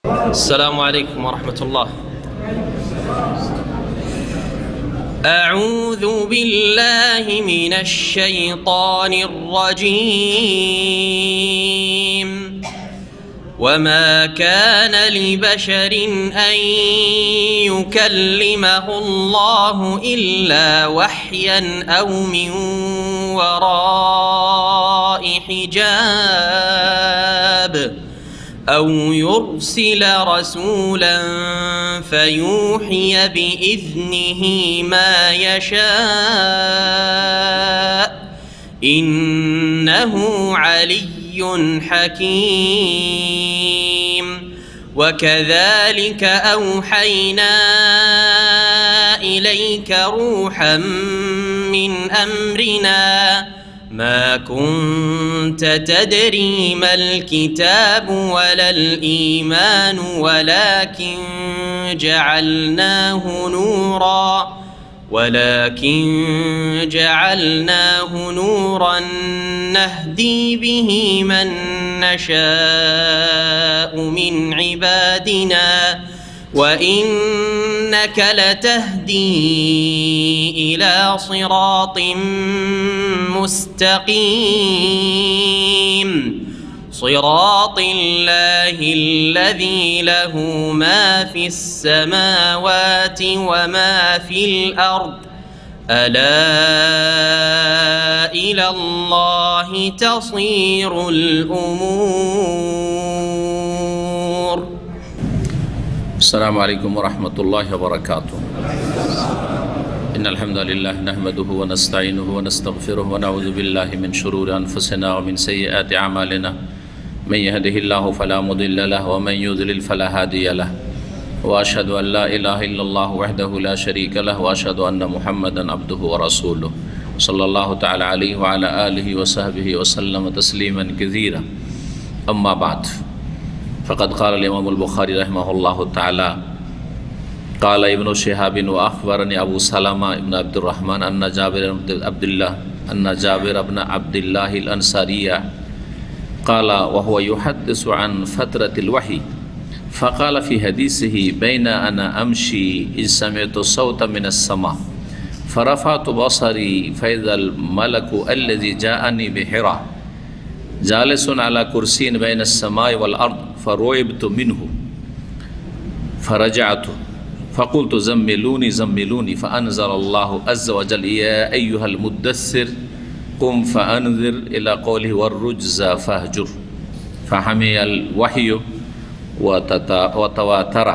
السلام عليكم ورحمة الله. أعوذ بالله من الشيطان الرجيم. وما كان لبشر أن يكلمه الله إلا وحيا أو من وراء حجاب أو يرسل رسولا فيوحي بإذنه ما يشاء إنه علي حكيم. وكذلك أوحينا إليك روحا من أمرنا ما كنت تدري ما الكتاب ولا الإيمان ولكن جعلناه نورا نهدي به من نشاء من عبادنا وإنك لتهدي إلى صراط مستقيم صراط الله الذي له ما في السماوات وما في الأرض ألا إلى الله تصير الأمور. السلام عليكم ورحمة الله وبركاته. إن الحمد لله نحمده ونستعينه ونستغفره ونعوذ بالله من شرور أنفسنا ومن سيئات أعمالنا من يهده الله فلا مضل له ومن يضلل فلا هادي له وأشهد أن لا إله إلا الله وحده لا شريك له وأشهد أن محمدا عبده ورسوله صلى الله تعالى عليه وعلى آله وصحبه وسلم تسليما كثيرا. أما بعد فقد قال الإمام البخاري رحمه الله تعالى قال ابن شهاب وأخبرني أبو سلمة بن عبد الرحمن أن جابر بن عبد الله الأنصاري قال وهو يحدث عن فترة الوحي فقال في حديثه بين أنا أمشي إذ سمعت صوتا من السماء فرفعت بصري فإذا الملك الذي جاءني بحراء جالس على كرسي بين السماء والأرض فرعبت منه فرجعت فقلت زملوني فأنزل الله عز وجل يا أيها المدثر قم فأنذر إلى قوله والرجز فاهجر فحمي الوحي وتواتر.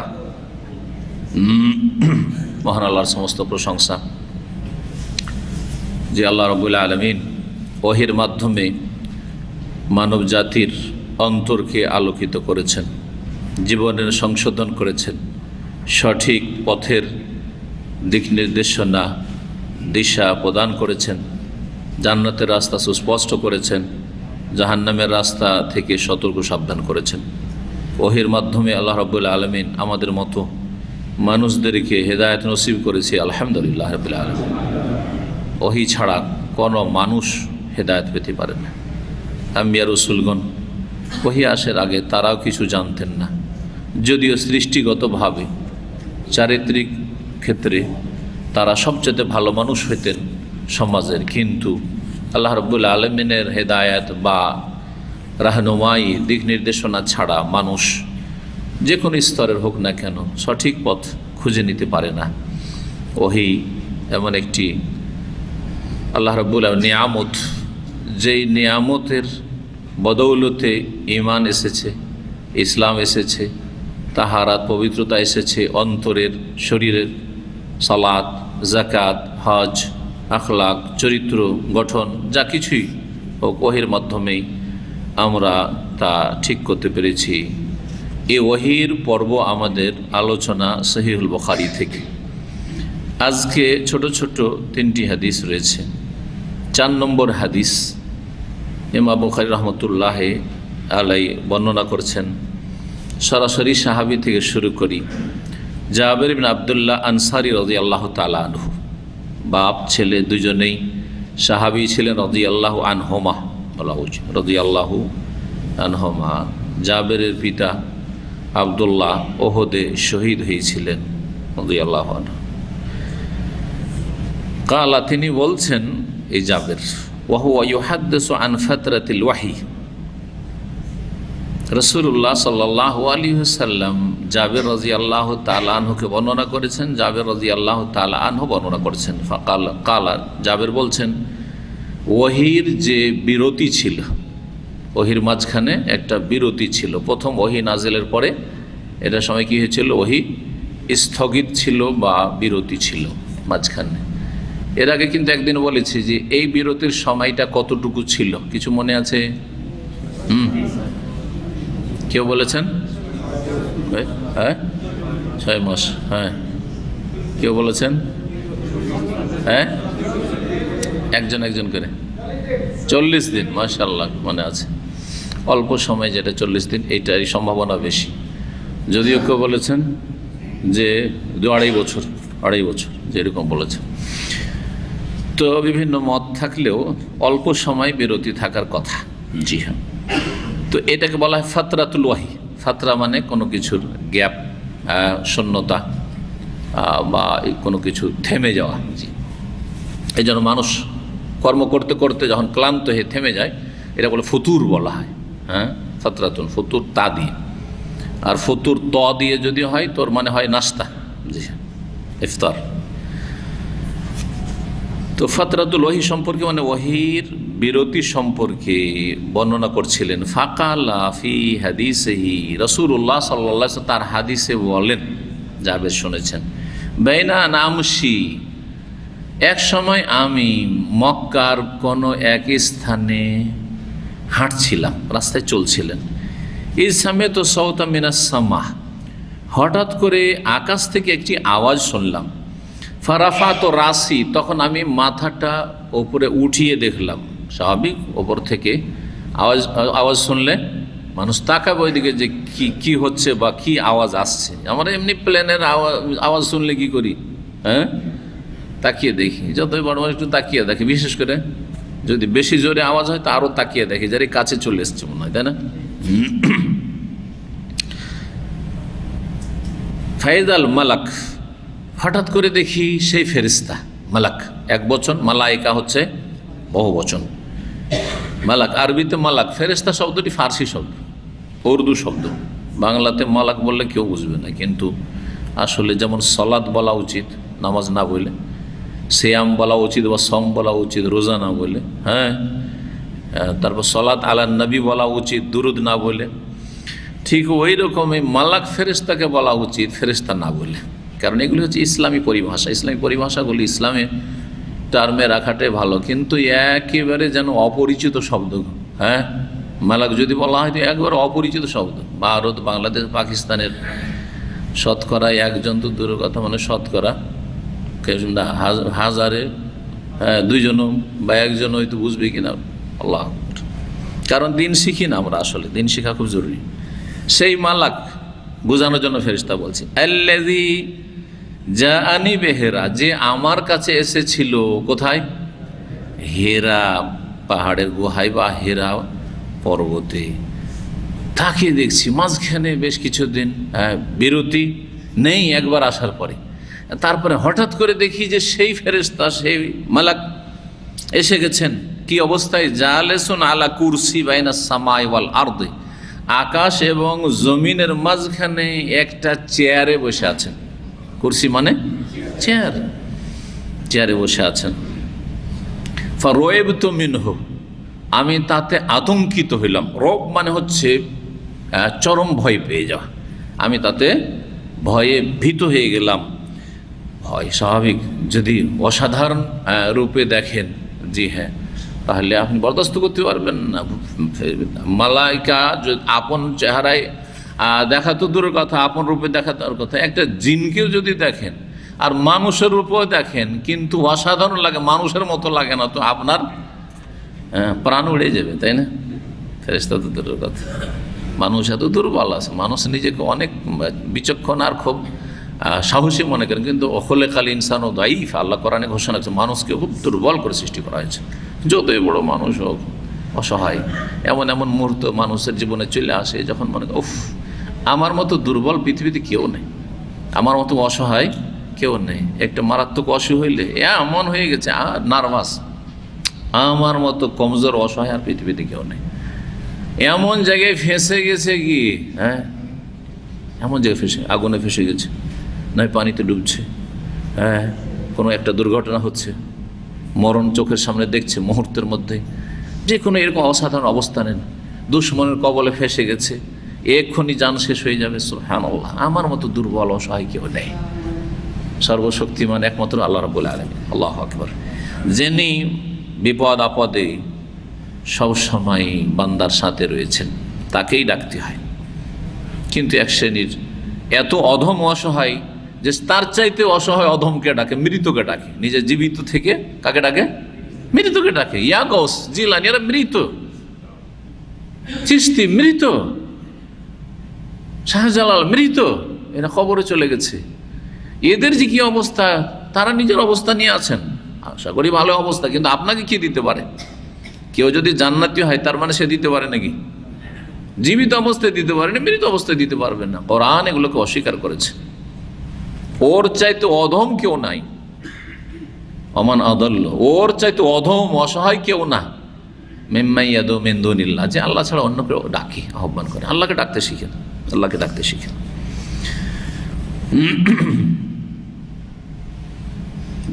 মহান আল্লাহর সমস্ত প্রশংসা যে আল্লাহ রাব্বুল আলামিন ওহীর মাধ্যমে মানব জাতির অন্তরকে আলোকিত করেছেন, জীবনের সংশোধন করেছেন, সঠিক পথের দিক নির্দেশনা দিশা প্রদান করেছেন, জান্নাতের রাস্তা সুস্পষ্ট করেছেন, জাহান্নামের রাস্তা থেকে সতর্ক সাবধান করেছেন। ওহীর মাধ্যমে আল্লাহ রাব্বুল আলামিন আমাদের মতো মানুষদেরকে হেদায়েত নসিব করেছে, আলহামদুলিল্লাহ রাব্বিল আলামিন। ওহী ছাড়া কোনো মানুষ হেদায়েত পেতে পারে না। আম্বিয়া রাসূলগণ ওহী আসার আগে তারাও কিছু জানতেন না, যদিও সৃষ্টিগতভাবে চারিত্রিক ক্ষেত্রে তারা সবচেয়ে ভালো মানুষ হইতেন সমাজের, কিন্তু আল্লাহ রাব্বুল আলামিনের হেদায়েত বা রাহনুমাই দিক নির্দেশনা ছাড়া মানুষ যে কোনো স্তরের হোক না কেন সঠিক পথ খুঁজে নিতে পারে না। ওহী এমন একটি আল্লাহ রাব্বুল আলামিনের নিয়ামত, যেই নিয়ামতের বদৌলতে ঈমান এসেছে, ইসলাম এসেছে, তাহারাত পবিত্রতা এসেছে, অন্তরের শরীরের সালাত, যাকাত, হজ, আখলাক, চরিত্র গঠন যা কিছুই হোক ওহীর মাধ্যমেই আমরা তা ঠিক করতে পেরেছি। এই ওহীর পর্ব আমাদের আলোচনা সহিহুল বুখারী থেকে। আজকে ছোট ছোট 3টি হাদিস রয়েছে। 4 নম্বর হাদিস ইমাম বুখারী রহমতুল্লাহ আলাই বর্ণনা করছেন, সরাসরি সাহাবী থেকে শুরু করি। জাবের বিন আবদুল্লাহ আনসারী রাদিয়াল্লাহু তাআলা আনহু, বাপ ছেলে দুজনেই সাহাবী ছিলেন রাদিয়াল্লাহু আনহুমা, বলা উচিত রাদিয়াল্লাহু আনহুমা। জাবেরের পিতা আবদুল্লাহ ওহদে শহীদ হয়েছিলেন রাদিয়াল্লাহু আনহু। কালা, তিনি বলছেন, এই জাবের, ওয়াহুয়া ইউহাদ্দিসু আন ফাতরাতিল ওয়াহি। রাসূলুল্লাহ সাল্লাল্লাহু আলাইহি ওয়াসাল্লাম জাবের রাদিয়াল্লাহু তাআলা আনহুকে বর্ণনা করেছেন, জাবের রাদিয়াল্লাহু তাআলা আনহু বর্ণনা করেছেন। কালা, জাবের বলছেন, ওহির যে বিরতি ছিল, ওহির মাঝখানে একটা বিরতি ছিল। প্রথম ওহি নাজিলের পরে এটা সময় কী হয়েছিল? ওহি স্থগিত ছিল বা বিরতি ছিল মাঝখানে। এর আগে কিন্তু একদিন বলেছি যে এই বিরতির সময়টা কতটুকু ছিল, কিছু মনে আছে? কেউ বলেছেন? হ্যাঁ, 6 মাস। হ্যাঁ, কেউ বলেছেন? হ্যাঁ, একজন করে 40 দিন। মাশাআল্লাহ, মনে আছে। অল্প সময় যেটা 40 দিন, এইটারই সম্ভাবনা বেশি। যদিও কেউ বলেছেন যে 2.5 বছর, 2.5 বছর যেরকম বলেছেন। তো বিভিন্ন মত থাকলেও অল্প সময় বিরতি থাকার কথা। জি হ্যাঁ, তো এটাকে বলা হয় ফাতরাতুল ওয়াহি। ফাতরা মানে কোনো কিছুর গ্যাপ, শূন্যতা, বা কোনো কিছু থেমে যাওয়া। জি, এই জন্য মানুষ কর্ম করতে করতে যখন ক্লান্ত হয়ে থেমে যায়, এটা বলে ফুতুর বলা হয়। হ্যাঁ, ফাতরাতুন, ফুতুর তা দিয়ে। আর ফুতুর ত দিয়ে যদি হয়, তোর মানে হয় নাস্তা। জি, ইফতার। তো ফাতরাতুল ওয়াহি সম্পর্কে মানে ওয়াহির বিরতি সম্পর্কে বর্ণনা করছিলেন। ফাকালা ফি হাদিসেহি, রাসূলুল্লাহ সাল্লাল্লাহু আলাইহি ওয়াসাল্লাম তার হাদিসে বলেন, জাবের শুনেছেন, বাইনা নামশি, এক সময় আমি মক্কার কোনো এক স্থানে হাঁটছিলাম, রাস্তায় চলছিলেন। ইসামে তো সৌতা মিনাস সামাহ, হঠাৎ করে আকাশ থেকে একটি আওয়াজ শুনলাম। ফারাফা তো রাসি, তখন আমি মাথাটা ওপরে উঠিয়ে দেখলাম। স্বাভাবিক, ওপর থেকে আওয়াজ শুনলে মানুষ তাকাবে ওইদিকে যে কি হচ্ছে বা কি আওয়াজ আসছে। আমরা এমনি প্লেনের আওয়াজ শুনলে কি করি? হ্যাঁ, তাকিয়ে দেখি। যতই বড় একটু তাকিয়ে দেখি, বিশেষ করে যদি বেশি জোরে আওয়াজ হয় তা আরও তাকিয়ে দেখি, যারা কাছে চলে এসছে মনে হয়, তাই না? ফাইজাল মালাক, হঠাৎ করে দেখি সেই ফেরেশতা। মালাক এক বচন, মালাইকা হচ্ছে বহু বচন। মালাক আরবিতে মালাক, ফেরেশতা শব্দটি ফার্সি শব্দ, উর্দু শব্দ। বাংলাতে মালাক বললে কেউ বুঝবে না, কিন্তু আসলে যেমন সলাৎ বলা উচিত নামাজ না বলে, সিয়াম বলা উচিত বা সম বলা উচিত রোজা না বলে, হ্যাঁ, তারপর সলাৎ আলা নবী বলা উচিত দুরুদ না বলে, ঠিক ওই রকমই মালাক ফেরেশতাকে বলা উচিত ফেরেশতা না বলে। কারণ এগুলি হচ্ছে ইসলামী পরিভাষা। ইসলামী পরিভাষাগুলি ইসলামে টার্মে রাখাটাই ভালো, কিন্তু একেবারে যেন অপরিচিত শব্দ। হ্যাঁ, মালাক যদি বলা হয় তো একবারে অপরিচিত শব্দ। ভারত, বাংলাদেশ, পাকিস্তানের শতকরা একজন তো দূরের কথা, মানে শতকরা হাজারে 2জনও বা একজন হয়তো বুঝবে কিনা আল্লাহ। কারণ দিন শিখি না আমরা, আসলে দিন শেখা খুব জরুরি। সেই মালাক বোঝানোর জন্য ফেরেশতা বলছি, আল্লাযী জাআনি বিহেরা, যে আমার কাছে এসেছিল কোথায়? হেরা পাহাড়ের গুহায় বা হেরা পর্বতে। তাকে দেখছি মাঝখানে বেশ কিছুদিন বিরতি নেই একবার আসার পরে। তারপরে হঠাৎ করে দেখি যে সেই ফেরেশতা, সেই মালাক এসে গেছেন। কি অবস্থায়? জালেসুন আলা কুরসি বাইনা সামাই ওয়াল আরদি, আকাশ এবং জমিনের মাঝখানে একটা চেয়ারে বসে আছেন। কুরসি মানে চেয়ার, চেয়ারে বসে আছেন। ফারাইবতু মিনহু, আমি তাতে আতঙ্কিত হইলাম। রব মানে হচ্ছে চরম ভয় পেয়ে যাওয়া। আমি তাতে ভয়ে ভীত হয়ে গেলাম। ভয় স্বাভাবিক, যদি অসাধারণ রূপে দেখেন, জি হ্যাঁ, তাহলে আপনি বরদাস্ত করতে পারবেন না। মালাইকা আপন চেহারায় দেখা তো দূরের কথা, আপন রূপে দেখা তার কথা। একটা জিনকেও যদি দেখেন আর মানুষের রূপেও দেখেন, কিন্তু অসাধারণ লাগে, মানুষের মতো লাগে না, তো আপনার প্রাণ উড়ে যাবে, তাই না? ফেরেশতা তো দূরের কথা, মানুষ এত দুর্বল আছে। মানুষ নিজেকে অনেক বিচক্ষণ আর খুব সাহসী মনে করেন, কিন্তু অখলেকাল ইনসান ও দাইফ, আল্লাহ কোরআনে ঘোষণা করছে মানুষকে খুব দুর্বল করে সৃষ্টি করা হয়েছে। যতই বড় মানুষ হোক অসহায়। এমন এমন মুহূর্ত মানুষের জীবনে চলে আসে যখন মনে করেন উফ, আমার মতো দুর্বল পৃথিবীতে কেউ নেই, আমার মতো অসহায় কেউ নেই। একটা মারাত্মক অসুখ হইলে এমন হয়ে গেছে নার্ভাস, আমার মতো কমজোর অসহায় আর পৃথিবীতে কেউ নেই। এমন জায়গায় ফেঁসে গেছে কি, হ্যাঁ, এমন জায়গায় আগুনে ফেঁসে গেছে, নয় পানিতে ডুবছে, হ্যাঁ, কোনো একটা দুর্ঘটনা হচ্ছে, মরণ চোখের সামনে দেখছে মুহূর্তের মধ্যে, যে কোনো এরকম অসাধারণ অবস্থা নেন, দুশ্মনের কবলে ফেঁসে গেছে, এক্ষুনি জান শেষ হয়ে যাবে। সুবহানাল্লাহ, আমার মতো দুর্বল অসহায় কেউ নেই। সর্বশক্তিমান একমাত্র আল্লাহ রাব্বুল আলামিন, আল্লাহু আকবার, যিনি বিপদ আপদে সবসময় বান্দার সাথে রয়েছেন, তাকেই ডাকতে হয়। কিন্তু এক শ্রেণীর এত অধম অসহায় যে তার চাইতে অসহায় অধমকে ডাকে, মৃতকে ডাকে, নিজে জীবিত থেকে কাকে ডাকে? মৃতকে ডাকে। ইয়া গৌস, জিলানী, এরা মৃত, চিশতি মৃত, শাহজালাল মৃত, এরা কবরে চলে গেছে। এদের যে কি অবস্থা, তারা নিজের অবস্থা নিয়ে আছেন, আশা করি ভালো অবস্থা, কিন্তু আপনাকে কি দিতে পারে? কেউ যদি জান্নাতি হয় তার মানে সে দিতে পারে নাকি? জীবিত অবস্থায় দিতে পারে না, মৃত অবস্থায় দিতে পারবেন না। কোরআন এগুলোকে অস্বীকার করেছে। ওর চাইতে অধম কেউ নাই, অমান আদাল্ল, ওর চাইতে অধম অসহায় কেউ না, মিম্মাইয়াদু মিন দুনিল্লাহ, যে আল্লাহ ছাড়া অন্য কেউ ডাকে, আহ্বান করে। আল্লাহকে ডাকতে শিখেন, আল্লাহকে ডাকতে শিখেন।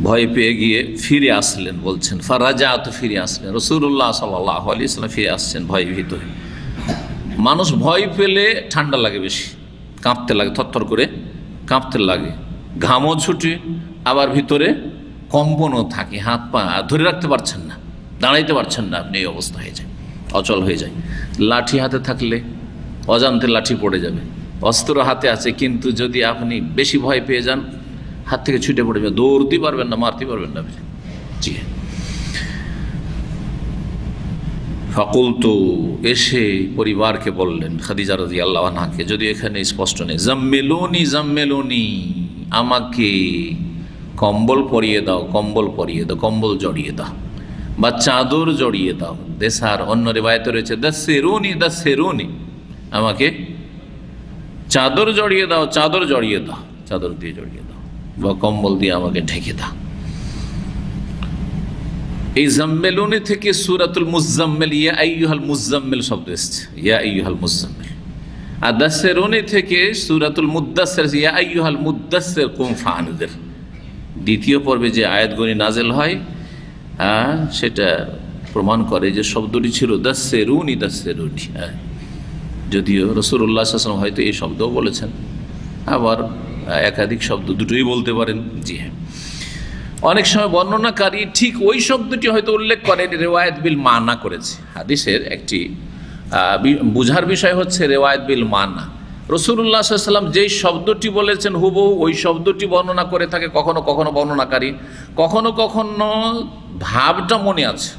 ভয় পেয়ে গিয়ে ফিরে আসলেন, বলছেন ফারাজাত, ফিরে আসলেন রাসূলুল্লাহ সাল্লাল্লাহু আলাইহি ওয়াসাল্লাম, ফিরে আসছেন ভয়ভীত হয়ে। মানুষ ভয় পেলে ঠান্ডা লাগে বেশি, কাঁপতে লাগে, থরথর করে কাঁপতে লাগে, ঘামও ছুটে, আবার ভিতরে কম্পনও থাকে, হাত পা ধরে রাখতে পারছেন না, দাঁড়াইতে পারছেন না, আপনি এই অবস্থা হয়ে যায়, অচল হয়ে যায়। লাঠি হাতে থাকলে অজান্তে লাঠি পড়ে যাবে, অস্ত্র হাতে আছে, কিন্তু যদি আপনি বেশি ভয় পেয়ে যান, হাত থেকে ছুটে পড়ে যাবে, দৌড়তে পারবেন না, মারতে পারবেন না। জি, ফাকুলতু, এসে পরিবারকে বললেন, খাদিজা রাদিয়াল্লাহু আনহাকে, যদি এখানে স্পষ্ট নেই, জাম্মিলুনি জাম্মিলুনি, আমাকে কম্বল পরিয়ে দাও, কম্বল পরিয়ে দাও, কম্বল জড়িয়ে দাও, বা চাদর জড়িয়ে দাও। দেশার অন্য রিওয়ায়েতে রয়েছে দাসসিরুনি দাসসিরুনি, আমাকে চাদর জড়িয়ে দাও, চাদর জড়িয়ে দাও, চাদর দিয়ে জড়িয়ে দাও, বা কম্বল দিয়ে আমাকে ঢেকে দাও। এই জাম্মেলুনি থেকে সূরাতুল মুজাম্মিল, ইয়া আইয়ুহাল মুজাম্মিল শব্দ এসেছে, ইয়া আইয়ুহাল মুজাম্মিল। আর দাসসিরুনি থেকে সূরাতুল মুদ্দাসসির, ইয়া আইয়ুহাল মুদ্দাসসির কুম ফাআনজির। দ্বিতীয় পর্বে যে আয়াতগুলি নাজেল হয়, সেটা প্রমাণ করে যে শব্দটি ছিল দাসসিরুনি দাসসিরুনি। যদিও রাসূলুল্লাহ সাল্লাল্লাহু আলাইহি ওয়াসাল্লাম হয়তো এই শব্দও বলেছেন, আবার একাধিক শব্দ দুটোই বলতে পারেন। জি হ্যাঁ, অনেক সময় বর্ণনাকারী ঠিক ওই শব্দটি হয়তো উল্লেখ করেন, রেওয়ায়েত বিল মানা করেছে। হাদিসের একটি বুঝার বিষয় হচ্ছে রেওয়ায়েত বিল মানা। রাসূলুল্লাহ সাল্লাল্লাহু আলাইহি ওয়াসাল্লাম যেই শব্দটি বলেছেন হুবহু ওই শব্দটি বর্ণনা করে থাকে কখনো কখনো বর্ণনাকারী, কখনো কখনো ভাবটা মনে আছে,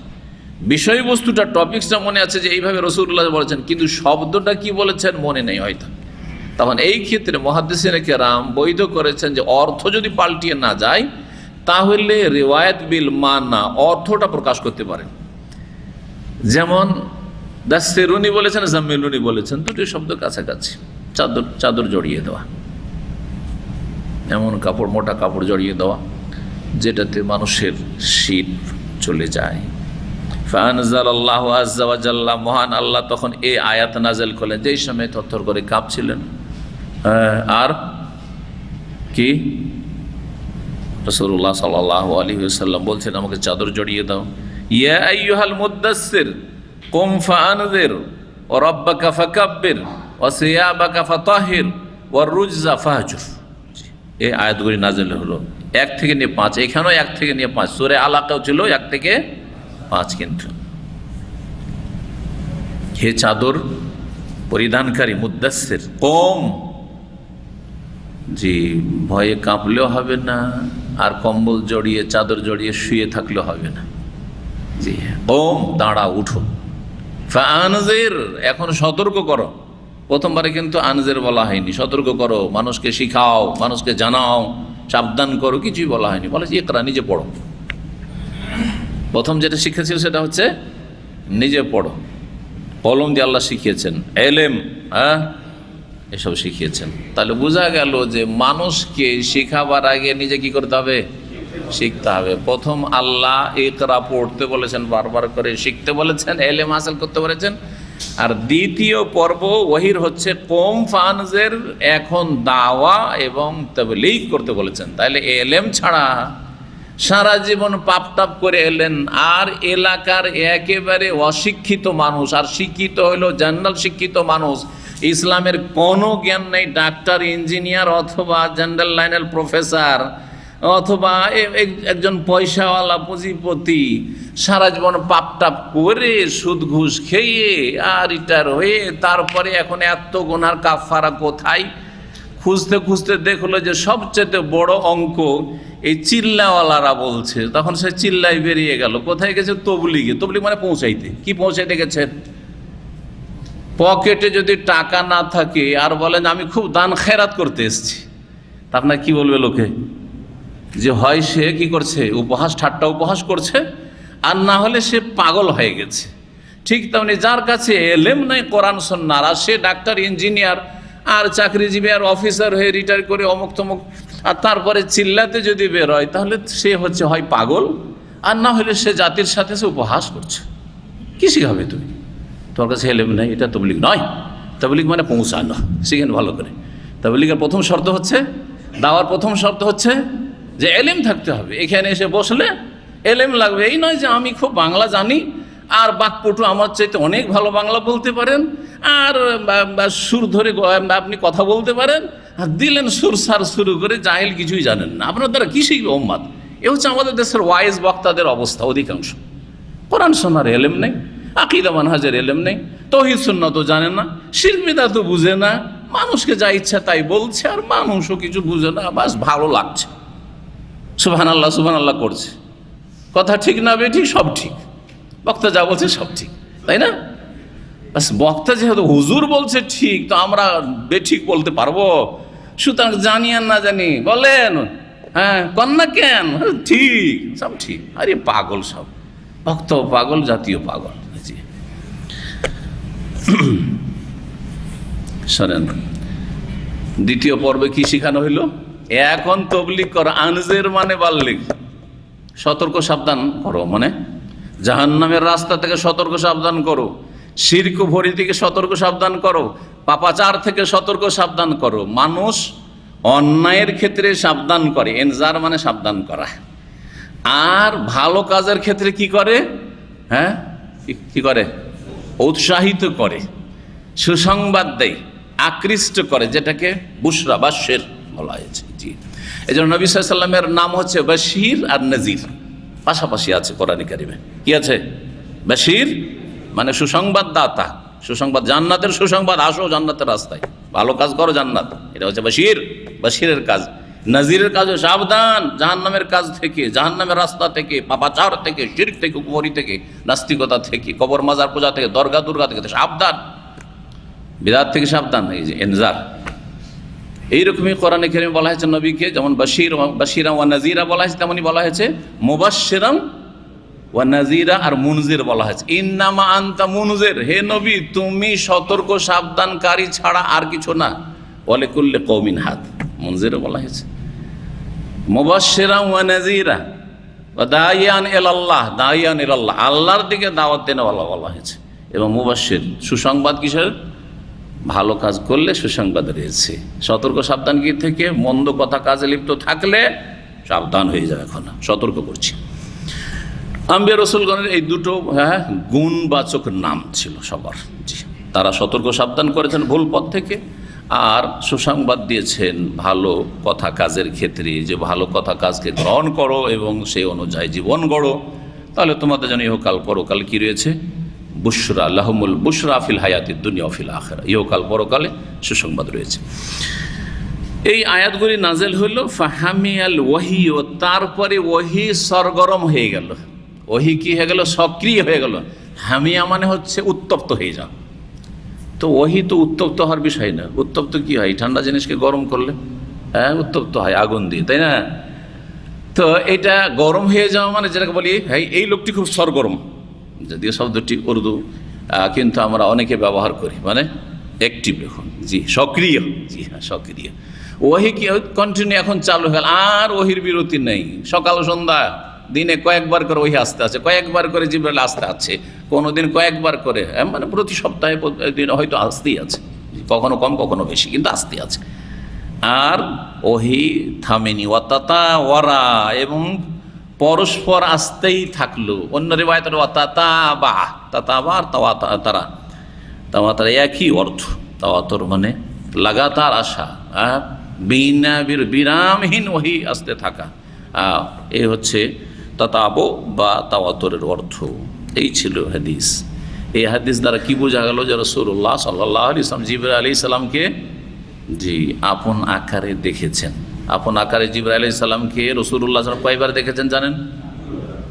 বিষয়বস্তুটা, টপিক্সটা মনে আছে যে এইভাবে রাসূলুল্লাহ বলেছেন, কিন্তু শব্দটা কি বলেছেন মনে নেই হয়তো। তখন এই ক্ষেত্রে মুহাদ্দিসিনে কেরাম বৈধ করেছেন যে অর্থ যদি পাল্টিয়ে না যায়, তাহলে রিওয়ায়াত বিল মানা অর্থটা প্রকাশ করতে পারে। যেমন দাসসিরুনি বলেছেন, জাম্মিলুনি বলেছেন, দুটি শব্দ কাছাকাছি। চাদর, চাদর জড়িয়ে দেওয়া, এমন কাপড়, মোটা কাপড় জড়িয়ে দেওয়া যেটাতে মানুষের শীত চলে যায়। ফাআনজালাল্লাহু আযজা ওয়া জাল্লা, মহান আল্লাহ তখন এই আয়াত নাযিল করলেন, যেই সময় থরথর করে কাঁপছিলেন। আর কি রাসূলুল্লাহ সাল্লাল্লাহু আলাইহি ওয়াসাল্লাম বলছেন, আমাকে চাদর জড়িয়ে দাও। ইয়া আইয়ুহাল মুদ্দাসসির কুম ফাআনজির ওয়া রাব্বাকা ফাকাব্বির ওয়া সিয়াবাকা ফাতাহির ওয়া রুজজা ফাহজুর। এই আয়াতগুলি নাযিল হলো 1 থেকে নিয়ে 5, এখানেও 1 থেকে নিয়ে 5, সূরা আলাকাও ছিল 1 থেকে 5। কিন্তু হে চাদর পরিধানকারী মুদ্দাসসির, কম, জি, ভয়ে কাঁপলেও হবে না, আর কম্বল জড়িয়ে চাদর জড়িয়ে শুয়ে থাকলেও হবে না। জি, কম, দাঁড়া, উঠো। ফাআনজির, এখন সতর্ক করো। প্রথমবারে কিন্তু আনজির বলা হয়নি, সতর্ক করো, মানুষকে শিখাও, মানুষকে জানাও, সাবধান করো, কিছুই বলা হয়নি। বলেছে ইকরা, নিজে পড়ো। প্রথম যেটা শিখেছিল সেটা হচ্ছে নিজে পড়ো। কলম দিয়ে আল্লাহ শিখিয়েছেন, এলেম, এসব শিখিয়েছেন। তাহলে বোঝা গেল যে মানুষকে শেখাবার আগে নিজে কি করতে হবে? শিখতে হবে। প্রথম আল্লাহ ইকরা পড়তে বলেছেন, বারবার করে শিখতে বলেছেন, এলেম হাসিল করতে বলেছেন। আর দ্বিতীয় পর্ব ওহির হচ্ছে কম ফানজের, এখন দাওয়া এবং তাবলীগ করতে বলেছেন। তাহলে এলেম ছাড়া সারা জীবন পাপ টাপ করে এলেন, আর এলাকার একেবারে অশিক্ষিত মানুষ, আর শিক্ষিত হলো জেনারেল শিক্ষিত মানুষ, ইসলামের কোনো জ্ঞান নেই, ডাক্তার, ইঞ্জিনিয়ার অথবা জেনারেল লাইনের প্রফেসর অথবা একজন পয়সাওয়ালা পুঁজিপতি, সারা জীবন পাপ টাপ করে সুদ ঘুষ খেয়ে আর রিটায়ার হয়ে তারপরে এখন এত গুনার কাফারা কোথায় খুঁজতে খুঁজতে দেখলো যে সবচেয়ে বড় অঙ্ক এই চিল্লাওয়ালারা বলছে। তখন সে চিল্লাই বেরিয়ে গেল। কোথায় গেছে? তবলিগে। তবলিগ মানে পৌঁছাইতে। কি পৌঁছাইতে গেছে? পকেটে যদি টাকা না থাকে আর বলেন আমি খুব দান খেরাত করতে এসেছি, তা আপনার কি বলবে লোকে? যে হয় সে কি করছে? উপহাস ঠাট্টা উপহাস করছে, আর না হলে সে পাগল হয়ে গেছে। ঠিক তেমনি যার কাছে এলেম নাই কোরআন সুন্নাহর, আর সে ডাক্তার, ইঞ্জিনিয়ার আর চাকরিজীবী আর অফিসার হয়ে রিটায়ার করে অমুক তমুক, আর তারপরে চিল্লাতে যদি বের হয়, তাহলে সে হচ্ছে হয় পাগল, আর না হলে সে জাতির সাথে সে উপহাস করছে। কি শিখাবে তুমি? তোমার কাছে এলেম নাই, এটা তবলিগ নয়। তবলিগ মানে পৌঁছানো। শিখেন ভালো করে। তবলিগের প্রথম শর্ত হচ্ছে, দাওয়ার প্রথম শর্ত হচ্ছে যে এলেম থাকতে হবে। এখানে এসে বসলে এলেম লাগবে। এই নয় যে আমি খুব বাংলা জানি আর বাকপটু আমার চাইতে অনেক ভালো বাংলা বলতে পারেন, আর সুর ধরে আপনি কথা বলতে পারেন, আর দিলেন সুর সার শুরু করে, জাহেল কিছুই জানেন না। আপনার দ্বারা কী শিখবে উম্মাদ? এ হচ্ছে আমাদের দেশের ওয়াইজ বক্তাদের অবস্থা। অধিকাংশ কোরআন শোনার এলেম নেই, আকীদা মানহাজের এলেম নেই, তাওহীদ সুন্নাত তো জানে না, শিরক বিদআত তো বুঝে না, মানুষকে যা ইচ্ছা তাই বলছে, আর মানুষও কিছু বুঝে না, বাস ভালো লাগছে, সুবহানাল্লাহ সুবহানাল্লাহ করছে। কথা ঠিক না বেঠিক? সব ঠিক। বক্তা যা বলছে সব ঠিক, তাই না? বাস বক্তা যেহেতু হুজুর বলছে ঠিক, তো আমরা বেঠিক বলতে পারবো? সুতরাং জানি আর না জানি বলেন, হ্যাঁ কন্যা কেন ঠিক, সব ঠিক। আরে পাগল সব, ভক্ত পাগল, জাতীয় পাগল। শোনেন, দ্বিতীয় পর্বে কি শিখানো হইল? এখন তবলিগ করো। আনজের মানে বাল্লিগ, সতর্ক সাবধান করো, মানে জাহান্নামের রাস্তা থেকে সতর্ক সাবধান করো, শিরক ভরি থেকে সতর্ক সাবধান করো, পাপাচার থেকে সতর্ক সাবধান করো। মানুষ অন্যায়ের ক্ষেত্রে সাবধান করে, এনজার মানে সাবধান করা, আর ভালো কাজের ক্ষেত্রে কি করে? হ্যাঁ, কি করে? উৎসাহিত করে, সুসংবাদ দেয়, আকৃষ্ট করে, যেটাকে বুশরা বাশের বলা হয়েছে। জি, এই জন্য নবী সাল্লাল্লাহু আলাইহি ওয়াসাল্লামের নাম হচ্ছে বাশির আর নাজির, পাশাপাশি আছে কোরআনে কারিমে। কি আছে? বাশির মানে সুসংবাদ দাতা, সুসংবাদ, জান্নাতের সুসংবাদ, আসো জান্নাতের রাস্তায়, ভালো কাজ করো জান্নাত, এটা হচ্ছে বাশির, বাশিরের কাজ। নাজিরের কাজ সাবধান জাহান্নামের কাজ থেকে, জাহান্নামের রাস্তা থেকে, পাপাচার থেকে, শিরক থেকে, কুফরি থেকে, নাস্তিকতা থেকে, কবর মাজার পূজা থেকে, দরগা দুর্গা থেকে সাবধান, বিদআত থেকে সাবধান। এই যে এনজার, এইরকমই কোরআনে কারিমে বলা হয়েছে নবীকে, যেমন বাশিরা ওয়া নাজিরা বলা হয়েছে, তেমনই বলা হয়েছে মুবাশশিরাম ওয়া নাজিরা আর মুনজির বলা হয়েছে। ইন্নামা আনতা মুনজির, হে নবী তুমি সতর্ক সাবধানকারী ছাড়া আর কিছু না। ওয়া লিকুল্লি কওমিন হাদ, মুনজির বলা হয়েছে। মুবাশশিরাম ওয়া নাজিরা ওয়া দাইয়ান ইলাল্লাহ, দাইয়ান ইলাল্লাহ, আল্লাহর দিকে দাওয়াত দেনেওয়ালা বলা হয়েছে। এবং মুবাশশির, সুসংবাদ কিসের? ভালো কাজ করলে সুসংবাদ রয়েছে। সতর্ক সাবধান কি থেকে? মন্দ কথা কাজে লিপ্ত থাকলে সাবধান হয়ে যাবে। এখন সতর্ক করছি। আম্বিয়া রসুলগণের এই দুটো গুণবাচক নাম ছিল সবার। জি, তারা সতর্ক সাবধান করেছেন ভুল পথ থেকে, আর সুসংবাদ দিয়েছেন ভালো কথা কাজের ক্ষেত্রে, যে ভালো কথা কাজকে গ্রহণ করো এবং সেই অনুযায়ী জীবন গড়ো, তাহলে তোমাদের জন্য ইহকাল পরকাল কি রয়েছে? বুশরা, লাহুমুল বুশরা ফিল হায়াতিদ দুনিয়া ওয়া ফিল আখিরা, ইহকাল পরকালে সুসংবাদ রয়েছে। এই আয়াতগুলি নাজেল হইল ফাহামিয়াল ওয়াহি, ও তারপরে ওহি সরগরম হয়ে গেল। ওহি কি হয়ে গেল? সক্রিয় হয়ে গেল। হামিয়া মানে হচ্ছে উত্তপ্ত হয়ে যাও। তো ওহি তো উত্তপ্ত হওয়ার বিষয় না। উত্তপ্ত কি হয়? ঠান্ডা জিনিসকে গরম করলে হ্যাঁ উত্তপ্ত হয় আগুন দিয়ে, তাই না? তো এটা গরম হয়ে যাওয়া মানে যেটাকে বলি হ্যাঁ এই লোকটি খুব সরগরম, যদিও শব্দটি উর্দু কিন্তু আমরা অনেকে ব্যবহার করি, মানে অ্যাক্টিভ এখন, জি সক্রিয়, জি হ্যাঁ সক্রিয়। ওহি কি কন্টিনিউ এখন চালু হয়ে গেল, আর ওহির বিরতি নেই। সকাল সন্ধ্যা দিনে কয়েকবার করে ওহি আসতে আছে, কয়েকবার করে জিবরাইল আসতে আছে, কোনোদিন কয়েকবার করে, মানে প্রতি সপ্তাহে দিন হয়তো আসতেই আছে, কখনো কম কখনো বেশি, কিন্তু আসতে আছে। আর ওহি থামেনি। ওয়াতাতা ওয়ারা, এবং পরস্পর আসতেই থাকলো। অন্য রিওয়ায়াতে ওয়াতাতা বা, তাতাবা আর তাওয়াতারা, তাওয়াতারা একই অর্থ। তাওয়াতর মানে লাগাতার আসা, বিনা বিরামহীন ওহি আসতে থাকা, এই হচ্ছে তাতাবো বা তাওয়াতরের অর্থ। এই ছিল হাদিস। এই হাদিস দ্বারা কি বোঝা গেল যে রাসূলুল্লাহ সাল্লাল্লাহু আলাইহি ওয়াসাল্লাম জিবরাইল আলাইহিস সালামকে জি আপন আকারে দেখেছেন। আপন আকারে জিবরাইল আলাইহিস সালামকে রাসূলুল্লাহ সাল্লাল্লাহু কয়বার দেখেছেন জানেন?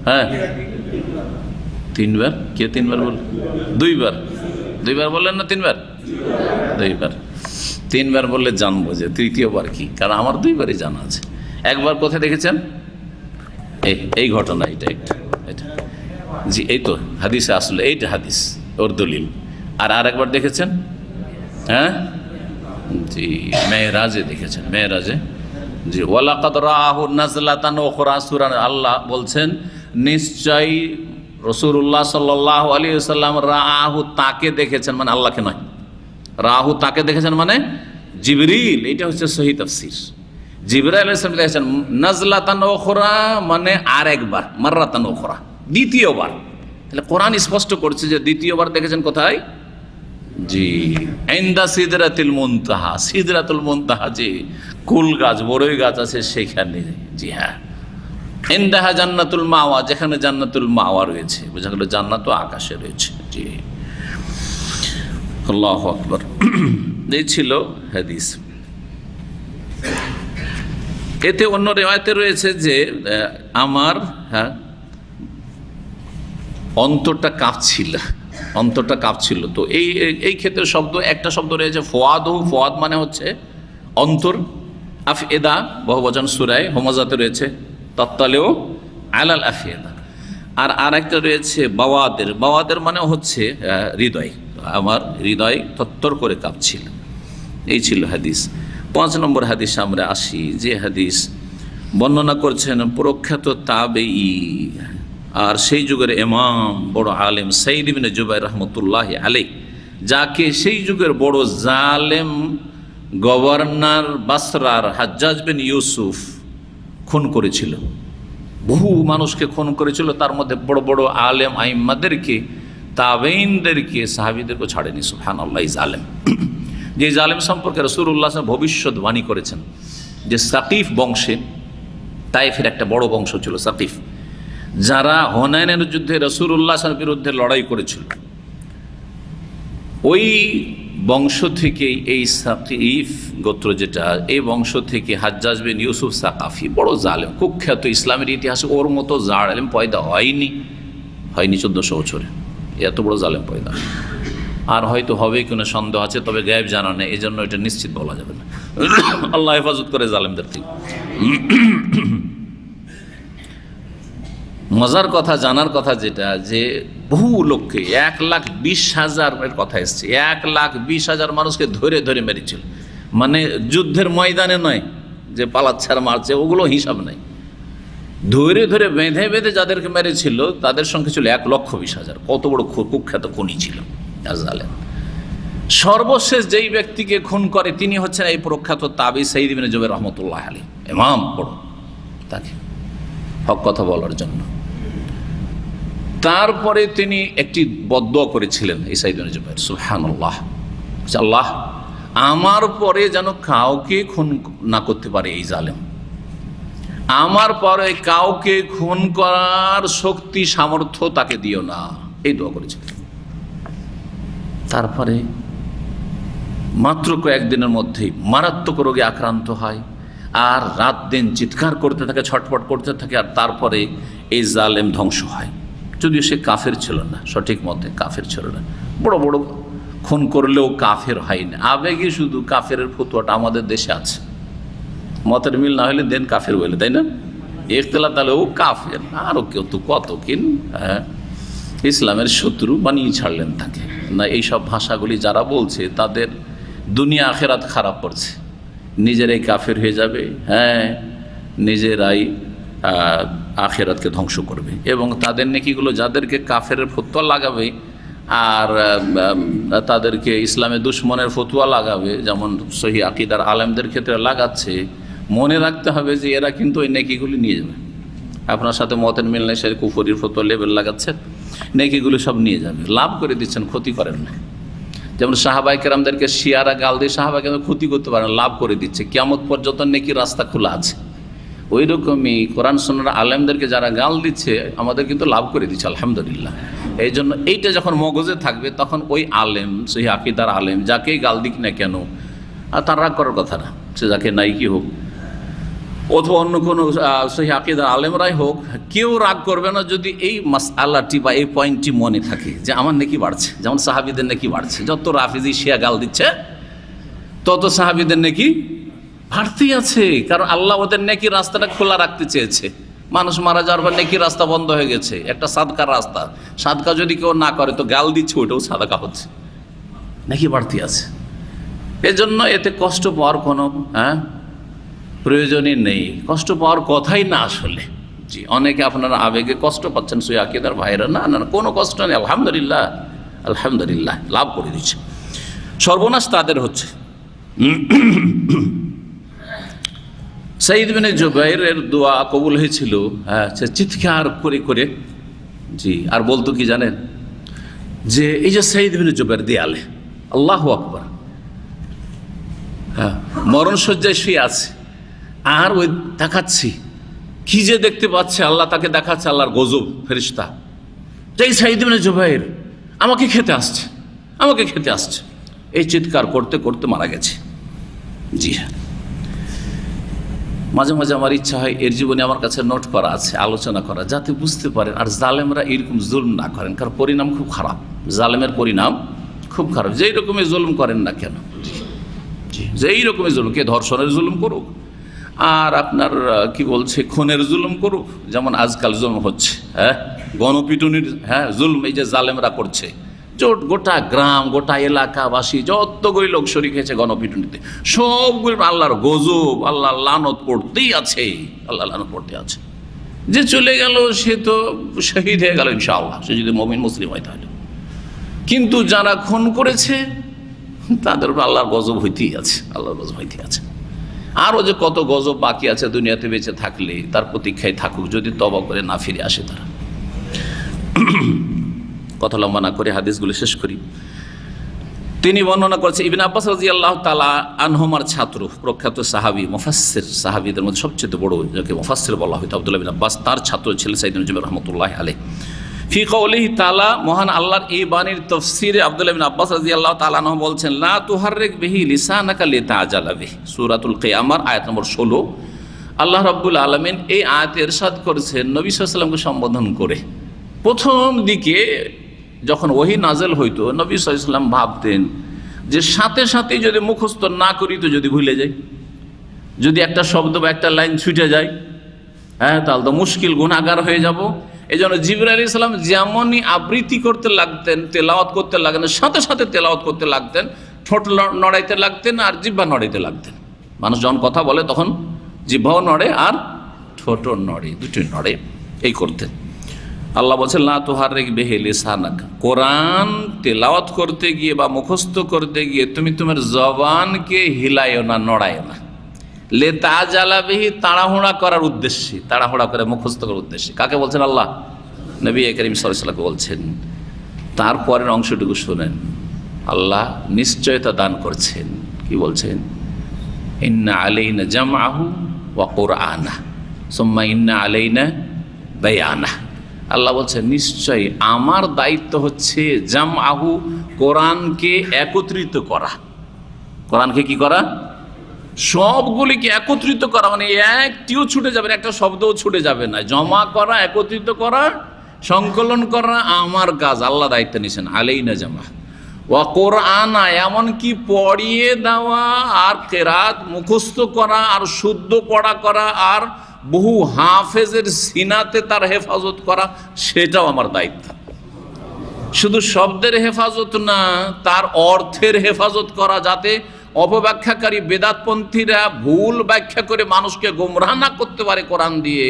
হ্যাঁ, 3 বার। কে 3 বার বল? 2 বার। 2 বার বললেন না 3 বার? 2 বার। 3 বার বললে জানবো যে তৃতীয়বার কি, কারণ আমার 2 বারই জানা আছে। একবার কোথায় দেখেছেন? এই ঘটনা, এটা জি, এই তো হাদিসে আসলে এইটা হাদিস ওর দলিল। আর আরেকবার দেখেছেন, হ্যাঁ জি মেরাজে দেখেছেন, মেরাজে। জি, ওয়ালাকাদ রাআহু নাজলাতান উখরা, সূরা আল্লাহ বলছেন নিশ্চয়ই রাসূলুল্লাহ সাল্লাল্লাহু আলাইহি ওয়াসাল্লাম রাআহু, তাকে দেখেছেন, মানে আল্লাহকে নয়। রাআহু তাকে দেখেছেন মানে জিবরিল, এটা হচ্ছে সহিহ তাফসীর। জিবরাইল আলাইহিস সালাম দেখেছেন নাজলাতান উখরা মানে আরেকবার, মাররাতান উখরা, দ্বিতীয়বার। তাহলে কোরআন স্পষ্ট করছে যে দ্বিতীয়বার দেখেছেন কোথায়? জি ইনদা সিদরাতুল মুনতাহা, সিদরাতুল মুনতাহা যে কুল গাছ, বড়ই গাছ আছে সেখানে। জি হ্যাঁ, ইনদাহা জান্নাতুল মাওয়া, যেখানে জান্নাতুল মাওয়া রয়েছে, বোঝা গেল জান্নাত তো আকাশে রয়েছে। জি আল্লাহু আকবার। এই ছিল হাদিস। এতে অন্য রিওয়ায়াতে রয়েছে যে আমার অন্তরটা কাঁপছিল, অন্তরটা কাঁপছিল। তো এই ক্ষেত্রে একটা শব্দ রয়েছে ফোয়াদহু, ফোয়াদ মানে হচ্ছে অন্তর। আফএদা বহুবচন সূরায়ে হুমাযাতে রয়েছে, তাত্তালেও আলাল আফএদা। আর একটা রয়েছে বাওয়াদের, বাওয়াদের মানে হচ্ছে হৃদয়। আমার হৃদয় তত্তর করে কাঁপছিল। এই ছিল হাদিস। 5 নম্বর হাদিস আমরা আসি, যে হাদিস বর্ণনা করছেন প্রখ্যাত তাবেঈ আর সেই যুগের ইমাম, বড় আলেম সাঈদ ইবনে জুবাইর রাহমাতুল্লাহি আলাইহি, যাকে সেই যুগের বড় জালেম গভর্নর বাসরার হাজ্জাজ বিন ইউসুফ খুন করেছিল। বহু মানুষকে খুন করেছিল, তার মধ্যে বড় বড় আলেম আইম্মাদেরকে, তাবেঈনদেরকে, সাহাবীদেরকে ছাড়েনি। সুবহানাল্লাহ। এই জালেম, যে জালেম সম্পর্কে রাসূলুল্লাহ সাল্লাল্লাহু আলাইহি ওয়াসাল্লাম ভবিষ্যদ্বাণী করেছেন যে সাকিফ বংশে, তায়েফের একটা বড় বংশ ছিল সাকিফ, যারা হুনাইনের যুদ্ধে রাসূলুল্লাহ সাল্লাল্লাহু আলাইহি ওয়াসাল্লামের বিরুদ্ধে লড়াই করেছিল, ওই বংশ থেকে এই সাকিফ গোত্র যেটা, এই বংশ থেকে হাজ্জাজ বিন ইউসুফ সাকাফি, বড় জালেম, কুখ্যাত। ইসলামের ইতিহাসে ওর মতো জালেম পয়দা হয়নি 1400 বছরে। এত বড় জালেম পয়দা, আর হয়তো হবে কোনো সন্দেহ আছে, তবে গায়েব জানা নেই, এই জন্য এটা নিশ্চিত বলা যাবে না। আল্লাহ হেফাজত করে জালেমদের থেকে। মজার কথা, জানার কথা যেটা, যে বহু লোককে 1,20,000 কথা এসছে, 1,20,000 মানুষকে ধরে ধরে মেরেছিল। মানে যুদ্ধের ময়দানে নয় যে পালাচ্ছার মারছে, ওগুলো হিসাব নাই। ধরে ধরে বেঁধে বেঁধে যাদেরকে মেরেছিল তাদের সংখ্যা ছিল 1,20,000। কত বড় কুখ্যাত খুনি ছিল জালেম। সর্বশেষ যেই ব্যক্তিকে খুন করে তিনি হচ্ছেন এই প্রখ্যাত তাবী সাঈদ ইবনে জুবাইর রাহমাতুল্লাহি আলাইহি, ইমাম বড়, তাকে হক কথা বলার জন্য। তারপরে তিনি একটি বদদুয়া করেছিলেন এই সাঈদ ইবনে জুবাইর, সুবহানাল্লাহ, আল্লাহ আমার পরে যেন কাউকে খুন না করতে পারে এই জালেম, আমার পরে কাউকে খুন করার শক্তি সামর্থ্য তাকে দিও না, এই দোয়া করেছিলেন। তারপরে মাত্র কয়েকদিনের মধ্যেই মারাত্মক রোগে আক্রান্ত হয়, আর রাত দিন চিৎকার করতে থাকে, ছটফট করতে থাকে, আর তারপরে এই জালেম ধ্বংস হয়। যদিও সে কাফের ছিল না, সঠিক মতে কাফের ছিল না, বড় বড় খুন করলেও কাফের হয়নি। আবেগে শুধু কাফের ফতোয়াটা আমাদের দেশে আছে, মতের মিল না হলে দেন কাফের বলে, তাই না? ইখতিলাফ, তাহলে ও কাফের, আরও কেউ তো কত কিন। হ্যাঁ, ইসলামের শত্রু বানিয়ে ছাড়লেন তাকে। না, এইসব ভাষাগুলি যারা বলছে তাদের দুনিয়া আখেরাত খারাপ করছে, নিজেরাই কাফের হয়ে যাবে, হ্যাঁ নিজেরাই আখেরাতকে ধ্বংস করবে, এবং তাদের নেকিগুলো যাদেরকে কাফের ফতোয়া লাগাবে আর তাদেরকে ইসলামের দুশ্মনের ফতোয়া লাগাবে, যেমন সহি আকিদার আলেমদের ক্ষেত্রে লাগাচ্ছে, মনে রাখতে হবে যে এরা কিন্তু ওই নেকিগুলি নিয়ে যাবে। আপনার সাথে মতের মিল নেই, সে কুফরির ফতোয়া লেবেল লাগাচ্ছেন, নেকিগুলো সব নিয়ে যাবে, লাভ করে দিচ্ছেন, ক্ষতি করেন না। যেমন সাহাবাই কেরামদেরকে শিয়ারা গাল দিয়ে সাহাবাই কেরাম ক্ষতি করতে পারেন, লাভ করে দিচ্ছে, কিয়ামত পর্যন্ত নেকির রাস্তা খোলা আছে। ওই রকমই কোরআন সুন্নাহর আলেমদেরকে যারা গাল দিচ্ছে আমাদের কিন্তু লাভ করে দিচ্ছে, আলহামদুলিল্লাহ। এই জন্য এইটা যখন মগজে থাকবে তখন ওই আলেম, সেই আকিদার আলেম যাকেই গাল দিক না কেন, আর তার রাগ করার কথা না, সে যাকে নাই কি হোক অথবা অন্য কোনো সেই আকিদার আলেমরাই হোক, কেউ রাগ করবে না যদি এই মাসআলাটি বা এই পয়েন্টটি মনে থাকে যে আমার নেকি বাড়ছে। যেমন সাহাবীদের নেকি বাড়ছে, যত রাফিজি শিয়া গাল দিচ্ছে তত সাহাবীদের নেকি বাড়তেই আছে, কারণ আল্লাহ ওদের নেকির রাস্তাটা খোলা রাখতে চেয়েছে। মানুষ মারা যাওয়ার পর নেকির রাস্তা বন্ধ হয়ে গেছে, একটা সাদকার রাস্তা, সাদকা যদি কেউ না করে তো গাল দিচ্ছে, ওইটাও সাদকা হচ্ছে, নেকি বাড়তি আছে। এজন্য এতে কষ্ট পাওয়ার কোনো প্রয়োজনই নেই, কষ্ট পাওয়ার কথাই না আসলে। জি, অনেকে আপনারা আবেগে কষ্ট পাচ্ছেন, সই আকিদার ভাইরা, না না কোনো কষ্ট নেই, আলহামদুলিল্লাহ আলহামদুলিল্লাহ, লাভ করে দিচ্ছে। সর্বনাশ তাদের হচ্ছে। সাঈদ বিন জুবাইরের দোয়া কবুল হয়েছিল, সে চিৎকার করে করে, জি, আর বলতো কি জানেন, যে এই যে সাঈদ বিন জুবাইর দেয়ালে, আল্লাহু আকবার, মরণশয্যায় শুয়ে আছে, আর ওই দেখাচ্ছি কি যে দেখতে পাচ্ছে, আল্লাহ তাকে দেখাচ্ছে, আল্লাহর গজব ফেরেশতা, এই সাঈদ বিন জুবাইর আমাকে খেতে আসছে, আমাকে খেতে আসছে, এই চিৎকার করতে করতে মারা গেছে। জি হ্যাঁ, মাঝে মাঝে আমার ইচ্ছা হয় এর জীবনে আমার কাছে নোট করা আছে, আলোচনা করা, যাতে বুঝতে পারেন আর জালেমরা এরকম জুলম না করেন, কারণ পরিণাম খুব খারাপ, জালেমের পরিণাম খুব খারাপ, যেই রকমই জুলম করেন না কেন, যেই রকমই জুলম, কে ধর্ষণের জুলুম করুক আর আপনার কি বলছে খুনের জুলুম করুক, যেমন আজকাল জুলম হচ্ছে, গণপিটুনির জুলম এই যে জালেমরা করছে, গোটা গ্রাম গোটা এলাকাবাসী যতগুলি লোক শরীক হয়েছে গণপিটুনিতে, সবগুলি আল্লাহর গজব, আল্লাহ লানত পড়তেই আছে, আল্লাহ লানত পড়তে আছে। যে চলে গেল সে তো শহীদ হয়ে গেল ইনশাআল্লাহ, সে যদি মুমিন মুসলিম হয় তাহলে। কিন্তু যারা খুন করেছে তাদের উপর আল্লাহর গজব হইতেই আছে, আল্লাহর গজব হইতেই আছে। আরও যে কত গজব বাকি আছে দুনিয়াতে বেঁচে থাকলে তার প্রতীক্ষায় থাকুক, যদি তওবা করে না ফিরে আসে তারা। কথা লম্বা না করে হাদিসগুলো শেষ করি। তিনি বর্ণনা করেছে, ইবনে আব্বাস রাদিয়াল্লাহু তাআলা আনহুমার ছাত্র, প্রখ্যাত সাহাবী, মুফাসসির, সাহাবীদের মধ্যে সবচেয়ে বড় যাকে মুফাসসির বলা হয় আব্দুল্লাহ বিন আব্বাস, তার ছাত্র ছিলেন সাঈদ বিন জুবাইর রাহমাতুল্লাহি আলাইহি। ফি কওলিহি তাআলা, মহান আল্লাহর এই বাণীর তাফসীরে আব্দুল্লাহ বিন আব্বাস রাদিয়াল্লাহু তাআলা আনহু বলছেন, লা তুহাররিক বিহি লিসানাকা লিতাআজালা বিহি, সূরাতুল কিয়ামার আয়াত নম্বর 16। আল্লাহ রাব্বুল আলামিন এই আয়াতে ইরশাদ করেছেন নবী সাল্লাল্লাহু আলাইহি ওয়াসাল্লামকে সম্বোধন করে। প্রথম দিকে যখন ওহী নাযিল হইতো, নবী সাল্লাল্লাহু আলাইহি ওয়াসাল্লাম ভাবতেন যে সাথে সাথে যদি মুখস্থ না করি তো যদি ভুলে যাই, যদি একটা শব্দ বা একটা লাইন ছুটে যায়, তাহলে তো মুশকিল, গুনাহগার হয়ে যাব। এই জন্য জিবরাইল আলাইহিস সালাম যেমনই আবৃত্তি করতে লাগতেন, তেলাওয়াত করতে লাগতেন, সাথে সাথে তেলাওয়াত করতে লাগতেন, ঠোঁট নড়াইতে লাগতেন আর জিহ্বা নড়াইতে লাগতেন। মানুষ যখন কথা বলে তখন জিহ্বাও নড়ে আর ঠোঁটও নড়ে, দুটোই নড়ে, এই করতেন। আল্লাহ বলছেন, লা তুহাররিক বিহি লিসানাকা, কোরআন তেলাওয়াত করতে গিয়ে বা মুখস্থ করতে গিয়ে তুমি তোমার জবানকে হিলাইও না, নড়াইও না। লিতাআজালা বিহি, তাড়াহুড়া করার উদ্দেশ্যে, তাড়াহুড়া করে মুখস্থ করার উদ্দেশ্যে। কাকে বলছেন? আল্লাহ নবী করিম সাল্লাল্লাহু আলাইহি ওয়াসাল্লামকে বলছেন। তারপরের অংশটুকু শুনেন, আল্লাহ নিশ্চয়তা দান করছেন, কি বলছেন? ইন্না আলাইনা জামআহু ওয়া কুরআনা সুম্মা ইন্না আলাইনা বায়ানা। আল্লাহ বলছেন নিশ্চয়ই আমার দায়িত্ব হচ্ছে জামআহু, কোরআনকে একত্রিত করা। কোরআনকে কি করা? সবগুলিকে একত্রিত করা, মানে একটিও ছুটে যাবে না, একটা শব্দও ছুটে যাবে না। জমা করা, একত্রিত করা, সংকলন করা আমার কাজ, আল্লাহ দায়িত্ব নিয়েছেন। আলাইনা জামা ওয়া কোরআনা, এমনকি পড়িয়ে দেওয়া আর কেরাত মুখস্থ করা আর শুদ্ধ পড়া করা আর বহু হাফেজের সিনাতে তার হেফাজত করা, সেটাও আমার দায়িত্ব। শুধু শব্দের হেফাজত না, তার অর্থের হেফাজত করা, যাতে অপব্যাখ্যাকারী বেদাতপন্থীরা ভুল ব্যাখ্যা করে মানুষকে গোমরাহ না করতে পারে কোরআন দিয়ে,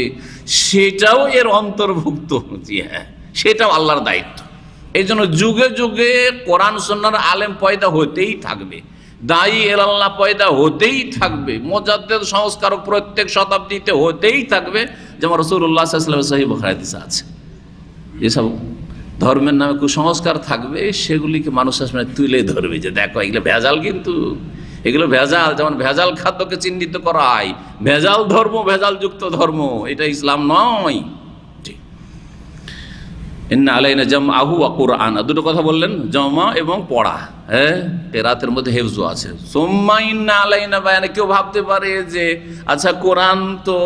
সেটাও এর অন্তর্ভুক্ত। জি হ্যাঁ, সেটাও আল্লাহর দায়িত্ব। এই জন্য যুগে যুগে কোরআন সুন্নাহর আলেম পয়দা হতেই থাকবে, দায়ী এলাল্লাহ পয়দা হতেই থাকবে, মুজাদ্দিদ সংস্কারক প্রত্যেক শতাব্দীতে হতেই থাকবে। যেমন রাসূলুল্লাহ সাল্লাল্লাহু আলাইহি ওয়াসাল্লাম সহিহ বুখারী হাদিসে আছে, যেসব ধর্মের নামে কুসংস্কার থাকবে সেগুলিকে মানুষের সামনে তুলে ধরবে যে দেখো এগুলো ভেজাল, কিন্তু এগুলো ভেজাল। যেমন ভেজাল খাদ্যকে চিহ্নিত করা হয়, ভেজাল ধর্ম, ভেজাল যুক্ত ধর্ম, এটা ইসলাম নয়। ইন্না আলাইনা জামআহু ওয়া কুরআনা, দুটো কথা বললেন, জমা এবং পড়া। হ্যাঁ, কেরাতের মধ্যে হেফজও আছে। সুম্মা ইন্না আলাইনা বায়ানা, কেউ ভাবতে পারে যে আচ্ছা কোরআন তো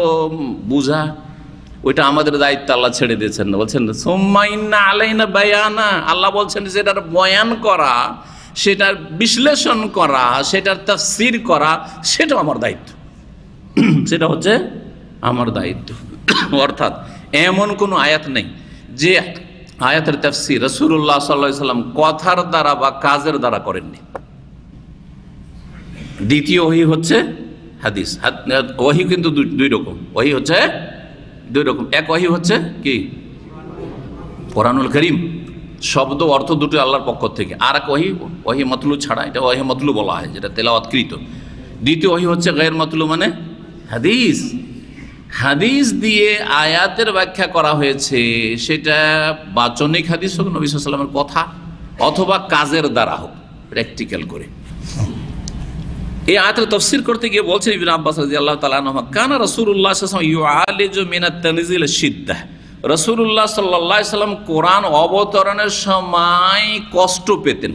বুঝা, ওইটা আমাদের দায়িত্ব, আল্লাহ ছেড়ে দিয়েছেন না। বলছেন সুম্মা ইন্না আলাইনা বায়ানা, আল্লাহ বলছেন সেটার বয়ান করা, সেটার বিশ্লেষণ করা, সেটার তাফসীর করা, সেটাও আমার দায়িত্ব। সেটা হচ্ছে আমার দায়িত্ব। অর্থাৎ এমন কোনো আয়াত নেই যে আয়াতের তাফসীর রাসূলুল্লাহ সাল্লাল্লাহু আলাইহি ওয়াসাল্লাম কথার দ্বারা বা কাজের দ্বারা করেননি। দ্বিতীয় ওহী হচ্ছে হাদিস। ওহী কিন্তু দুই রকম, ওহী হচ্ছে দুই রকম। এক ওহী হচ্ছে কি কোরআনুল কারীম, শব্দ অর্থ দুটো আল্লাহর পক্ষ থেকে। আর এক ওহী, ওহী মতলু ছাড়া, এটা ওহী মতলু বলা হয়, যেটা তেলাওয়াতকৃত। দ্বিতীয় ওহী হচ্ছে গায়র মতলু, মানে হাদিস। হাদিস দিয়ে আয়াতের ব্যাখ্যা করা হয়েছে, সেটা বাচনিক হাদিস হোক, নবী সাল্লাল্লাহু আলাইহি ওয়াসাল্লামের কথা, অথবা কাজের দ্বারা হোক, প্র্যাকটিক্যাল করে। এই আয়াতের তাফসীর করতে গিয়ে বলছেন ইবনে আব্বাস রাদিয়াল্লাহু তাআলা আনহু, কানা রাসূলুল্লাহ সাল্লাল্লাহু আলাইহি ওয়াসাল্লাম ইউআলিজু মিনাত তানজিল শিদ্দাহ, রাসূলুল্লাহ সাল্লাল্লাহু আলাইহি ওয়াসাল্লাম কোরআন অবতরণের সময় কষ্ট পেতেন।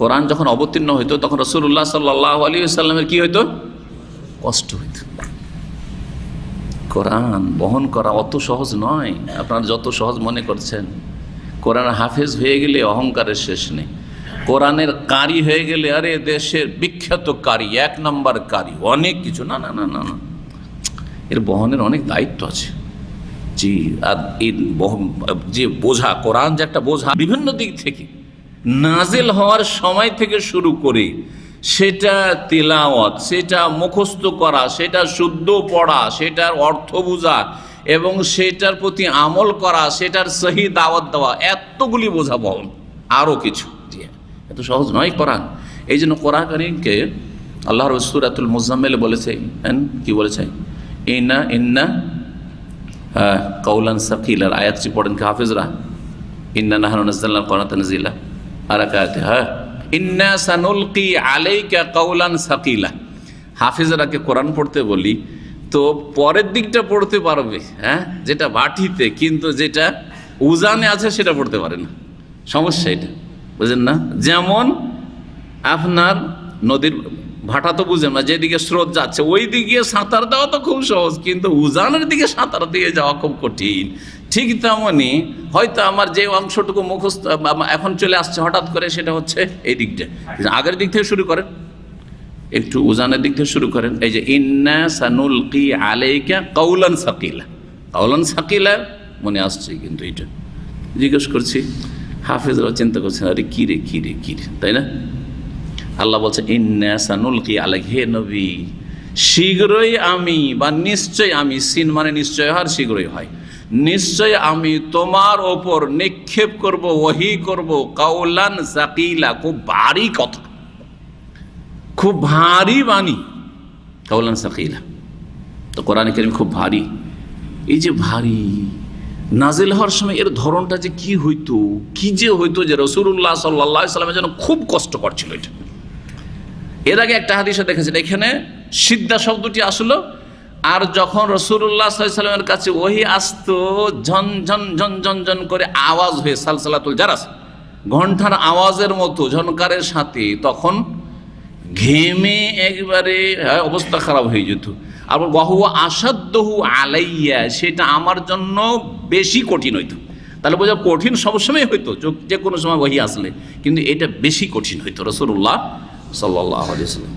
কোরআন যখন অবতীর্ণ হইতো তখন রাসূলুল্লাহ সাল্লাল্লাহু আলাইহি ওয়াসাল্লামের কি হইতো? কষ্ট হইতো। কোরআন বহন করা অত সহজ নয়, আপনারা যত সহজ মনে করছেন। কোরআন হাফেজ হয়ে গেলে অহংকারের শেষ নেই, কোরআনের কারি হয়ে গেলে আরে দেশের বিখ্যাত কারি, এক নম্বর কারি, অনেক কিছু। না না না না না, এর বহনের অনেক দায়িত্ব আছে। জি, আর এই যে বোঝা, কোরআন যে একটা বোঝা, বিভিন্ন দিক থেকে নাজিল হওয়ার সময় থেকে শুরু করে সেটা তিলাওয়াত, সেটা মুখস্থ করা, সেটা শুদ্ধ পড়া, সেটার অর্থ বোঝা এবং সেটার প্রতি আমল করা, সেটার সহি দাওয়াত দেওয়া, এতগুলি বোঝা বহন, আরও কিছু। এত সহজ নয় কোরআন। এই জন্য কোরআন কারীমকে আল্লাহ সূরাতুল মুজাম্মিল বলেছে, কি বলেছে? ইন্না ইন্না কাউলান সাকিলার আয়াতটি পড়েন কি হাফেজরা? ইন্না নাহনু নাযালনাল কোরআনা তানজিলা। আর এক আয়াতে ইন্না সানুলকি আলাইকা কাউলান সাকিলা। হাফেজরাকে কোরআন পড়তে বলি তো পরের দিকটা পড়তে পারবে, হ্যাঁ, যেটা বাটিতে, কিন্তু যেটা উজানে আছে সেটা পড়তে পারে না। সমস্যা এটা, বুঝেন না? যেমন আপনার নদীর ভাটা তো বুঝেন না, যেদিকে স্রোত যাচ্ছে ওই দিকে সাঁতার দেওয়া তো খুব সহজ, কিন্তু উজানের দিকে সাঁতার দিয়ে যাওয়া খুব কঠিন। ঠিক তেমনই হয়তো আমার যে অংশটুকু মুখস্থ এখন চলে আসছে হঠাৎ করে, সেটা হচ্ছে এই দিকটা। আগের দিক থেকে শুরু করেন, একটু উজানের দিক থেকে শুরু করেন। এই যে ইন্না সানুলকি আলাইকা কাউলান সাকিলা, কাউলান সাকিলা মনে আসছে, কিন্তু এটা জিজ্ঞেস করছি, হাফেজরা চিন্তা করছেন আরে কী রে কী রে কী রে, তাই না? আল্লাহ বলছে ইন্না সানুলকি আলাইকা, হে নবী শীঘ্রই আমি, বা নিশ্চয় আমি, সিন মানে নিশ্চয় হয়, শীঘ্রই হয়, নিশ্চয় আমি তোমার ওপর নিক্ষেপ করব, ওহী করব, কাউলান সাকিলা, খুব ভারী কথা, খুব ভারী বাণী, কাউলান সাকিলা। তো কোরআন কারীম খুব ভারী। এই যে ভারী নাজিল হওয়ার সময় এর ধরনটা যে কি হইতো, কি যে হইতো, যে রাসূলুল্লাহ সাল্লাল্লাহু আলাইহি ওয়াসাল্লামের জন্য খুব কষ্টকর ছিল এটা। এর আগে একটা হাদিসে দেখেছেন, এখানে সিদ্ধা শব্দটি আসলো, আর যখন রাসূলুল্লাহ সাল্লাল্লাহু আলাইহি ওয়াসাল্লামের কাছে ওহী আসতো, ঝন ঝন ঝন ঝন ঝন করে আওয়াজ হয়ে, সালসালাতুল জারাস, ঘণ্টার আওয়াজের মতো ঝনকারের সাথে, তখন ঘেমে একবারে অবস্থা খারাপ হয়ে যেত। আর ওয়াহুয়া আসাদ্দহু আলাইয়া, সেটা আমার জন্য বেশি কঠিন হইতো। তাহলে বোঝা, কঠিন সবসময় হইতো যে কোনো সময় ওহী আসলে, কিন্তু এটা বেশি কঠিন হইতো রাসূলুল্লাহ সাল্লাল্লাহু আলাইহি ওয়াসাল্লাম।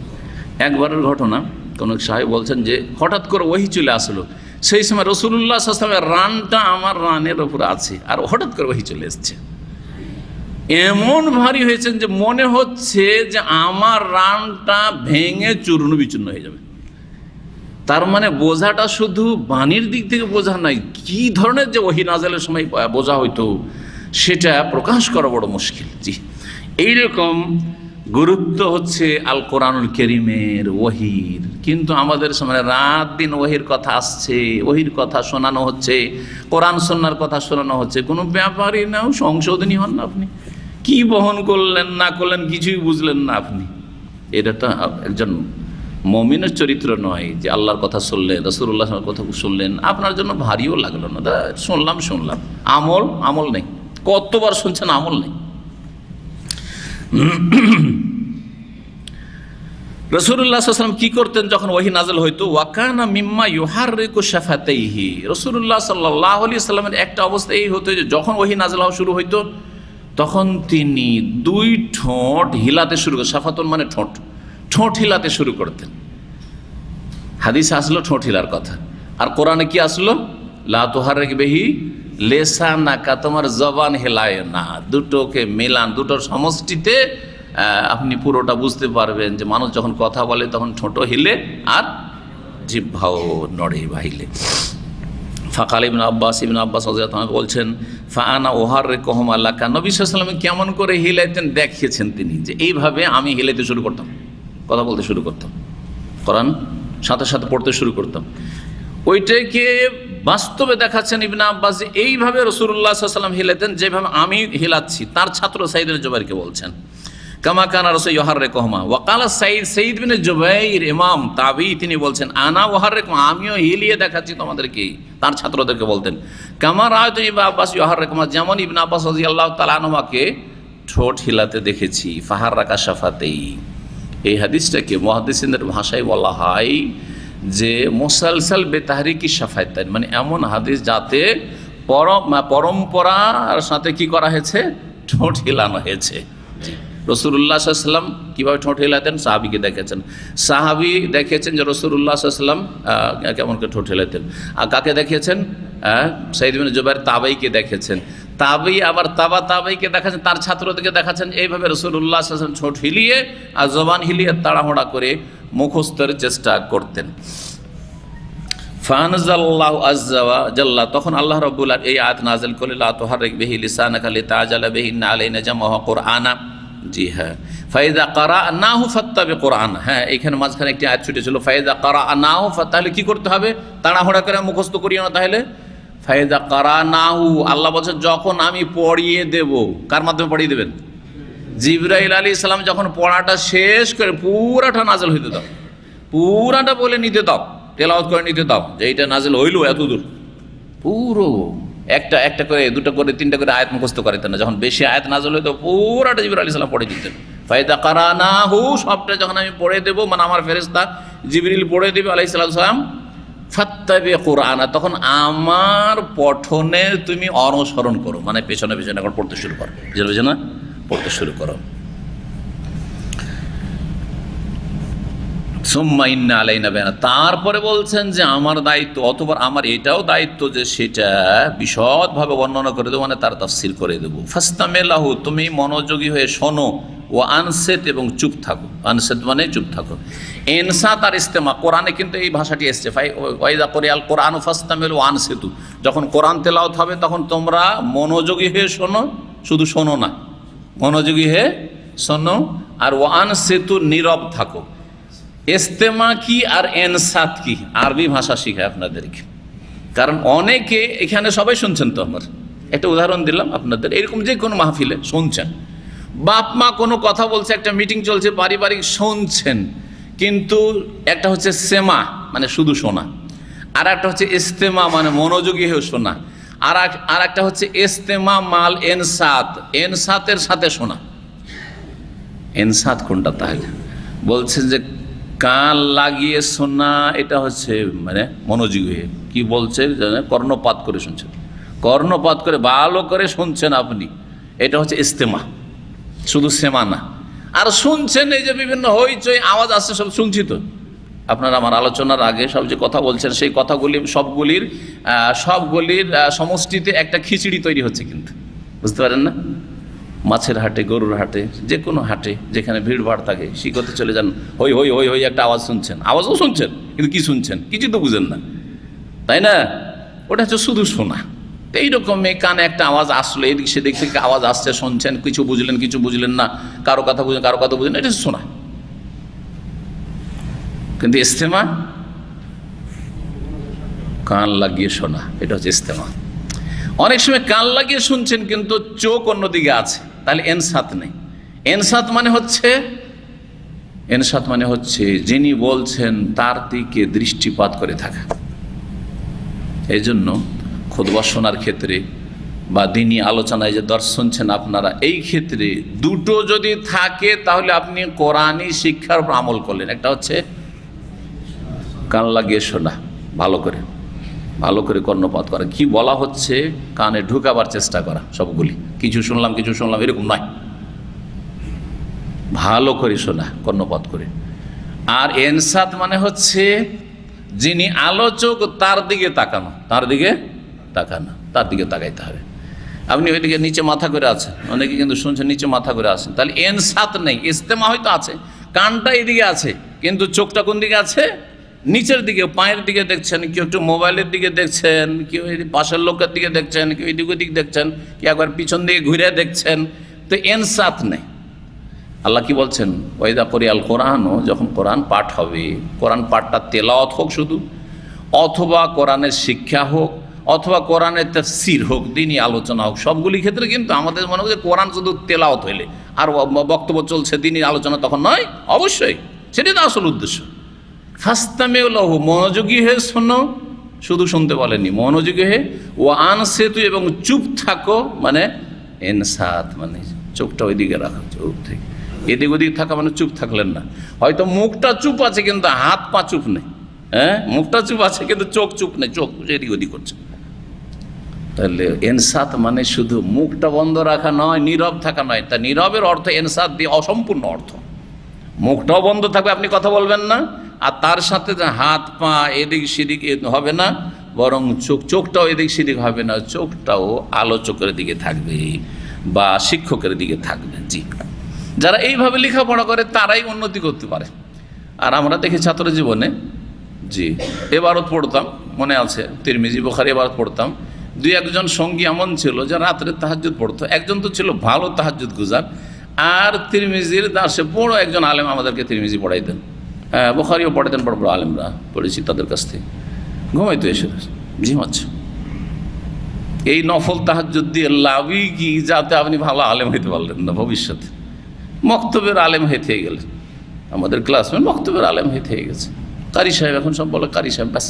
একবারের ঘটনা, কোন সাহেব বলছেন যে হঠাৎ করে ওহী চলে আসলো, সেই সময় রাসূলুল্লাহ সাল্লাল্লাহু আলাইহি ওয়াসাল্লামের রানটা আমার রানের উপরে আছে, আর হঠাৎ করে ওহী চলে এসছে। এমন ভারী হয়েছেন যে মনে হচ্ছে যে আমার রানটা ভেঙে চূর্ণ বিচূর্ণ হয়ে যাবে। তার মানে বোঝাটা শুধু বাণীর দিক থেকে বোঝা নাই, কি ধরনের যে ওহী নাযিলের সময় বোঝা হইতো সেটা প্রকাশ করা বড় মুশকিল। জি, এইরকম গুরুত্ব হচ্ছে আল কোরআনুল কারীমের ওহীর। কিন্তু আমাদের সামনে রাত দিন ওহীর কথা আসছে, ওহীর কথা শোনানো হচ্ছে, কোরআন সুন্নাহর কথা শোনানো হচ্ছে, কোনো ব্যাপারই না, সংশোধনী হন না আপনি, কি বহন করলেন না করলেন কিছুই বুঝলেন না আপনি। এটা তো একজন মুমিনের চরিত্র নয় যে আল্লাহর কথা শুনলেন, রাসূলুল্লাহ সাল্লাল্লাহু আলাইহি ওয়াসাল্লামের কথা শুনলেন, আপনার জন্য ভারীও লাগলো না, শুনলাম আমল নেই। কতবার শুনছেন, আমল নেই। রাসূলুল্লাহ সাল্লাল্লাহু আলাইহি ওয়াসাল্লাম কি করতেন যখন ওহী নাযিল হইতো? ওয়াকানা মিম্মা ইউহাররিকু শাফাতাইহি। রাসূলুল্লাহ সাল্লাল্লাহু আলাইহি ওয়াসাল্লামের একটা অবস্থা এই হতো যে যখন ওহী নাযিল হওয়া শুরু হইতো তখন তিনি দুই ঠোঁট হিলাতে শুরু করতেন। শাফাতুন মানে ঠোঁট হিলাতে শুরু করতেন। হাদিসে আসলো ঠোঁট হিলার কথা, আর কোরআনে কি আসলো? লা তুহাররিক বিহি লিসানাকা, তোমার জবান হেলায় না। দুটোকে মেলান, দুটোর সমষ্টিতে আপনি পুরোটা বুঝতে পারবেন যে মানুষ যখন কথা বলে তখন ঠোঁটও হিলে আর জিহ্বাও নড়ে বাহিলে। ফাকাল ইবনে আব্বাস রাদিয়াল্লাহু আনহু বলছেন, ফাআনা উহাররিকুহুমা লাকা। নবী সাল্লাল্লাহু আলাইহি ওয়াসাল্লাম কেমন করে হিলাইতেন দেখিয়েছেন তিনি, যে এইভাবে আমি হিলাইতে শুরু করতাম, কথা বলতে শুরু করতাম, কোরআন সাথে সাথে পড়তে শুরু করতাম। ওইটাকে বাস্তবে দেখাচ্ছেন ইবনে আব্বাস যে এইভাবে রাসূলুল্লাহ সাল্লাল্লাহু আলাইহি ওয়াসাল্লাম হিলাতেন যেভাবে আমি হিলাচ্ছি। তার ছাত্র সাঈদ ইবনে জুবাইরকে বলছেন, কামা কানা রাসূল ইউহাররিকুহুমা। ওয়া ক্বালা সাঈদ ইবনে জুবাইর ইমাম তাবী, তিনি বলছেন, আনা উহাররিকুহুমা, আমিও হিলিয়ে দেখাচ্ছি তোমাদেরকে। তার ছাত্রদেরকে বলতেন, কামা রাআইতু ইবনে আব্বাস ইউহাররিকুহুমা, যেমন ইবনে আব্বাস রাদিয়াল্লাহু তাআলা আনহুকে ঠোঁট হিলাতে দেখেছি। ফাহাররাকা শাফাতাই, এই হাদিসটাকে মুহাদ্দিসিনদের ভাষায় বলা হয় যে মুসালসাল বেতাহরিকি শাফাতাইন, মানে এমন হাদিস যাতে পরম্পরার সাথে কি করা হয়েছে, ঠোঁট হিলানো হয়েছে। রাসূলুল্লাহ সাল্লাল্লাহু আলাইহি ওয়াসাল্লাম কীভাবে ঠোঁট হিলাতেন সাহাবীকে দেখেছেন, সাহাবী দেখেছেন যে রাসূলুল্লাহ সাল্লাল্লাহু আলাইহি ওয়াসাল্লাম কেমন করে ঠোঁট হিলাতেন। আর কাকে দেখেছেন? সাঈদ ইবনে জুবাইর তাবাইকে দেখেছেন। তাবাই আবার তাবাইকে দেখাচ্ছেন, তার ছাত্রদেরকে দেখাচ্ছেন এইভাবে রাসূলুল্লাহ সাল্লাল্লাহু আলাইহি ওয়াসাল্লাম ঠোঁট হিলিয়ে আর জবান হিলিয়ে তাড়াহুড়া করে মুখস্থের চেষ্টা করতেন। ফানজাল্লাহু আযজা ওয়া জাল্লা, তখন আল্লাহ রাব্বুল আলামিন এই আয়াত নাযিল করলেন, লা তুহাররিক বিহি লিসানাকা লিতা'জালা বিহি ইন্না আলাইনা জামআহু কুরআনা। জি হ্যাঁ, ফাইদা কারানাহু ফাত্তাবি কুরআন। হ্যাঁ, এখানে মাঝখানে একটি আয়াত ছুটেছিল, ফাইদা কারানাহু, তাহলে কি করতে হবে? তাড়াহুড়া করে মুখস্থ করিও না। তাহলে ফাইদা কারানাহু, আল্লাহ বলছেন যখন আমি পড়িয়ে দেব। কার মাধ্যমে পড়িয়ে দেবেন? জিবরাইল আলাইহিস সালাম যখন পড়াটা শেষ করে পুরাটা নাযিল হইতে দাও, পুরাটা বলে নিতে দাও, তেলাওয়াত করে নিতে দাও, যে এইটা নাযিল হইল এত দূর, পুরো একটা করে, দুটো করে, তিনটা করে আয়াত মুখস্থ করাইতেন না। যখন বেশি আয়াত নাযিল হইতো পুরাটা জিবরাইল আলাইহিস সালাম পড়ে দিতেন। ফাইদা কারানাহু, সবটা যখন আমি পড়ে দেবো, মানে আমার ফেরেশতা জিবরিল পড়ে দেবে আলাইহিস সালাম, ফাত্তাবি কুরআনা, তখন আমার পঠনে তুমি অনুসরণ করো, মানে পেছনে পেছনে এখন পড়তে শুরু করো, বুঝলে না, পড়তে শুরু করো। সুম্মা ইন্না আলাইনা বায়ানা, তারপরে বলছেন যে আমার দায়িত্ব, অথবা আমার এটাও দায়িত্ব যে সেটা বিশদভাবে বর্ণনা করে দেবো, মানে তার তাফসীর করে দেবো। ফাস্তামিলাহু, তুমি মনোযোগী হয়ে শোনো, ও আনসেত, এবং চুপ থাকো। আনসেত মানে চুপ থাকো। ইনসাত আর ইস্তেমা, কোরআনে কিন্তু এই ভাষাটি এসছে, ওয়াইদা কোরিয়াল কোরআন ফাস্তামিলু আনসেতু, যখন কোরআন তেলাওয়াত হবে তখন তোমরা মনোযোগী হয়ে শোনো, শুধু শোনো না, মনোযোগী হয়ে শোনো, আর ও আনসেতু, নীরব থাকো। ইস্তেমা কি আর এনসাত কি, আরবি ভাষা শিখায় আপনাদেরকে, কারণ অনেকে এখানে সবাই শুনছেন। তো আমার একটা উদাহরণ দিলাম আপনাদের, এরকম যে কোনো মাহফিলে শুনছেন, বাপ মা কোনো কথা বলছে, একটা মিটিং চলছে পারিবারিক, শুনছেন, কিন্তু একটা হচ্ছে সেমা মানে শুধু শোনা, আর একটা হচ্ছে ইস্তেমা মানে মনোযোগী হয়ে শোনা, আর একটা হচ্ছে ইস্তেমা মাল এনসাত, এনসাতের সাথে শোনা। এনসাত কোনটা? তাহলে বলছেন যে কান লাগিয়ে শোনা, এটা হচ্ছে মানে মনোযোগী হয়ে, কি বলছে কর্ণপাত করে শুনছেন, কর্ণপাত করে ভালো করে শুনছেন আপনি, এটা হচ্ছে ইস্তেমা, শুধু সেমা না। আর শুনছেন এই যে বিভিন্ন হইচই আওয়াজ আসছে, সব শুনছি তো, আপনারা আমার আলোচনার আগে সব যে কথা বলছেন সেই কথাগুলি সবগুলির সমষ্টিতে একটা খিচুড়ি তৈরি হচ্ছে, কিন্তু বুঝতে পারেন না, মাছের হাটে, গরুর হাটে, যে কোনো হাটে যেখানে ভিড় ভাড় থাকে, শিখতে চলে যান, হই হই হই হই একটা আওয়াজ শুনছেন, আওয়াজও শুনছেন কিন্তু কি শুনছেন কিছু তো বুঝেন না, তাই না? ওটা হচ্ছে শুধু শোনা। তো এইরকম কানে একটা আওয়াজ আসলো, এদিক সেদিক থেকে আওয়াজ আসছে, শুনছেন, কিছু বুঝলেন কিছু বুঝলেন না, কারো কথা বুঝলেন কারো কথা বুঝলেন, এটা শোনা। কিন্তু ইস্তেমা কান লাগিয়ে শোনা, এটা হচ্ছে ইস্তেমা। অনেক সময় কান লাগিয়ে শুনছেন কিন্তু চোখ অন্যদিকে আছে, তাহলে এনসাত নেই। এনসাত মানে হচ্ছে যিনি বলছেন তার দিকে দৃষ্টিপাত করে থাকা। এই জন্য খুতবা শোনার ক্ষেত্রে বা দিনী আলোচনায় যে দর্শ শুনছেন আপনারা, এই ক্ষেত্রে দুটো যদি থাকে তাহলে আপনি কোরআনী শিক্ষার উপর আমল করলেন। একটা হচ্ছে কান লাগিয়ে শোনা, ভালো করে কর্ণপাত করা, কি বলা হচ্ছে কানে ঢুকাবার চেষ্টা করা, সবগুলি কিছু শুনলাম এরকম নয়, ভালো করে শোনা, কর্ণপাত করে। আর এনসাত মানে হচ্ছে যিনি আলোচক তার দিকে তাকানো, তার দিকে তাকাইতে হবে। আপনি ওইদিকে নিচে মাথা করে আছেন, অনেকে কিন্তু শুনছেন নিচে মাথা করে আছেন, তাহলে এনসাত নেই। ইস্তেমা হয়তো আছে, কানটা এদিকে আছে কিন্তু চোখটা কোন দিকে আছে? নিচের দিকে, পায়ের দিকে দেখছেন, কেউ একটু মোবাইলের দিকে দেখছেন, কেউ পাশের লোকের দিকে দেখছেন, কেউ এদিক ওদিক দেখছেন, কেউ একবার পিছন দিকে ঘুরে দেখছেন, তো এনসাত নেই। আল্লাহ কি বলছেন? ওয়াইদা করিয়াল কোরআনও, যখন কোরআন পাঠ হবে, কোরআন পাঠটা তেলাওয়াত হোক শুধু, অথবা কোরআনের শিক্ষা হোক, অথবা কোরআনের তাফসীর হোক, দিনী আলোচনা হোক, সবগুলি ক্ষেত্রে কিন্তু আমাদের মনে হয় যে কোরআন শুধু তেলাওয়াত হইলে আর বক্তব্য চলছে দিনী আলোচনা, তখন নয়। অবশ্যই সেটাই তো আসল উদ্দেশ্য। ফাস্তামিউ লাহু, মনোযোগী হয়ে শোনো, শুধু শুনতে বলেনি, মনোযোগী হয়ে। ও আনসিতু, এবং চুপ থাকো, মানে এনসাত মানে চোখটা ওইদিকে রাখো, চোখ থেকে এদিক ওদিক থাকা মানে চুপ থাকলেন না। হয়তো মুখটা চুপ আছে কিন্তু হাত পা চুপ নেই, হ্যাঁ, মুখটা চুপ আছে কিন্তু চোখ চুপ নেই, চোখ এদিক ওদিক করছে। তাহলে এনসাত মানে শুধু মুখটা বন্ধ রাখা নয়, নীরব থাকা নয়। তা নীরবের অর্থ এনসাত দিয়ে অসম্পূর্ণ অর্থ। মুখটাও বন্ধ থাকবে, আপনি কথা বলবেন না, আর তার সাথে হাত পা এদিক সেদিক হবে না, বরং চোখটাও এদিক সেদিক হবে না, চোখটাও আলোচকের দিকে থাকবে বা শিক্ষকের দিকে থাকবে। জি, যারা এইভাবে লেখাপড়া করে তারাই উন্নতি করতে পারে। আর আমরা দেখি ছাত্র জীবনে, জি, এবারত পড়তাম, মনে আছে তিরমিজি বুখারী এবারত পড়তাম, দুই একজন সঙ্গী এমন ছিল যে রাত্রে তাহাজ্জুদ পড়তো। একজন তো ছিল ভালো তাহাজ্জুদ গুজার, আর তিরমিজির দাসে বড় একজন আলেম আমাদেরকে তিরমিজি পড়াইতেন, হ্যাঁ, বুখারীও পড়াইতেন, বড় বড় আলেমরা পড়েছি তাদের কাছ থেকে। ঘুমাইতো এসে, ঝিমাচ্ছে। এই নফল তাহাজ্জুদ দিয়ে লাভই কি? যাতে আপনি ভালো আলেম হইতে পারলেন না ভবিষ্যতে, মক্তবের আলেম হয়ে থেকে গেলেন। আমাদের ক্লাসমেট মক্তবের আলেম হয়ে থেকে গেছে, কারি সাহেব, এখন সব বলে কারি সাহেব, ব্যাস।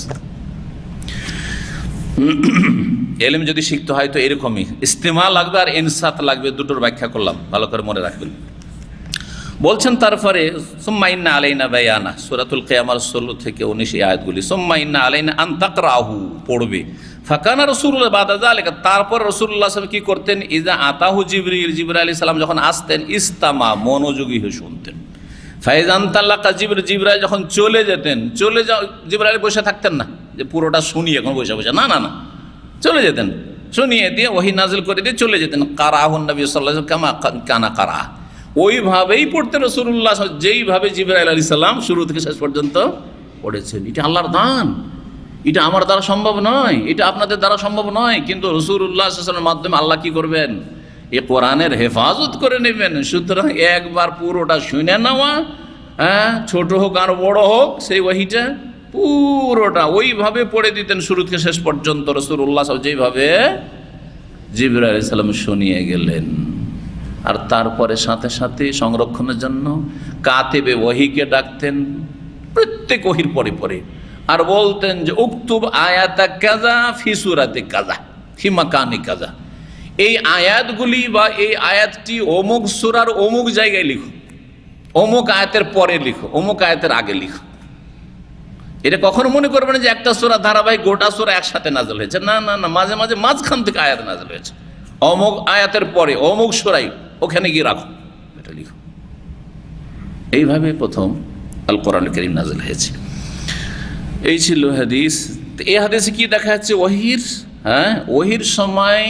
এলেম যদি শিখতে হয় তো এরকমই ইস্তেমা লাগবে আর ইনসাত লাগবে, দুটোর ব্যাখ্যা করলাম, ভালো করে মনে রাখবেন। বলছেন তারপরে সুম্মা ইন্না আলাইনা বায়ানা, সূরাতুল কিয়ামার 16 থেকে 19 এই আয়াতগুলি। সুম্মা ইন্না আলাইনা আন তাকরাহু, পড়বে। ফাকানা রাসূলুল্লাহ বাদা যালিকা, তারপর রাসূলুল্লাহ সাল্লাল্লাহু আলাইহি ওয়াসাল্লাম কি করতেন? ইজা আতাহু জিবরিল, জিবরাইল আলাইহিস সালাম যখন আসতেন, ইস্তামা, মনোযোগী হয়ে শুনতেন। ফাইজান তালাকা জিবরাইল যখন চলে যেতেন, জিবরাইল বসে থাকতেন না যে পুরোটা শুনি এখন বসে বসে, না না না, চলে যেতেন, শুনিয়ে দিয়ে ওহী নাজিল করে দিয়ে চলে যেতেন। কারাহুন নবী সাল্লাল্লাহু আলাইহি ওয়াসাল্লাম কামা কানা কারা, ওইভাবেই পড়তেন রাসূলুল্লাহ, যেইভাবে জিবরাইল আলাইহিস সালাম শুরু থেকে শেষ পর্যন্ত পড়েছেন। এটা আল্লাহর দান, এটা আমার দ্বারা সম্ভব নয়, এটা আপনাদের দ্বারা সম্ভব নয়, কিন্তু রাসূলুল্লাহ সাল্লাল্লাহু আলাইহি ওয়াসাল্লামের মাধ্যমে আল্লাহ কি করবেন? এ কোরআনের হেফাজত করে নেবেন। সুতরাং একবার পুরোটা শুনে নেওয়া, হ্যাঁ, ছোট হোক আর বড় হোক, সেই ওহীটা পুরোটা ওইভাবে পড়ে দিতেন শুরু থেকে শেষ পর্যন্ত রাসূলুল্লাহ সাল্লাল্লাহু আলাইহি ওয়াসাল্লাম, যেইভাবে জিবরাইল আলাইহিস সালাম শুনিয়ে গেলেন। আর তারপরে সাথে সাথে সংরক্ষণের জন্য কাতেবে ওহীকে ডাকতেন প্রত্যেক ওহীর পরে পরে, আর বলতেন যে উকতুব আয়াতা কাযা ফি সূরাতি কাযা ফি মাকানি কাযা, এই আয়াতগুলি বা এই আয়াতটি অমুক সূরার অমুক জায়গায় লিখো, অমুক আয়াতের পরে লিখো, অমুক আয়াতের আগে লিখো। এটা কখনো মনে করবে না যে একটা সূরা ধারাবাহিক গোটা সূরা একসাথে নাযিল হয়েছে, না না না, মাঝে মাঝে মাঝখান থেকে আয়াত নাযিল হয়েছে, অমুক আয়াতের পরে অমুক সূরায় ওখানে গিয়ে রাখো, এটা লিখো। এইভাবে প্রথম আল কোরআনুল কারীম নাযিল হয়েছে। এই ছিল হাদিস। এই হাদিসে কি দেখা যাচ্ছে? ওহীর হ্যাঁ, ওহির সময়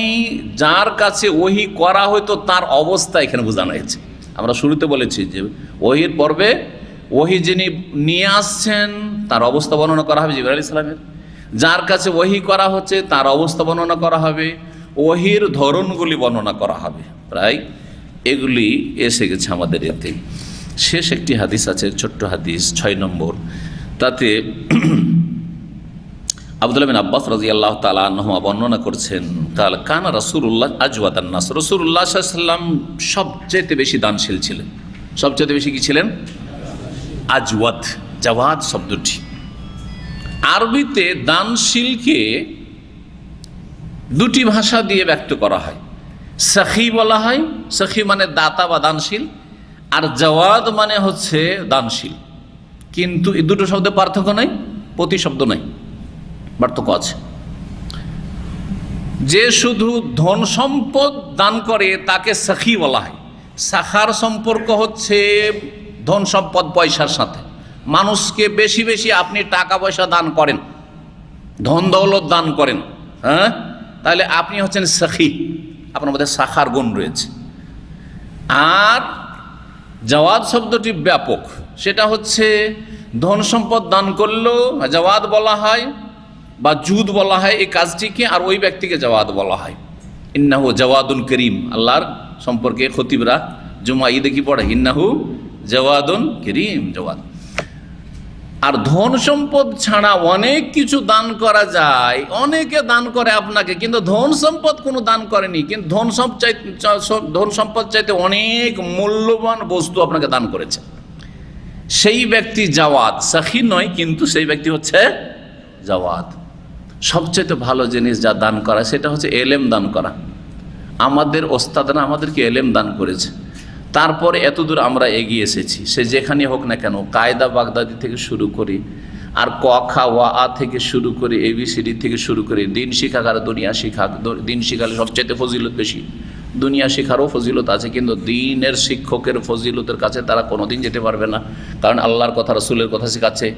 যার কাছে ওহি করা হয়তো তার অবস্থা এখানে বোঝানো হয়েছে। আমরা শুরুতে বলেছি যে ওহির পর্বে ওহি যিনি নিয়ে আসছেন তার অবস্থা বর্ণনা করা হবে জিবরাইল আলাইহিস সালামের, যার কাছে ওহি করা হচ্ছে তার অবস্থা বর্ণনা করা হবে, ওহির ধরনগুলি বর্ণনা করা হবে। প্রায় এগুলি এসে গেছে আমাদের এতে। শেষ একটি হাদিস আছে, ছোট্ট হাদিস 6 নম্বর, তাতে আব্দুল্লাহ বিন আব্বাস রাদিয়াল্লাহু তাআলা আনহুমা বর্ণনা করছেন, কাল কানা রাসূলুল্লাহ আজওয়াদান নাস, রাসূলুল্লাহ সাল্লাল্লাহু আলাইহি ওয়াসাল্লাম সবচেয়ে বেশি দানশীল ছিলেন। সবচেয়ে বেশি কি ছিলেন? আজওয়াদ, জাওয়াদ শব্দটি আরবিতে দানশীলকে দুটি ভাষা দিয়ে ব্যক্ত করা হয়। সাখী বলা হয়, সাখী মানে দাতা বা দানশীল, আর জাওয়াদ মানে হচ্ছে দানশীল। কিন্তু এই দুটো শব্দে পার্থক্য নাই, প্রতিশব্দ নাই, পার্থক্য আছে। যে শুধু ধন সম্পদ দান করে তাকে সাখী বলা হয়। সাখার সম্পর্ক হচ্ছে ধন সম্পদ পয়সার সাথে। মানুষকে বেশি বেশি আপনি টাকা পয়সা দান করেন, ধন দৌলত দান করেন, হ্যাঁ, তাহলে আপনি হচ্ছেন সাখী, আপনার মধ্যে সাখার গুণ রয়েছে। আর জাওয়াদ শব্দটি ব্যাপক, সেটা হচ্ছে ধন সম্পদ দান করলেও জাওয়াদ বলা হয় বা জুদ বলা হয় এই কাজটিকে, আর ওই ব্যক্তিকে জাওয়াদ বলা হয়। ইন্নাহু জাওয়াদুন করিম, আল্লাহর সম্পর্কে খতিবরা জুমা ঈদে কি পড়ে? ইন্নাহু জাওয়াদুন করিম, জাওয়াদ। আর ধন সম্পদ ছাড়া অনেক কিছু দান করা যায়, অনেকে দান করে আপনাকে, কিন্তু ধন সম্পদ কোনো দান করেনি, কিন্তু ধন সম্পদ চাইতে অনেক মূল্যবান বস্তু আপনাকে দান করেছে, সেই ব্যক্তি জাওয়াদ, সাখী নয়, কিন্তু সেই ব্যক্তি হচ্ছে জাওয়াদ। সবচেয়ে ভালো জিনিস যা দান করা সেটা হচ্ছে এলেম দান করা। আমাদের ওস্তাদরা আমাদেরকে এলেম দান করেছে, তারপরে এতদূর আমরা এগিয়ে এসেছি। সে যেখানে হোক না কেন, কায়দা বাগদাদি থেকে শুরু করি, আর ক খা ওয়া আ থেকে শুরু করে ABCD থেকে শুরু করে দিন শিখাক আর দুনিয়া শিখাক। দিন শিখালে সবচাইতে ফজিলত বেশি, দুনিয়া শিখারও ফজিলত আছে, কিন্তু দিনের শিক্ষকের ফজিলতের কাছে তারা কোনোদিন যেতে পারবে না, কারণ আল্লাহর কথা রাসূলের কথা শেখাচ্ছে,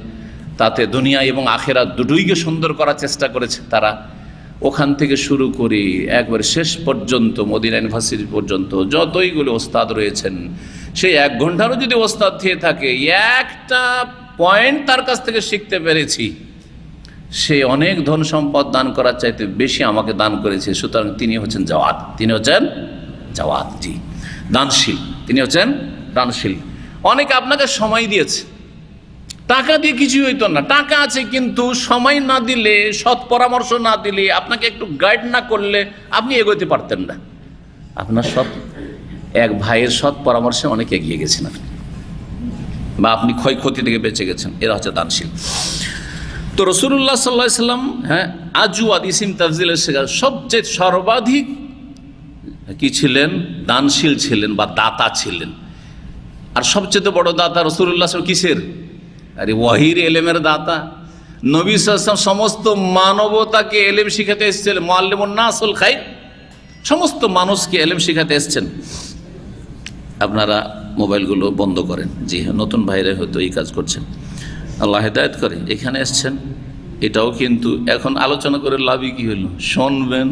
তাতে দুনিয়া এবং আখেরাত দুটোইকে সুন্দর করার চেষ্টা করেছে তারা। ওখান থেকে শুরু করি একবার শেষ পর্যন্ত মদিনা ইউনিভার্সিটি পর্যন্ত যতইগুলো ওস্তাদ রয়েছেন, সেই 1 ঘন্টারও যদি ওস্তাদ থেকে থাকে, একটা পয়েন্ট তার কাছ থেকে শিখতে পেরেছি, সে অনেক ধন সম্পদ দান করার চাইতে বেশি আমাকে দান করেছে। সুতরাং তিনি হচ্ছেন জাওয়াদ, তিনি হচ্ছেন জাওয়াদ, জি, দানশীল, তিনি হচ্ছেন দানশীল। অনেকে আপনাকে সময় দিয়েছে, টাকা দিয়ে কিছুই হইতো না, টাকা আছে কিন্তু সময় না দিলে, সৎ পরামর্শ না দিলে, আপনাকে একটু গাইড না করলে আপনি এগোতে পারতেন না। আপনার সৎ এক ভাইয়ের সৎ পরামর্শে অনেক এগিয়ে গেছেন আপনি, বা আপনি ক্ষয়ক্ষতি থেকে বেঁচে গেছেন, এরা হচ্ছে দানশীল। তো রাসূলুল্লাহ সাল্লাল্লাহু আলাইহি ওয়াসাল্লাম, হ্যাঁ, আজওয়াদ ইসিম তাফজিলের শেখার সবচেয়ে সর্বাধিক কি ছিলেন? দানশীল ছিলেন বা দাতা ছিলেন। আর সবচেয়ে বড় দাতা রাসূলুল্লাহ সাল্লাল্লাহু কিসের? আরে ওয়াহির এলেমের দাতা। নবী সাল্লাল্লাহু আলাইহি ওয়াসাল্লাম সমস্ত মানবতাকে এলেম শিখাতে এসেছিলেন, মুআল্লিমুন নাসুল খায়র, সমস্ত মানুষকে এলেম শিখাতে এসেছেন। আপনারা মোবাইলগুলো বন্ধ করেন, জি হ্যাঁ, নতুন ভাইরা হয়তো এই কাজ করছেন, আল্লাহ হেদায়েত করে। এখানে এসছেন, এটাও কিন্তু এখন আলোচনা করে লাভই কি হলো? শুনবেন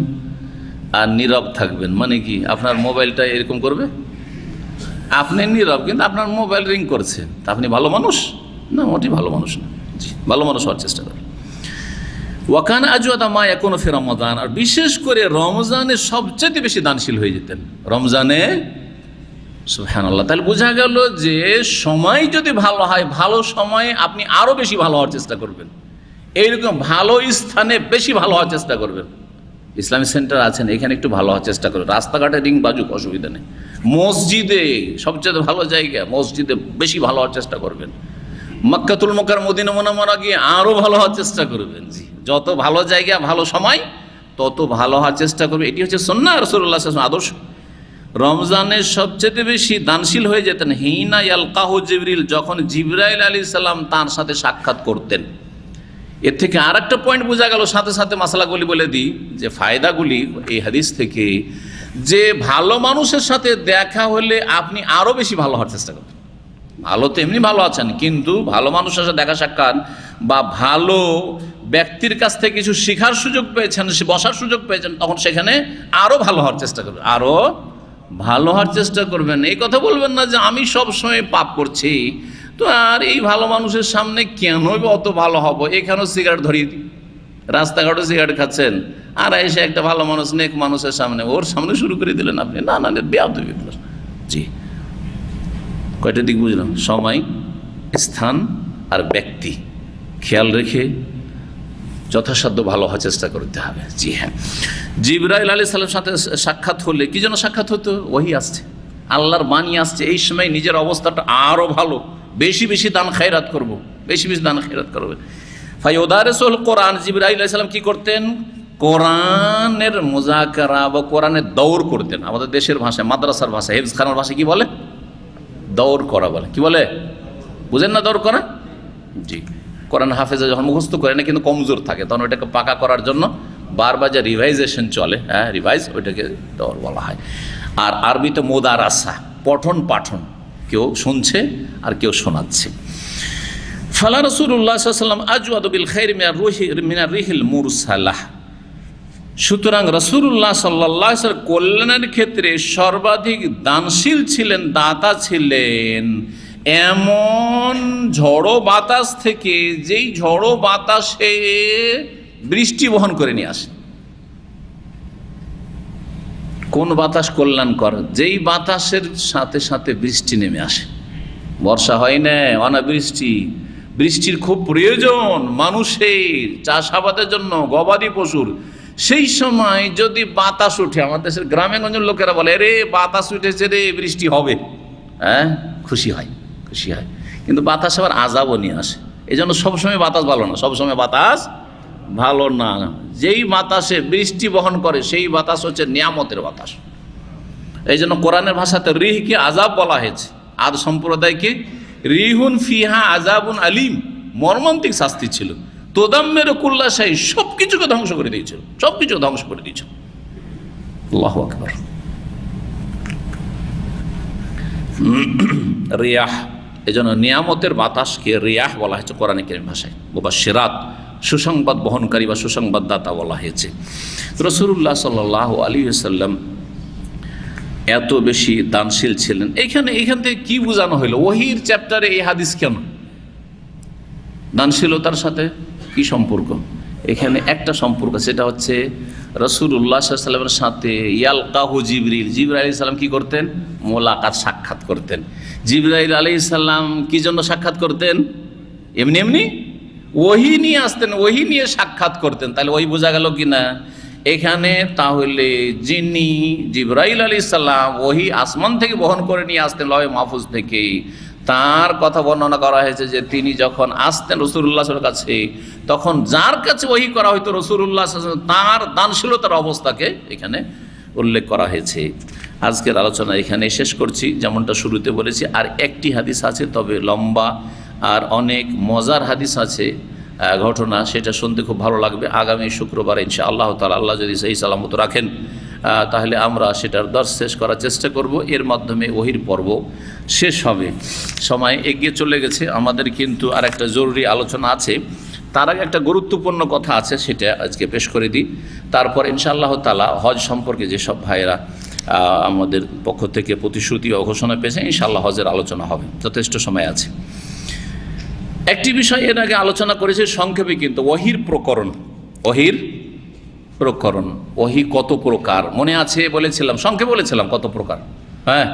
আর নীরব থাকবেন, মানে কি আপনার মোবাইলটা এরকম করবে, আপনি নীরব, কিন্তু আপনার মোবাইল রিং করছে, তা আপনি ভালো মানুষ না? মোটেই ভালো মানুষ না, জি, ভালো মানুষ হওয়ার চেষ্টা করেন। ওয়াকানা আজওয়াদা মা ইয়াকুনু ফি রমাদান, আর বিশেষ করে রমজানে সবচেয়ে বেশি দানশীল হয়ে যেতেন রমজানে, সুবহানাল্লাহ। তাহলে বোঝা গেল যে সময় যদি ভালো হয়, ভালো সময়ে আপনি আরও বেশি ভালো হওয়ার চেষ্টা করবেন, এইরকম ভালো স্থানে বেশি ভালো হওয়ার চেষ্টা করবেন। ইসলামিক সেন্টার আছেন, এখানে একটু ভালো হওয়ার চেষ্টা করবেন, রাস্তাঘাটে রিং বাজুক, অসুবিধা নেই। মসজিদে সবচেয়ে ভালো জায়গা, মসজিদে বেশি ভালো হওয়ার চেষ্টা করবেন। মক্কাতুল মুকাররমা মদিনা মুনাওয়ারা গিয়ে আরও ভালো হওয়ার চেষ্টা করবেন, জি, যত ভালো জায়গা ভালো সময় তত ভালো হওয়ার চেষ্টা করবে। এটি হচ্ছে সুন্নাহ রাসূলুল্লাহ সাল্লাল্লাহু আলাইহি ওয়াসাল্লাম আদর্শ। রমজানের সবচেয়ে বেশি দানশীল হয়ে যেতেন হিনা ইয়ালকাহু জিবরিল, যখন জিবরাইল আলাইহিস সালাম তার সাথে সাক্ষাৎ করতেন। এর থেকে আর একটা পয়েন্ট বোঝা গেল, সাথে সাথে মাসালাগুলি বলে দিই, যে ফায়দাগুলি এই হাদিস থেকে, যে ভালো মানুষের সাথে দেখা হলে আপনি আরও বেশি ভালো হওয়ার চেষ্টা করবেন। ভালো তো এমনি ভালো আছেন, কিন্তু ভালো মানুষের সাথে দেখা সাক্ষাৎ বা ভালো ব্যক্তির কাছ থেকে কিছু শেখার সুযোগ পেয়েছেন, বসার সুযোগ পেয়েছেন, তখন সেখানে আরও ভালো হওয়ার চেষ্টা করবেন, আরও ভালো হওয়ার চেষ্টা করবেন। এই কথা বলবেন না যে আমি সব সময় পাপ করছি, তো আর এই ভালো মানুষের সামনে কেন অত ভালো হব, এখানেও সিগারেট ধরিয়ে দিই, রাস্তাঘাটে সিগারেট খাচ্ছেন, আর এসে একটা ভালো মানুষ নেক মানুষের সামনে, ওর সামনে শুরু করে দিলেন আপনি। না না, বেয়াদবি। জি, কয়টা দিক বুঝলাম? সময়, স্থান আর ব্যক্তি খেয়াল রেখে যথাসাধ্য ভালো হওয়ার চেষ্টা করতে হবে। জি হ্যাঁ, জিবরাইল আলাইহিস সালামের সাথে সাক্ষাৎ হলে কি যেন সাক্ষাৎ হতো? ওহী আসছে, আল্লাহর বাণী আসছে, এই সময় নিজের অবস্থাটা আরও ভালো, বেশি বেশি দান খায়রাত করব, বেশি বেশি দান খায়রাত করবে। ফায়ুদারিসুল কোরআন, জিবরাইল আলাইহিস সালাম কি করতেন? কোরআনের মুযাকারা বা কোরআনের দৌড় করতেন। আমাদের দেশের ভাষায়, মাদ্রাসার ভাষায়, হেফজখানার ভাষায় কি বলে? দৌড় করা বলে। কি বলে? বুঝেন না দৌড় করা? জি, কোরআন হাফেজে যখন মুখস্থ করে না কিন্তু কমজোর থাকে, তখন ওইটাকে পাকা করার জন্য বারবার যে রিভাইজেশন চলে, হ্যাঁ রিভাইজ, ওইটাকে দৌড় বলা হয়। আর আরবিতে মুদারাসা, পঠন পাঠন, কেউ শুনছে আর কেউ শোনাচ্ছে। ফালা রাসূলুল্লাহ সাল্লাল্লাহু আলাইহি ওয়াসাল্লাম আজওয়াদু বিল খাইরি মিনার রিহিল মুরসালাহ। সুতরাং রাসূলুল্লাহ সাল্লাল্লাহু আলাইহি ওয়াসাল্লাম কল্যাণের ক্ষেত্রে সর্বাধিক দানশীল ছিলেন, দাতা ছিলেন এমন ঝড়ো বাতাস থেকে, যেই ঝড়ো বাতাসে বৃষ্টি বহন করে নিয়ে আসে। কোন বাতাস কল্যাণকর? যেই বাতাসের সাথে সাথে বৃষ্টি নেমে আসে। বর্ষা হয় না, অনাবৃষ্টি, বৃষ্টির খুব প্রয়োজন মানুষের, চাষাবাদের জন্য, গবাদি পশুর। সেই সময় যদি বাতাস উঠে, আমাদের দেশের গ্রামে গঞ্জের লোকেরা বলে, রে বাতাস উঠেছে রে, বৃষ্টি হবে, হ্যাঁ খুশি হয়, খুশি হয়। কিন্তু বাতাস আবার আযাবও নিয়ে আসে। এই জন্য সবসময় বাতাস ভালো না, সবসময় বাতাস ভালো না। যেই বাতাসে বৃষ্টি বহন করে সেই বাতাস হচ্ছে নিয়ামতের বাতাস। এই জন্য কোরআনের ভাষাতে রিহকে আযাব বলা হয়েছে, আদ সম্প্রদায়কে রিহুন ফিহা আযাবুন আলিম, মর্মান্তিক শাস্তি ছিল। তোদাম্মের কুল্লা শাই, সব কিছুকে ধ্বংস করে দিয়েছিল, সব কিছু ধ্বংস করে দিয়েছিল। আল্লাহু আকবার। রিয়াহ, এই জন্য নিয়ামতের বাতাসকে রিয়াহ বলা হয়েছে কোরআনে কারীম ভাষায়। মুবাশশিরাত, সুসংবাদ বহনকারী বা সুসংবাদদাতা বলা হয়েছে। রাসূলুল্লাহ সাল্লাল্লাহু আলাইহি ওয়াসাল্লাম এত বেশি দানশীল ছিলেন। এইখান থেকে কি বোঝানো হলো? ওহীর চ্যাপ্টারে এই হাদিস কেন? দানশীলতার সাথে কি সম্পর্ক? এখানে একটা সম্পর্ক, সেটা হচ্ছে রাসূলুল্লাহ সাল্লাল্লাহু আলাইহি ওয়াসাল্লামের সাথে ইয়ালকাহু জিবরিল, জিবরাইল আলাইহিস সালাম কি করতেন? মোলাকাত, সাক্ষাৎ করতেন। জিবরাইল আলাইহিস সালাম কি জন্য সাক্ষাৎ করতেন? এমনি এমনি ওহী নিয়ে আসতেন, ওহী নিয়ে সাক্ষাৎ করতেন। তাহলে ওই বোঝা গেল কি না এখানে? তাহলে যিনি জিবরাইল আলাইহিস সালাম ওহী আসমান থেকে বহন করে নিয়ে আসতেন, লওহে মাহফুজ থেকে, তার কথা বর্ণনা করা হয়েছে যে তিনি যখন আসতেন রাসূলুল্লাহ সাল্লাল্লাহু আলাইহি ওয়াসাল্লামের কাছে, তখন যার কাছে ওহী করা হয়তো রাসূলুল্লাহ সাল্লাল্লাহু আলাইহি ওয়াসাল্লাম, তার দানশীলতার অবস্থাকে এখানে উল্লেখ করা হয়েছে। আজকের আলোচনা এখানে শেষ করছি, যেমনটা শুরুতে বলেছি। আর একটি হাদিস আছে, তবে লম্বা আর অনেক মজার হাদিস আছে, ঘটনা, সেটা শুনতে খুব ভালো লাগবে। আগামী শুক্রবার ইনশাআল্লাহ তাআলা, আল্লাহ যদি সহি সালামত রাখেন, তাহলে আমরা সেটার দর্শ শেষ করার চেষ্টা করব। এর মাধ্যমে ওহীর পর্ব শেষ হবে। সময় এগিয়ে চলে গেছে আমাদের, কিন্তু আর একটা জরুরি আলোচনা আছে। তার আগে একটা গুরুত্বপূর্ণ কথা আছে, সেটা আজকে পেশ করে দিই। তারপর ইনশাআল্লাহ তাআলা হজ সম্পর্কে যেসব ভাইয়েরা আমাদের পক্ষ থেকে প্রতিশ্রুতি ও ঘোষণা পেয়েছে, ইনশাআল্লাহ হজের আলোচনা হবে, যথেষ্ট সময় আছে। একটি বিষয় এর আগে আলোচনা করেছে সংক্ষেপে, কিন্তু ওহীর প্রকরণ, ওহীর প্রকরণ, ওহী কত প্রকার মনে আছে? বলেছিলাম, সংক্ষেপে বলেছিলাম কত প্রকার, হ্যাঁ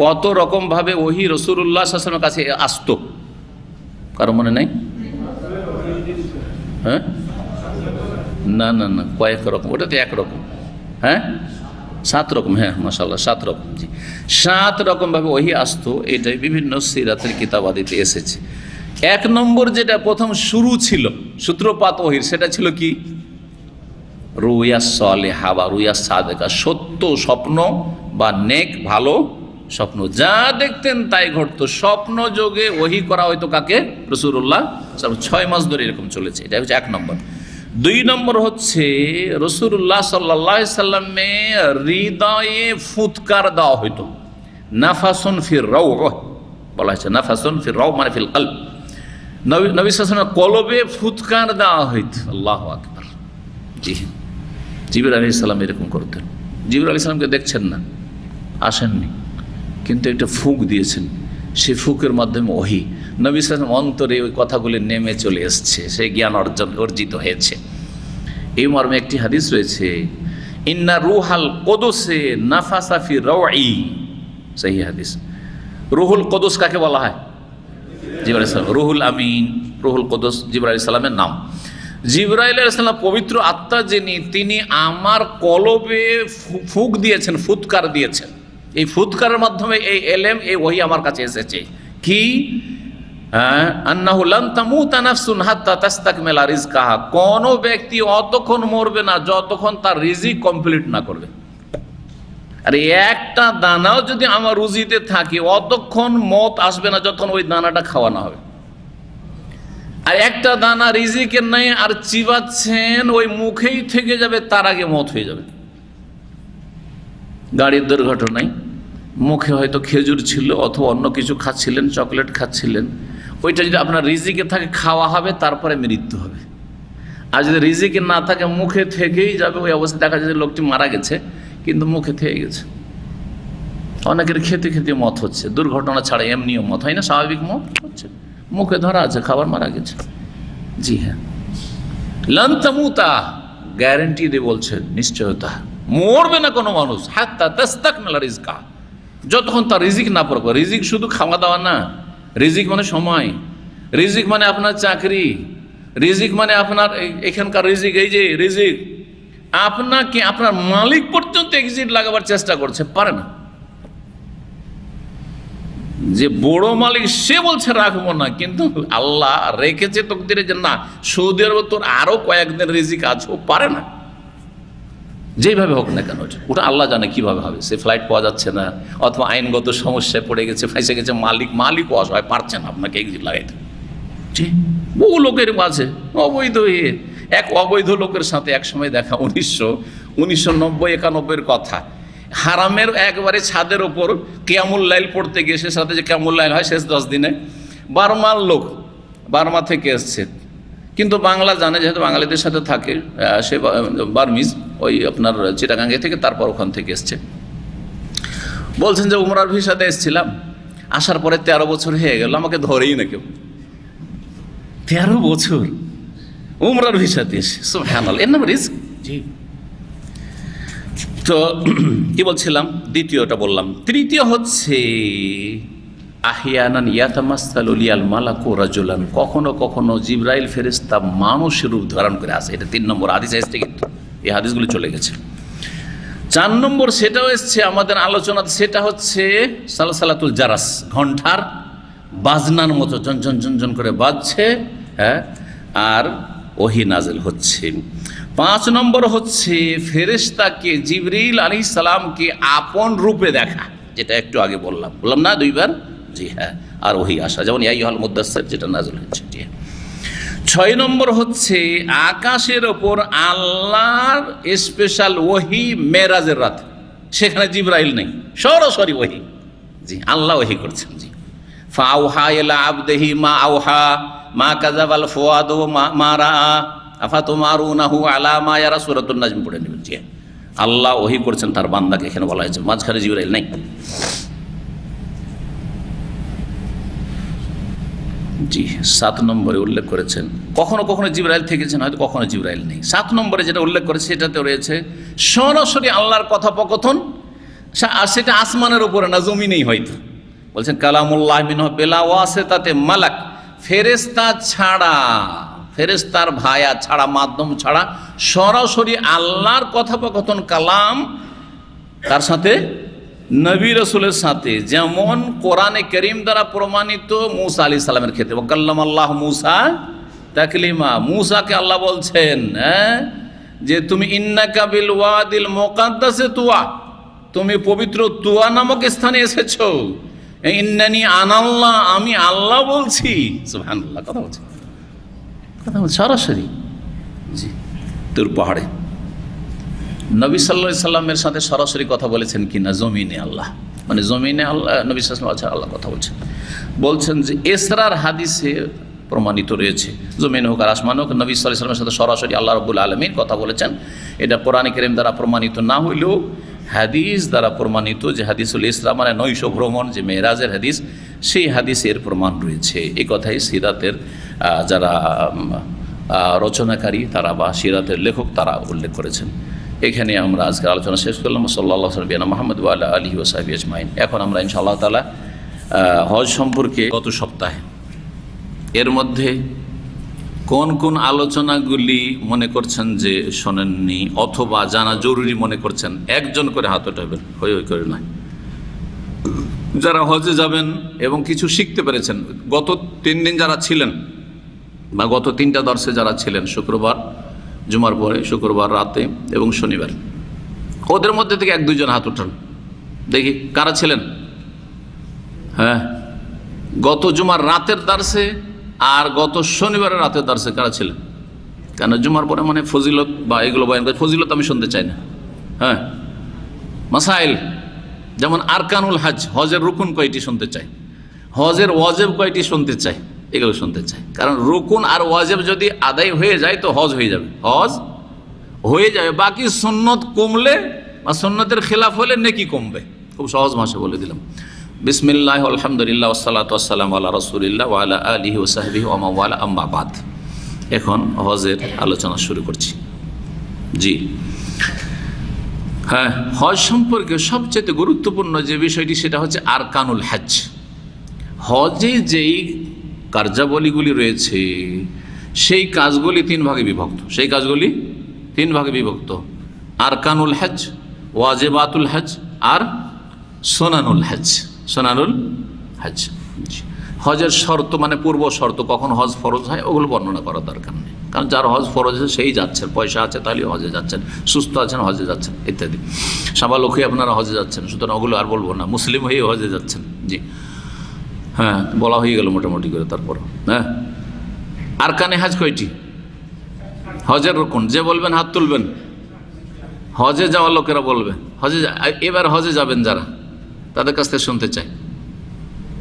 কত রকমভাবে ওহী রাসূলুল্লাহ সাল্লাল্লাহু আলাইহি ওয়াসাল্লামের কাছে আসতো, কারো মনে নাই? হ্যাঁ, না না না, কয়েক রকম, ওটা তো একরকম, হ্যাঁ 7 রকম, হ্যাঁ মাশাআল্লাহ 7 রকম। জি, 7 রকমভাবে ওহী আসতো। এটাই বিভিন্ন সিরাতের কিতাবাদিতে এসেছে। 1 নম্বর যেটা প্রথম শুরু ছিল সূত্রপাত ওহীর, সেটা ছিল কি? রুয়া সালেহা বা রুয়া সাদেকা, সত্য স্বপ্ন বা নেক ভালো স্বপ্ন, যা দেখতেন তাই ঘটতো। স্বপ্ন যোগে ওহী করা হয়তো কাকে? রাসূলুল্লাহ 6 মাস ধরে এরকম চলেছে। এটা হচ্ছে 1 নম্বর। 2 নম্বর হচ্ছে রাসূলুল্লাহ সাল্লাল্লাহু আলাইহি সাল্লামের হৃদয়ে ফুৎকার দেওয়া হইতো। নাফাসুন ফির রাউহ বলা হয়েছে, নাফাসুন ফির রাউহ মানে ফিল কলব, নবী সাল্লাল্লাহু কলবে ফুৎকার দেওয়া হইত। আল্লাহু আকবার। জি, জিবরাইল আলাইহিস সালাম এরকম করতেন। জিবরাইল আলাইহিস সালামকে দেখছেন না, আসেননি, কিন্তু একটা ফুঁক দিয়েছেন, সেই ফুঁকের মাধ্যমে ওহী নবী সাল্লাল্লাহু আলাইহি ওয়াসাল্লাম অন্তরে ওই কথাগুলি নেমে চলে এসছে, সেই জ্ঞান অর্জিত হয়েছে। এই মর্মে একটি হাদিস রয়েছে, ইন্না রুহাল কুদুসে নাফাসা ফি রাউই, সহি হাদিস। রুহুল কুদুস কাকে বলা হয়? জিবরাইল আলাইহিস সালাম। রুহুল আমিন, রুহুল কুদুস জিবরাইল আলাইহিস সালামের নাম। জিবরাইল আলাইহিস সালাম পবিত্র আত্মা যিনি, তিনি আমার কলবে ফুঁক দিয়েছেন, ফুৎকার দিয়েছেন। এই ফুৎকারের মাধ্যমে এই এলেম, এই ওহী আমার কাছে এসেছে। কি? আন্নাহু লান তামুতা নাফসুন হাত্তা তাস্তাকমিলা রিজকাহা, কোন ব্যক্তি অতক্ষণ মরবে না যতক্ষণ তার রিজিক কমপ্লিট না করবে। আর একটা দানাও যদি আমার রুজিতে থাকে, অতক্ষণ মত আসবে না যতক্ষণ ওই দানাটা খাওয়া না হবে। আর একটা দানা রিজিকের নাই, আর চিবাচ্ছেন, ওই মুখেই থেকে যাবে, তার আগে মত হয়ে যাবে। গাড়ির দুর্ঘটনায় মুখে হয়তো খেজুর ছিল অথবা অন্য কিছু খাচ্ছিলেন, চকলেট খাচ্ছিলেন, ওইটা যদি আপনার রিজিকে থাকে খাওয়া হবে, তারপরে মৃত্যু হবে। আর যদি রিজিকে না থাকে মুখে থেকেই যাবে, ওই অবস্থা দেখা যায় যে লোকটি মারা গেছে কিন্তু মুখে থেকে গেছে। অনেকের খেতে খেতে মত হচ্ছে, দুর্ঘটনা ছাড়া এমনিও মত হয় না, স্বাভাবিক মত হচ্ছে, মুখে ধরা আছে, খাবার মারা গেছে। জি হ্যাঁ, লান তামুতা, গ্যারেন্টি দিয়ে বলছেন, নিশ্চয়তা, মরবে না কোনো মানুষ হাত্তা তাস্তাকমিলা রিজকা, যতক্ষণ তার রিজিক না পড়বে। রিজিক শুধু খাওয়া দাওয়া না, রিজিক মানে সময়, রিজিক মানে আপনার চাকরি, রিজিক মানে আপনার এখানকার রিজিক। এই যে রিজিক আপনাকে আপনার মালিক পর্যন্ত এক্সিট লাগাবার চেষ্টা করছে, পারে না। যে বড় মালিক সে বলছে রাখবো না, কিন্তু আল্লাহ রেখেছে তকদিরে যে না, সৌদি আরবে তোর আরো কয়েকদিন রিজিক আছে, ও পারে না। যেইভাবে হোক না কেন, ওটা আল্লাহ জানে কিভাবে হবে। সে ফ্লাইট পাওয়া যাচ্ছে না, অথবা আইনগত সমস্যায় পড়ে গেছে, ফাঁসে গেছে, মালিকও অসহায়, পারছে না আপনাকে এক্সিট লাগাইতে। জি, বহু লোকের আছে অবৈধ। এক অবৈধ লোকের সাথে এক সময় দেখা, 1990-91 কথা, হারামের একবারে ছাদের ওপর কিয়ামুল লাইল পড়তে গিয়ে, সে সাথে যে কিয়ামুল লাইল হয় শেষ 10 দিনে, বার্মার লোক, বার্মা থেকে এসছে, কিন্তু বাংলা জানে, যেহেতু বাঙালিদের সাথে থাকে, সে বার্মিজ, ওই আপনার চিটাগাঙ্গে থেকে, তারপর ওখান থেকে এসছে। বলছেন যে উমরার ভিসাতে এসেছিলাম, আসার পরে 13 বছর হয়ে গেল, আমাকে ধরেই না কেউ। 13 বছর উমরার ভিসাতে এসে, সুবহানাল্লাহ, এর নাম রিস্ক। জি, তো কি বলছিলাম? দ্বিতীয়টা বললাম। তৃতীয় হচ্ছে আহিয়ানান ইয়াতামাসসালু লিয়াল মালাকু রাজুলান, কখনো কখনো জিবরাইল ফেরেশতা মানুষের রূপ ধারণ করে আসে। এটা 3 নম্বর হাদিস এসেছে, কিন্তু এই হাদিসগুলো চলে গেছে। 4 নম্বর সেটাও এসছে আমাদের আলোচনাতে, সেটা হচ্ছে সালসালাতুল জারাস, ঘণ্টার বাজনার মতো ঝনঝন ঝনঝন করে বাজছে, হ্যাঁ, আর ওহী নাজিল হচ্ছে। 5 নম্বর হচ্ছে ফেরেশতাকে, জিবরিল আলাইহিস সালামকে আপন রূপে দেখা, যেটা একটু আগে বললাম না 2 বার? জি হ্যাঁ, আর ওহী আসা, যেমন ইয়া আইয়ুহাল মুদ্দাসসির, যেটা নাজিল হচ্ছে। জি, 6 নম্বর হচ্ছে আকাশের ওপর আল্লাহর স্পেশাল ওহী মেরাজের রাত, সেখানে জিবরাইল নেই, সরাসরি ওহী। জি, আল্লাহ ওহী করছেন। জি, ফাআউহা ইলা আবদিহি মা আওহা মা কাযাবাল ফুয়াদু মা রাআ আফাতুমারুনাহু আলা মা ইয়ারা, সূরাতুন নাজম পড়ে নেবেন। জি, আল্লাহ ওহী করছেন তার বান্দাকে, এখানে বলা হয়েছে, মাঝখানে জিবরাইল নেই। জি, 7 নম্বরে উল্লেখ করেছেন, কখনো কখনো জিবরাইল থেকেছেন, হয়তো কখনো জিবরাইল নেই। 7 নম্বরে যেটা উল্লেখ করেছে সেটাতে রয়েছে সরাসরি আল্লাহর কথোপকথন, আর সেটা আসমানের উপরে না, জমিনেই হয়তো। বলছেন কালামুল্লাহ মিনহু বিলা ওয়াসিতাতে মালাক, ফেরেশতা ছাড়া, ফেরেশতার ভায়া ছাড়া, মাধ্যম ছাড়া সরাসরি আল্লাহর কথোপকথন, কালাম তার সাথে, নবী রাসূলের সাথে, যেমন কোরআনে কারীম দ্বারা প্রমাণিত মুসা আলাইহিস সালামের ক্ষেত্রে, ওয়াকাল্লামাল্লাহ মুসা তাকলিমা, মুসাকে আল্লাহ বলছেন, হ্যাঁ, যে তুমি ইন্নাকা বিল ওয়াদিল মুকাদ্দাসে তুয়া, তুমি পবিত্র তুয়া নামক স্থানে এসেছো, ইন্নানি আনাল্লাহ, আমি আল্লাহ বলছি। সুবহানাল্লাহ, কথা বলছে সরাসরি। জি, তুর পাহাড়ে নবী সাল্লাল্লাহু আলাইহি সাল্লামের সাথে সরাসরি কথা বলেছেন কিনা? জমিনে আল্লাহ, মানে জমিনে আল্লাহ, নবী সাল্লাল্লাহু আলাইহি সাল্লাম আল্লাহ কথা বলছেন যে ইসরার হাদিসে প্রমাণিত রয়েছে। জমিন হোক আর আসমান হোক, নবী সাল্লাল্লাহু আলাইহি ওয়াসাল্লামের সাথে সরাসরি আল্লাহ রাব্বুল আলামিন কথা বলেছেন। এটা কোরআনে কারীম দ্বারা প্রমাণিত না হইলেও হাদিস দ্বারা প্রমাণিত, যে হাদিসুল ইসলাম মানে নৈশ ভ্রমণ, যে মেরাজের হাদিস, সেই হাদিসের প্রমাণ রয়েছে। এই কথাই সিরাতের যারা রচনাকারী তারা বা সিরাতের লেখক তারা উল্লেখ করেছেন। এখানে আমরা আজকের আলোচনা শেষ করলাম। সাল্লাল্লাহু আলাইহি ওয়া সাল্লাম মুহাম্মদ ওয়া আলা আলিহি ওয়া সাহবিহি আজমাইন। এখন আমরা ইনশাআল্লাহ তাআলা হজ সম্পর্কে গত সপ্তাহে এর মধ্যে কোন কোন আলোচনাগুলি মনে করছেন যে শোনেননি অথবা জানা জরুরি মনে করছেন, একজন করে হাত ওঠাবেন, হই হই করে নয়। যারা হজে যাবেন এবং কিছু শিখতে পেরেছেন, গত 3 দিন যারা ছিলেন বা গত 3টা দর্শে যারা ছিলেন, শুক্রবার জুমার পরে, শুক্রবার রাতে এবং শনিবার, ওদের মধ্যে থেকে 1-2 জন হাত উঠান দেখি কারা ছিলেন। হ্যাঁ, গত জুমার রাতের দার্সে আর গত শনিবারের রাতের দার্সে কারা ছিলেন? কেন জুমার পরে মানে ফজিলত বা এগুলো বয়ান করে, ফজিলত আমি শুনতে চাই না। হ্যাঁ, মাসাইল যেমন আরকানুল হজ, হজের রুকুন কয়টি শুনতে চাই, হজের ওয়াজিব কয়টি শুনতে চাই, এগুলো শুনতে চাই। কারণ রুকুন আর ওয়াজিব যদি আদায় হয়ে যায় তো হজ হয়ে যাবে, হজ হয়ে যাবে। বাকি সুন্নত কমলে বা সুন্নতের খেলাফ হলে নেকি কমবে। খুব সহজ ভাষা বলে দিলাম। বিসমিল্লাহ আলহামদুলিল্লাহ ওয়াসসালাতু ওয়াসসালামু আলা রাসূলিল্লাহ ওয়া আলা আলিহি ওয়া সাহবিহি ওয়া মান ওয়ালা, আম্মা বাদ। এখন হজের আলোচনা শুরু করছি। জি হ্যাঁ, হজ সম্পর্কে সবচেয়ে গুরুত্বপূর্ণ যে বিষয়টি সেটা হচ্ছে আরকানুল হজ। হজে যেই কার্যাবলীগুলি রয়েছে সেই কাজগুলি 3 ভাগে বিভক্ত। সেই কাজগুলি 3 ভাগে বিভক্ত: আরকানুল হজ, ওয়াজিবাতুল হজ আর সুনানুল হজ। সুনানুল হজ, হজের শর্ত মানে পূর্ব শর্ত, কখন হজ ফরজ হয় ওগুলো বর্ণনা করার দরকার নেই। কারণ যার হজ ফরজ আছে সেই যাচ্ছেন, পয়সা আছে তাহলে হজে যাচ্ছেন, সুস্থ আছেন হজে যাচ্ছেন ইত্যাদি। সাবালক হয়ে আপনারা হজে যাচ্ছেন, সুতরাং ওগুলো আর বলবো না, মুসলিম হয়ে হজে যাচ্ছেন। জি হ্যাঁ, বলা হয়ে গেল মোটামুটি করে। তারপর হ্যাঁ, আরকানে হজ কয়টি? হজের রুকুন যে বলবেন হাত তুলবেন, হজে যাওয়ার লোকেরা বলবে। হজে এবার হজে যাবেন যারা, তাদের কাছ থেকে শুনতে চাই।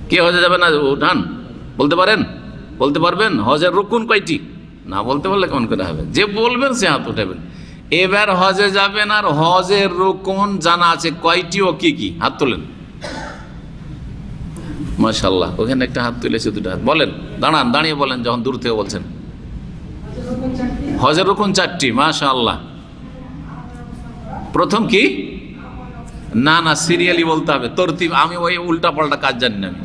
কে হজে যাবে না উঠান, বলতে পারেন? বলতে পারবেন হজের রুকুন কয়টি? না বলতে পারলে কেমন করে হবে? যে বলবেন সে হাত উঠাবেন। এবার হজে যাবেন আর হজের রুকুন জানা আছে কয়টি ও কি কি, হাত তোলেন। মাশাআল্লাহ, ওখানে একটা হাত তুলেছে, 2টা হাত। বলেন, দাঁড়ান, দাঁড়িয়ে বলেন যখন দূর থেকে বলছেন। হজের রুকুন 4টি, মাশাআল্লাহ। প্রথম কি? না না, সিরিয়ালি বলতে হবে, তরতিব। আমি ওই উল্টা পাল্টা কাজ জানি না। আমি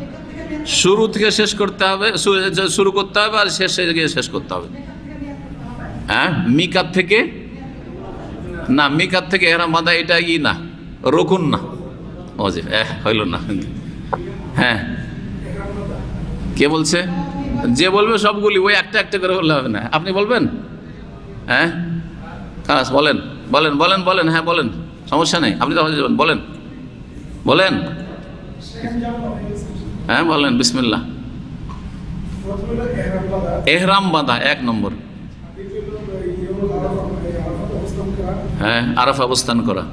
শুরু থেকে শেষ করতে হবে, শুরু করতে হবে আর শেষে গিয়ে শেষ করতে হবে। হ্যাঁ, মিকাত থেকে না, মিকাত থেকে এহরাম বাঁধা এটা না, রুকুন না, ওয়াজিব। হইল না। হ্যাঁ, কে বলছে? যে বলবে সবগুলি, ওই একটা একটা করে বললে হবে না। আপনি বলবেন? হ্যাঁ, খালাস, বলেন বলেন বলেন বলেন। হ্যাঁ বলেন, সমস্যা নেই, আপনি তো হজে যাবেন, বলেন বলেন। হ্যাঁ বলেন, বিসমিল্লাহ। এহরাম বাঁধা 1 নম্বর। হ্যাঁ, আরাফা অবস্থান করা,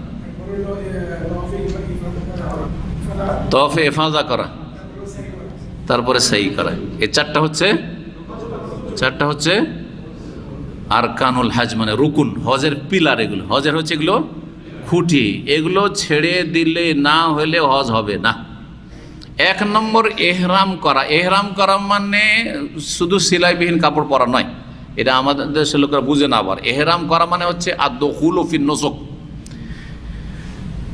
তওয়াফে ইফাদা করা, তারপরে সাই করা। এই 4টা হচ্ছে আরকানুল হজ, মানে রুকুন, হজের পিলার। এগুলো হজের হচ্ছে এগুলো খুঁটি, এগুলো ছেড়ে দিলে না হলে হজ হবে না। 1 নম্বর এহরাম করা। এহরাম করা মানে শুধু সেলাইবিহীন কাপড় পরা নয়, এটা আমাদের দেশের লোকেরা বুঝে না। আবার এহরাম করা মানে হচ্ছে আদ-দুখুলু ফিন নুসুক।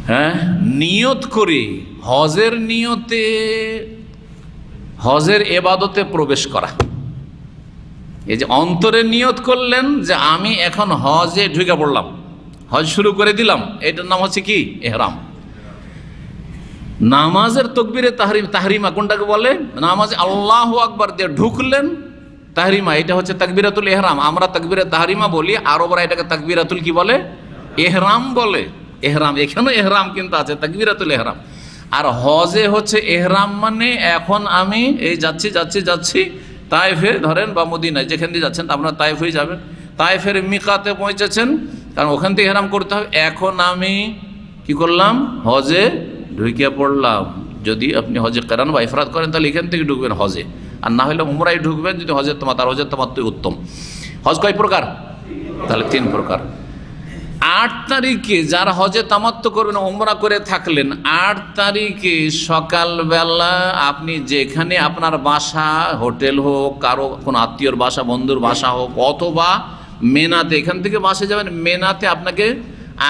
হ্যাঁ, নিয়ত করে হজের নিয়তে হজের ইবাদতে প্রবেশ করা। এই যে অন্তরে নিয়ত করলেন যে আমি এখন হজে ঢুকে পড়লাম, হজ শুরু করে দিলাম, এটার নাম হচ্ছে কি? এহরাম। নামাজের তাকবীরে তাহরিমা কোনটাকে বলে? নামাজে আল্লাহু আকবার দিয়ে ঢুকলেন, তাহরিমা, এটা হচ্ছে তাকবীরাতুল ইহরাম। আমরা তাকবীরে তাহরিমা বলি, আরবরা এটাকে তাকবীরাতুল কি বলে? ইহরাম বলে। এহরাম, এখানেও এহরাম কিন্তু আছে, তাকবীরাতুল ইহরাম। আর হজে হচ্ছে এহরাম মানে এখন আমি এই যাচ্ছি তায়েফে ধরেন বা মদিনায়, যেখান দিয়ে যাচ্ছেন আপনারা তায়েফ হয়ে যাবেন, তায়েফের মিকাতে পৌঁছেছেন, কারণ ওখান থেকে এহরাম করতে হবে। এখন আমি কি করলাম? হজে ঢুকে পড়লাম। যদি আপনি হজে কেরান বা ইফরাদ করেন তাহলে এখান থেকে ঢুকবেন হজে, আর না হলে উমরাই ঢুকবেন যদি হজের তামাত্তু, আর হজের তামাত্তুই উত্তম। হজ কয় প্রকার? তাহলে 3 প্রকার। 8 তারিখে যারা হজে তামাত্তু করবেন, উমরা করে থাকলেন, 8 তারিখে সকালবেলা আপনি যেখানে আপনার বাসা, হোটেল হোক, কারো কোনো আত্মীয়র বাসা, বন্ধুর বাসা হোক, অথবা মেনাতে, এখান থেকে বাসে যাবেন, মেনাতে আপনাকে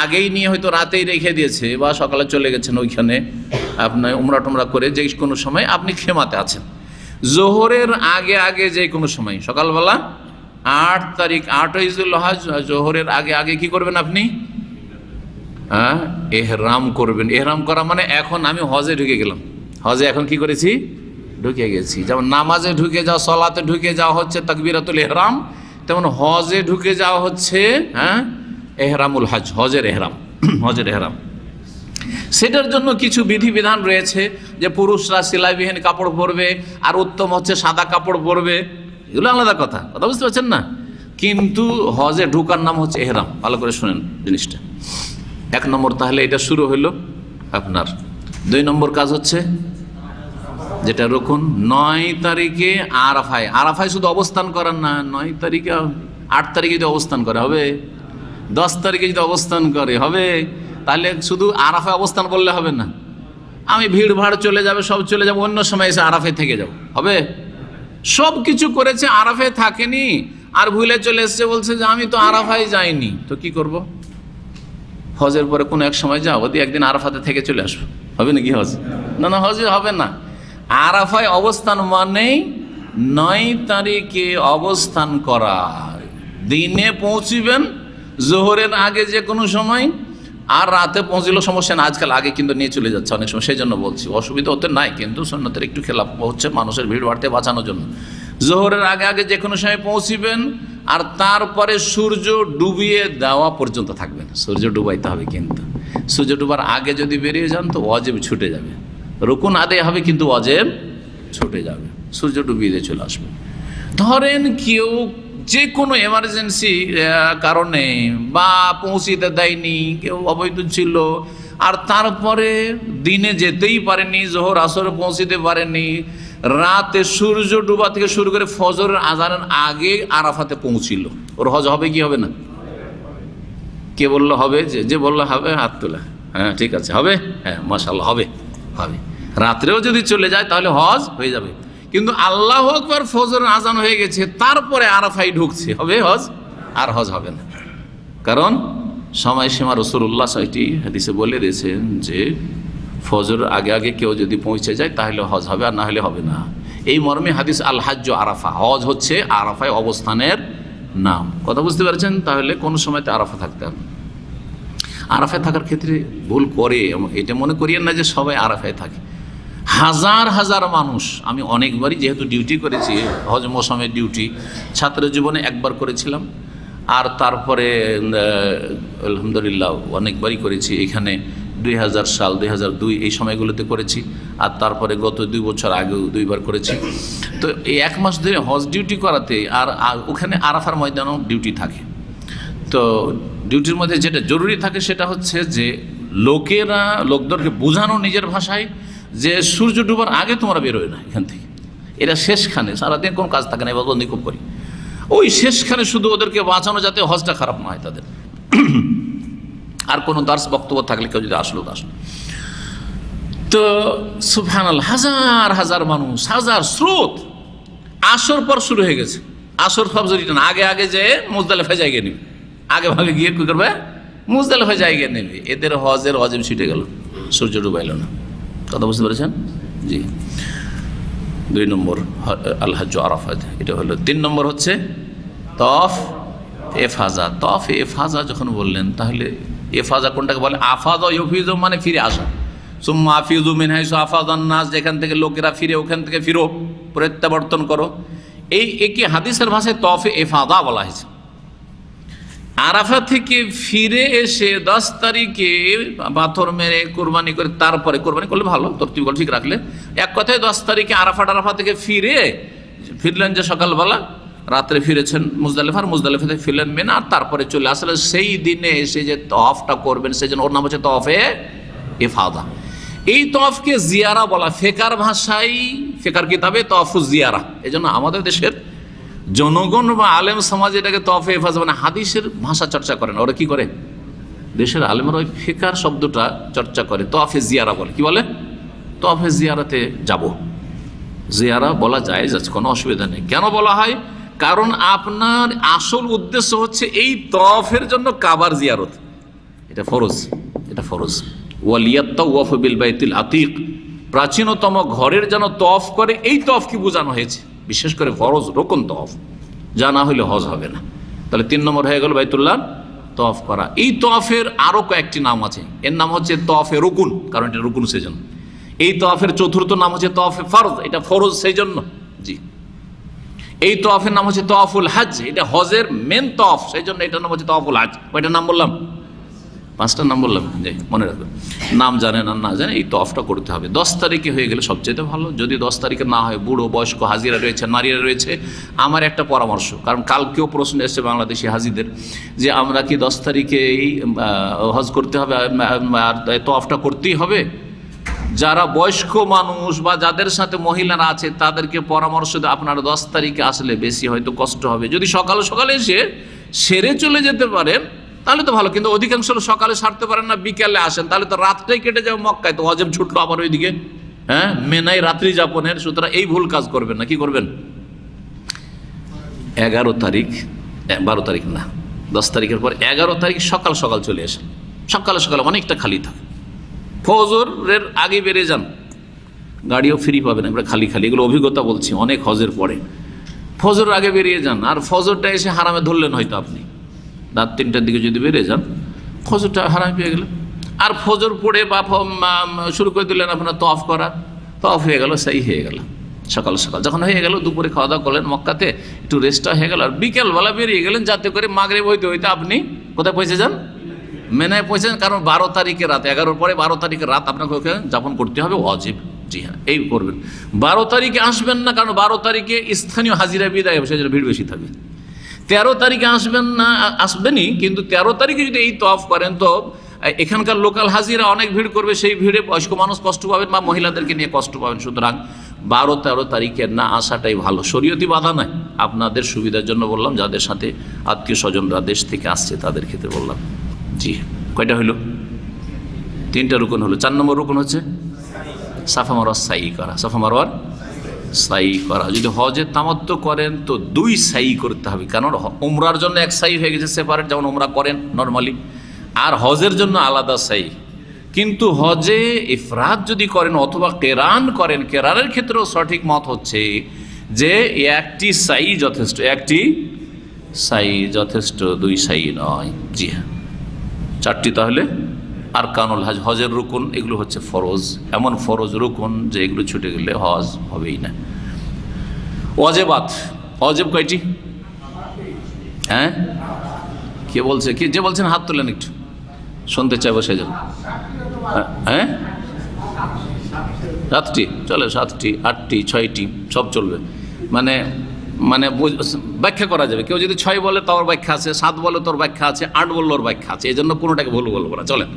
আগেই নিয়ে হয়তো রাতেই রেখে দিয়েছে বা সকালে চলে গেছেন, ওইখানে আপনার উমরা টুমরা করে যে কোনো সময় আপনি খেমাতে আছেন, জোহরের আগে আগে যে কোনো সময় সকালবেলা 8 তারিখ 8ই যুলহজ, জোহরের আগে আগে কি করবেন আপনি? এহরাম করবেন। এহরাম করা মানে এখন আমি হজে ঢুকে গেলাম, হজে এখন কি করেছি? ঢুকে গেছি। যেমন নামাজে ঢুকে যাওয়া, সলাতে ঢুকে যাওয়া হচ্ছে তাকবীরাতুল ইহরাম, তেমন হজে ঢুকে যাওয়া হচ্ছে এহরামুল হজ, হজের এহরাম। হজের এহরাম সেটার জন্য কিছু বিধিবিধান রয়েছে, যে পুরুষরা সেলাইবিহীন কাপড় পরবে, আর উত্তম হচ্ছে সাদা কাপড় পরবে, এগুলো আলাদা কথা, কথা বুঝতে পারছেন না? কিন্তু হজে ঢুকার নাম হচ্ছে এহরাম। ভালো করে শুনেন জিনিসটা। 1 নম্বর তাহলে এটা শুরু হইলো আপনার। 2 নম্বর কাজ হচ্ছে যেটা রুকুন, 9 তারিখে আরাফায়। আরাফায় শুধু অবস্থান করার না, 9 তারিখে 8 তারিখে যদি অবস্থান করে হবে, 10 তারিখে যদি অবস্থান করে হবে, তাহলে শুধু আরাফায় অবস্থান করলে হবে না। আমি ভিড় ভাড় চলে যাবে, সব চলে যাবো, অন্য সময় এসে আরাফায় থেকে যাব, হবে? সব কিছু করেছে, আরাফায় থাকেনি, আর ভুলে চলে এসছে, বলছে যে আমি তো আরাফায় যাইনি, তো কি করব? হজের পরে কোনো এক সময় যাও, ওদি একদিন আরাফাতে থেকে চলে আসবো, হবে নাকি হজ? না না, হজে হবে না। আরাফায় অবস্থান মানেই 9 তারিখে অবস্থান করা, দিনে পৌঁছিবেন জোহরের আগে যে কোনো সময়, আর রাতে পৌঁছলেও সমস্যা না। আজকাল আগে কিন্তু নিয়ে চলে যাচ্ছে অনেক সময়, সেই জন্য বলছি, অসুবিধা হতে নাই, কিন্তু সুন্নতের একটু খেলাফ হচ্ছে, মানুষের ভিড় বাড়তে বাঁচানোর জন্য। জোহরের আগে আগে যে কোনো সময় পৌঁছিবেন, আর তারপরে সূর্য ডুবিয়ে দেওয়া পর্যন্ত থাকবেন। সূর্য ডুবাইতে হবে, কিন্তু সূর্য ডুবার আগে যদি বেরিয়ে যান তো ওয়াজিব ছুটে যাবে, রুকুন আদায় হবে কিন্তু ওয়াজিব ছুটে যাবে, সূর্য ডুবিয়ে দিয়ে চলে আসবে। ধরেন কেউ যে কোনো এমার্জেন্সি কারণে বা পৌঁছিতে দেয়নি, কেউ অবৈধ ছিল, আর তারপরে দিনে যেতেই পারেনি, জোহর আসরে পৌঁছিতে পারেনি, রাতে সূর্য ডুবা থেকে শুরু করে ফজরের আজানের আগে আরাফাতে পৌঁছিল, ওর হজ হবে কি হবে না? কে বললো হবে? যে বললো হবে হাত তোলা। হ্যাঁ ঠিক আছে, হবে, হ্যাঁ মাশাআল্লাহ, হবে, হবে। রাত্রেও যদি চলে যায় তাহলে হজ হয়ে যাবে। কিন্তু আল্লাহু আকবার ফজরের আজান হয়ে গেছে, তারপরে আরাফায় ঢুকছে, হবে হজ? আর হজ হবে না, কারণ সময়সীমা রাসূলুল্লাহ সাল্লাল্লাহু আলাইহি হাদিসে বলে দিয়েছেন যে ফজর আগে আগে কেউ যদি পৌঁছে যায় তাহলে হজ হবে, আর না হলে হবে না। এই মর্মে হাদিস আল হাজ্জ আরাফা, হজ হচ্ছে আরাফায় অবস্থানের নাম। কথা বুঝতে পারছেন? তাহলে কোন সময়তে আরাফা থাকতে হবে। আরাফায় থাকার ক্ষেত্রে ভুল করে, এটা মনে করিয়েন না যে সবাই আরাফায় থাকে। হাজার হাজার মানুষ, আমি অনেকবারই যেহেতু ডিউটি করেছি, হজ মৌসুমের ডিউটি ছাত্র জীবনে একবার করেছিলাম, আর তারপরে আলহামদুলিল্লাহ অনেকবারই করেছি। এখানে 2000 সাল 2002 এই সময়গুলোতে করেছি, আর তারপরে গত 2 বছর আগেও 2বার করেছি। তো এই 1 মাস ধরে হজ ডিউটি করাতে, আর ওখানে আরাফার ময়দানেও ডিউটি থাকে। তো ডিউটির মধ্যে যেটা জরুরি থাকে সেটা হচ্ছে যে লোকদেরকে বোঝানো নিজের ভাষায় যে সূর্য ডুবার আগে তোমরা বেরোয় না এখান থেকে। এরা শেষখানে, সারাদিন কোনো কাজ থাকে না, এবার বন্দি খুব করি, ওই শেষখানে শুধু ওদেরকে বাঁচানো যাতে হজটা খারাপ না হয় তাদের। আর কোনো দার্স বক্তব্য থাকলে কেউ যদি আসলো তো আসলো। তো সুবহানাল্লাহ, হাজার হাজার মানুষ, হাজার স্রোত। আসর পর শুরু হয়ে গেছে, আসর ফজরিটা না, আগে আগে যে মুজদালিফায় জায়গা নেবে, আগে ভাগে গিয়ে কী করবে? মুজদালিফায় জায়গা নেবে। এদের হজের ওয়াজিব ছুটে গেল, সূর্য ডুবাইল না। কথা বুঝতে পেরেছেন? জি। 2 নম্বর আল হাজ্জ আরাফাত, এটা হলো। 3 নম্বর হচ্ছে তফ এফাজা। তফ এফাজা যখন বললেন, তাহলে এফাজা কোনটাকে বলে? আফাজা ইউফিজু মানে ফিরে আসা। সুম্মা আফিজু মিন হাইসু আফাজান নাস, যেখান থেকে লোকেরা ফিরে ওখান থেকে ফিরো, প্রত্যাবর্তন করো। এই একে হাদিসের ভাষায় তফে এফাজা বলা হয়েছে। আরাফা থেকে ফিরে এসে 10 তারিখে পাথর মেরে কোরবানি করে, তারপরে কোরবানি করলে ভালো, তরতিবগুলো ঠিক রাখলে। এক কথায় 10 তারিখে আরাফা থেকে ফিরলেন যে সকালবেলা, রাত্রে ফিরেছেন মুজদালিফা, মুজদালিফা থেকে ফিরলেন মিনা, আর তারপরে চলে আসলে সেই দিনে এসে যে তওয়াফটা করবেন, সেই জন্য ওর নাম হচ্ছে তওয়াফে ইফাদা। এই তওয়াফকে জিয়ারা বলা, ফেকার ভাষায় ফিকার কিতাবে তওয়াফুজ জিয়ারা। এই জন্য আমাদের দেশের জনগণ বা আলেম সমাজ এটাকে তওয়াফে হেফাজ মানে হাদিসের ভাষা চর্চা করেন। ওরা কি করে, দেশের আলেমরা ওই ফিকার শব্দটা চর্চা করে, তওয়াফে জিয়ারা বলে। কি বলে? তওয়াফে জিয়ারাতে যাব। জিয়ারা বলা যায়, যাচ্ছে কোনো অসুবিধা নেই। কেন বলা হয়? কারণ আপনার আসল উদ্দেশ্য হচ্ছে এই তওয়াফের জন্য কাবার জিয়ারত। এটা ফরজ, এটা ফরজ। ওয়ালিয়াত্তাওয়াফু বিল বাইতিল আতিক, প্রাচীনতম ঘরের যেন তওয়াফ করে, এই তওয়াফ কি বোঝানো হয়েছে, বিশেষ করে ফরজ রোকন তওয়াফ, যা না হইলে হজ হবে না। তাহলে 3 নম্বর হয়ে গেল বাইতুল্লাহ তওয়াফ করা। এই তওয়াফের আরও কয়েকটি নাম আছে। এর নাম হচ্ছে তওয়াফে রুকুন, কারণ এটা রুকুন সেই জন্য। এই তওয়াফের চতুর্থ নাম হচ্ছে তওয়াফে ফরজ, এটা ফরজ সেই জন্য। জি, এই তওয়াফের নাম হচ্ছে তওয়াফুল হজ, এটা হজের মেন তওয়াফ, সেই জন্য এটার নাম হচ্ছে তওয়াফুল হজ। কয়টা নাম বললাম? 5টা নাম বললাম। যে মনে রাখবেন, নাম জানেন আর না জানেন, এই তওয়াফটা করতে হবে। 10 তারিখে হয়ে গেলে সবচেয়ে ভালো। যদি 10 তারিখে না হয়, বুড়ো বয়স্ক হাজিরা রয়েছে, নারীরা রয়েছে, আমার একটা পরামর্শ, কারণ কালকেও প্রশ্ন এসেছে বাংলাদেশি হাজিদের যে আমরা কি 10 তারিখেই হজ করতে হবে আর তওয়াফটা করতেই হবে? যারা বয়স্ক মানুষ বা যাদের সাথে মহিলারা আছে তাদেরকে পরামর্শ দেয় আপনারা 10 তারিখে আসলে বেশি হয়তো কষ্ট হবে। যদি সকালে সকালে এসে সেরে চলে যেতে পারেন তাহলে তো ভালো, কিন্তু অধিকাংশ সকালে সারতে পারেন না, বিকেলে আসেন, তাহলে তো রাতটাই কেটে যাবে মক্কায়, তো ওয়াজিব ছুটলো আবার ওইদিকে, হ্যাঁ, মেনাই রাত্রি যাপনের। সুতরাং এই ভুল কাজ করবেন না। কি করবেন? 11 তারিখ, 12 তারিখ না, 10 তারিখের পর 11 তারিখ সকাল সকাল চলে আসেন। সকালে সকালে অনেকটা খালি থাকে, ফজরের আগে বেরিয়ে যান, গাড়িও ফ্রি পাবেন, একবার খালি খালি। এগুলো অভিজ্ঞতা বলছি, অনেক হজের পরে ফজরের আগে বেরিয়ে যান। আর ফজরটা এসে হারামে ধরলেন হয়তো আপনি, রাত 3টার দিকে যদি বেরিয়ে যান, ফজরটা হারামে পেয়ে গেলেন। আর ফজর পড়ে বা শুরু করে দিলেন আপনার তওয়াফ করা, তওয়াফ হয়ে গেল, সেই হয়ে গেল। সকাল সকাল যখন হয়ে গেল, দুপুরে খাওয়া দাওয়া করলেন মক্কাতে, একটু রেস্টটা হয়ে গেল, আর বিকেলবেলা বেরিয়ে গেলেন, যাতে করে মাগরিব হইতে হইতে আপনি কোথায় পৌঁছে যান? মেনায় পৌঁছেন। কারণ 12 তারিখের রাত, 11 পরে 12 তারিখের রাত আপনাকে ওকে যাপন করতে হবে, ওয়াজিব। জি হ্যাঁ, এই করবেন। 12 তারিখে আসবেন না, কারণ 12 তারিখে স্থানীয় হাজিরা বিদায় হবে, সেজন্য ভিড় বেশি থাকবে। 13 তারিখে আসবেন না, আসবেনই, কিন্তু 13 তারিখে যদি এই তওয়াফ করেন তো এখানকার লোকাল হাজিরা অনেক ভিড় করবে, সেই ভিড়ে বয়স্ক মানুষ কষ্ট পাবেন বা মহিলাদেরকে নিয়ে কষ্ট পাবেন। সুতরাং 12-13 তারিখে না আসাটাই ভালো। শরীয়তি বাধা নয়, আপনাদের সুবিধার জন্য বললাম, যাদের সাথে আত্মীয় স্বজনরা দেশ থেকে আসছে তাদের ক্ষেত্রে বললাম। জি, কয়টা হইল? 3টা রুকন হলো। 4 নম্বর রুকন হচ্ছে সাফা মারওয়ার সাই করা। সাফা মারওয়ার সাই করা। যদি হজে তামাত্তু করেন তো 2 সাই করতে হবে, কারণ উমরার জন্য 1 সাই হয়ে গেছে সেপারেট, যেমন উমরা করেন নর্মালি, আর হজের জন্য আলাদা সাই। কিন্তু হজে ইফরাদ যদি করেন অথবা কেরান করেন, কেরানের ক্ষেত্রেও সঠিক মত হচ্ছে যে 1টি সাই যথেষ্ট, 1টি সাই যথেষ্ট, 2 সাই নয়। জি হ্যাঁ, 4টি তাহলে আর কানুল হজ, হজের রুকুন, এগুলো হচ্ছে ফরজ, এমন ফরজ রুকুন যে এগুলো ছুটে গেলে হজ হবেই না। ওয়াজেবাত, ওয়াজেব কয়টি? হ্যাঁ, কে বলছে? কে যে বলছেন হাত তোলেন, একটু শুনতে চাই, বসে যান। হ্যাঁ, 7টি চলে, 7টি, 8টি, 6টি সব চলবে। মানে ব্যাখ্যা করা যাবে। কেউ যদি 6 বলে তোর ব্যাখ্যা আছে, 7 বলে তোর ব্যাখ্যা আছে, 8 বললে ওর ব্যাখ্যা আছে, এই জন্য কোনোটাকে ভুল বলবো না। চলেন,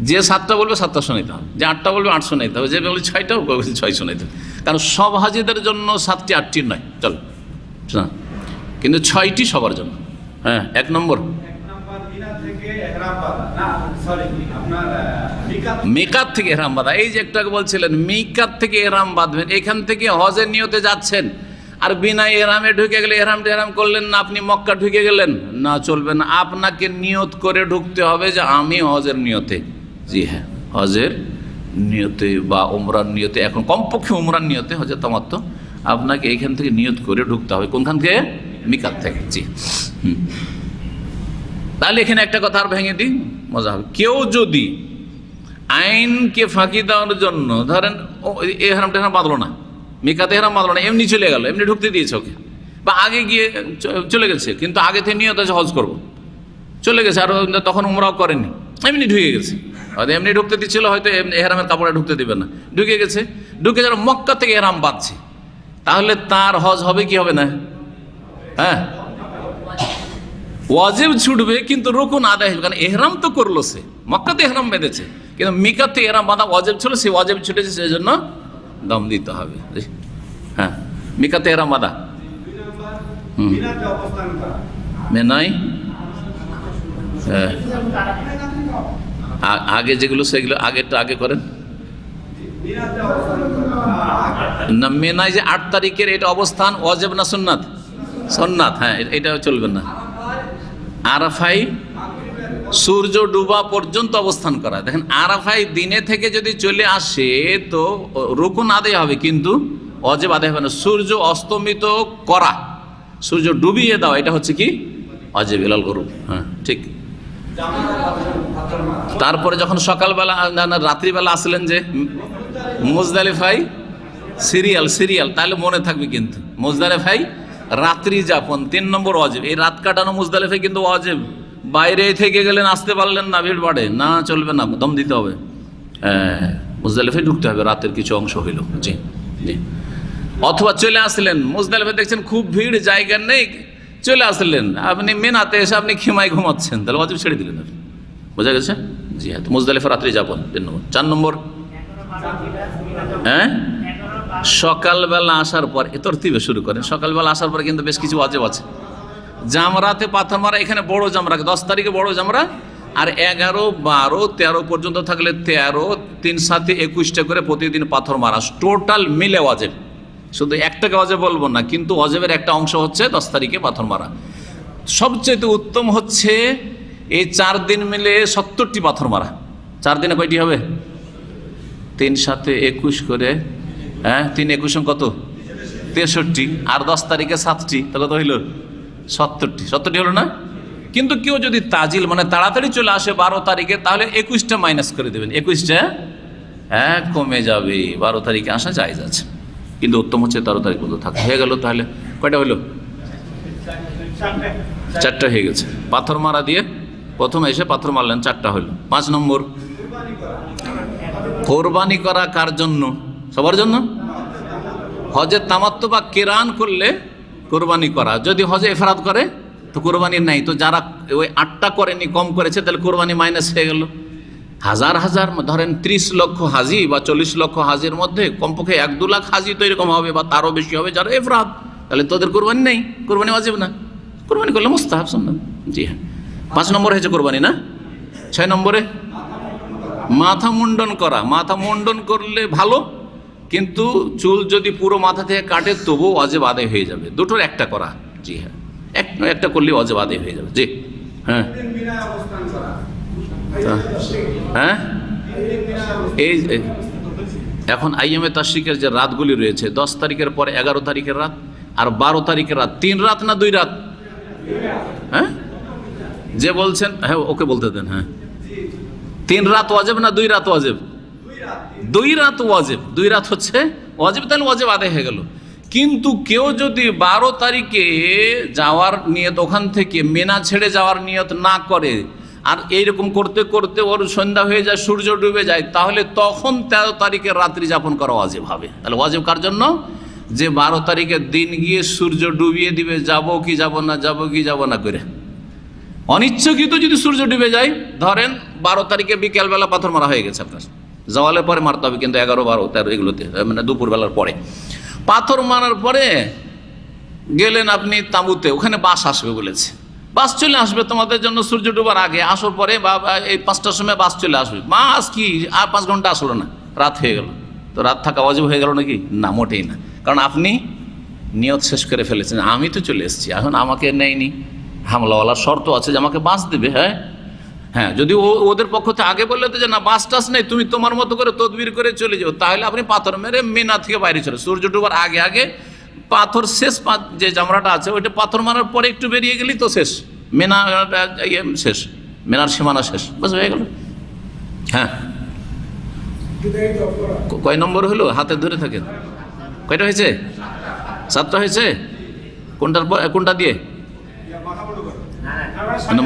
যে 7টা বলবে 7টা শোনাইতে হবে, যে 8টা বলবে 8 শোনাইতে হবে, যে বলবে 6টাও 6 শোনাইতে হবে, কারণ সব হাজিদের জন্য 7টি 8টি নয়। চল শোনা, কিন্তু 6টি সবার জন্য। হ্যাঁ, 1 নম্বর মিকাত থেকে এহরাম বাঁধা। এই যে একটু আগে বলছিলেন মিকাত থেকে এহরাম বাঁধবেন, এখান থেকে হজের নিয়তে যাচ্ছেন, আর বিনা এহরামে ঢুকে গেলে এহরাম করলেন না, আপনি মক্কা ঢুকে গেলেন না, চলবে না। আপনাকে নিয়ত করে ঢুকতে হবে যে আমি হজের নিয়তে। জি হ্যাঁ, হজের নিয়তে বা উমরার নিয়তে, এখন কমপক্ষে উমরার নিয়তে হজের তামাত্তু আপনাকে এইখান থেকে নিয়ত করে ঢুকতে হবে। কোনখান থেকে? মিকাত থেকে। জি তাহলে এখানে একটা কথা আর ভেঙে দিই, মজা হবে। কেউ যদি আইনকে ফাঁকি দেওয়ার জন্য, ধরেন এহরাম টেহরাম বাঁধলো না, মিকাতে এহরাম বাঁধলো না, এমনি চলে গেল, এমনি ঢুকতে দিয়েছে ওকে, বা আগে গিয়ে চলে গেছে, কিন্তু আগে থেকে নিয়ত আছে হজ করবো, চলে গেছে, আর তখন উমরাও করেনি, এমনি ঢুকে গেছে। হয়তো এমনি ঢুকতে দিচ্ছিল, হয়তো এহরামের কাপড়ে ঢুকতে দিবে না, ঢুকে গেছে। ঢুকে যারা মক্কা থেকে এহরাম বাঁধছে, তাহলে তার হজ হবে কি হবে না? হ্যাঁ, ওয়াজিব ছুটবে, কিন্তু রুকুন আদায় হবে, কারণ এহরাম তো করলো সে, মক্কাতে এহরাম বেঁধেছে, কিন্তু মিকাতে এহরাম বাঁধা ওয়াজিব ছিল, সে ওয়াজিব ছুটেছে, সেই জন্য দম দিতে হবে। মিকাতে রামাদা মেনাই আগে যেগুলো সেগুলো আগেরটা আগে করেন না। মেনায় যে 8 তারিখের এটা অবস্থান ওয়াজিব না সুন্নাত? সুন্নাত, হ্যাঁ, এটা চলবে না। আরাফাই সূর্য ডুবা পর্যন্ত অবস্থান করা। দেখেন আরাফাই দিনে থেকে যদি চলে আসে তো রুকুন আদায় হবে, কিন্তু ওয়াজিব আদায় হবে না। সূর্য অস্তমিত করা, সূর্য ডুবিয়ে দেওয়া, এটা হচ্ছে কি ওয়াজিব ইলাল গুরুব। হ্যাঁ ঠিক। তারপরে যখন সকালবেলা রাত্রিবেলা আসলেন যে মুজদালিফাই সিরিয়াল, তাহলে মনে থাকবে কিন্তু মুজদালিফাই রাত্রি যাপন 3 নম্বর ওয়াজিব। এই রাত কাটানো মুজদালিফাই কিন্তু ওয়াজিব। বাইরে থেকে গেলেন, আসতে পারলেন না, ভিড় বাড়ে না, চলবে না, দম দিতে হবে। মুজদালিফাই ঢুকতে হবে, রাতের কিছু অংশ হইল। জি জি। অথবা চলে আসলেন মুজদালিফায়, দেখছেন খুব ভিড়, জায়গা নেই, চলে আসলেন, আপনি মিনাতে এসে আপনি খিমায় ঘুমাচ্ছেন, তাহলে ওয়াজিব ছেড়ে দিলেন। বোঝা গেছে? জি হ্যাঁ। মুজদালিফা রাত্রি যাপন 3 নম্বর। 4 নম্বর, হ্যাঁ, সকালবেলা আসার পর এ তরতিবে শুরু করেন। সকালবেলা আসার পরে কিন্তু বেশ কিছু ওয়াজিব আছে। জামরাতে পাথর মারা, এখানে বড় জামরা 10 তারিখে বড় জামরা, আর 11, 12, 13 পর্যন্ত থাকলে 13, 3, 7, 21টা করে প্রতিদিন পাথর মারা, টোটাল মিলে ওয়াজিব। শুধু একটাকে ওয়াজিব বলবো না, কিন্তু ওয়াজিবের একটা অংশ হচ্ছে 10 তারিখে পাথর মারা। সবচেয়ে উত্তম হচ্ছে এই 4 দিন মিলে 70টি পাথর মারা। 4 দিনে কয়টি হবে? 3, 7, 21 করে, হ্যাঁ, 3, 21 কত? 63, আর 10 তারিখে 7টি, তাহলে তো হইল 70টি হলো না? কিন্তু কেউ যদি তাজিল মানে তাড়াতাড়ি চলে আসে 12 তারিখে, তাহলে 21টা মাইনাস করে দেবেন, 21টা কমে যাবে। 12 তারিখে আসা জায়েজ আছে, কিন্তু উত্তম হচ্ছে 13 তারিখ পর্যন্ত থাকা। হয়ে গেল, তাহলে কয়টা হইল? 4টা হয়ে গেছে। পাথর মারা দিয়ে প্রথমে এসে পাথর মারলেন, 4টা হইল। 5 নম্বর, কোরবানি করা কার জন্য? সবার জন্য। হজে তামাত্তু বা কিরান করলে কোরবানি করা, যদি হজে ইফরাদ করে তো কোরবানি নাই। তো যারা ওই 8টা করেনি, কম করেছে, তাহলে কোরবানি মাইনাস হয়ে গেল। হাজার ধরেন 30 লক্ষ হাজি বা 40 লক্ষ হাজির মধ্যে কমপক্ষে 1-2 লাখ হাজি তো এরকম হবে, বা তারও বেশি হবে যারা ইফরাদ, তাহলে তোদের কোরবানি নেই, কোরবানি ওয়াজিব না, কোরবানি করলে মুস্তাহাব সুন্নাত। জি হ্যাঁ। 5 নম্বর হয়েছে কোরবানি না। 6 নম্বরে মাথা মুন্ডন করা। মাথা মুন্ডন করলে ভালো, কিন্তু চুল যদি পুরো মাথা থেকে কাটে তবুও ওয়াজিব আদায় হয়ে যাবে। দুটোর একটা করা। জি হ্যাঁ, একটা করলে ওয়াজিব আদায় হয়ে যাবে। জি হ্যাঁ। হ্যাঁ, এই এখন আইয়ামে তাশরিকের যে রাতগুলি রয়েছে, 10 তারিখের পরে 11 তারিখের রাত আর 12 তারিখের রাত, 3 রাত না 2 রাত? হ্যাঁ, যে বলছেন, হ্যাঁ ওকে বলতে দেন। হ্যাঁ, 3 রাত ওয়াজিব না 2 রাত ওয়াজিব? 2 রাত ওয়াজিব। 2 রাত হচ্ছে ওয়াজিব, তাহলে ওয়াজিব আদায় হয়ে গেল। কিন্তু কেউ যদি 12 তারিখে যাওয়ার নিয়ত, ওখান থেকে মিনা ছেড়ে যাওয়ার নিয়ত না করে, আর এইরকম করতে করতে ওর সন্ধ্যা হয়ে যায়, সূর্য ডুবে যায়, তাহলে তখন 13 তারিখের রাত্রি যাপন করা ওয়াজিব হবে। তাহলে ওয়াজিব কার জন্য? যে 12 তারিখের দিন গিয়ে সূর্য ডুবিয়ে দিবে, যাব কি যাব না করে। অনিচ্ছাকৃত যদি সূর্য ডুবে যায়, ধরেন 12 তারিখে বিকেলবেলা পাথর মারা হয়ে গেছে, আপনার জওয়ালের পরে মারতে হবে, কিন্তু 11, 12, 13 এগুলোতে, মানে দুপুরবেলার পরে পাথর মারার পরে গেলেন আপনি তাঁবুতে, ওখানে বাস আসবে বলেছে, বাস চলে আসবে তোমাদের জন্য সূর্য ডুবার আগে, আসার পরে বা এই 5টার সময় বাস চলে আসবে। বাস কি আর 5 ঘন্টা আসলো না, রাত হয়ে গেল, তো রাত থাকা ওয়াজিব হয়ে গেল নাকি? না, মোটেই না। কারণ আপনি নিয়ত শেষ করে ফেলেছেন, আমি তো চলে এসেছি, এখন আমাকে নেয়নি। হামলাওয়ালার শর্ত আছে যে আমাকে বাস দেবে। হ্যাঁ, যদি ওদের পক্ষ থেকে আগে বললে তো যে না বাস টাস নেই, তুমি তোমার মতো করে তদবির করে চলে যাও, তাহলে আপনি পাথর মেরে মিনা থেকে বাইরে চলে, সূর্য ডুবার আগে পাথর শেষ, যে জামরাটা আছে ওইটা পাথর মারার পরে একটু বেরিয়ে গেলি তো শেষ, মেনা শেষ, মেনার সীমানা শেষ, বাস হয়ে গেল। হ্যাঁ, কয় নম্বর হলো? হাতে ধরে থাকেন। কয়টা হয়েছে? 7টা হয়েছে। কোনটা দিয়ে?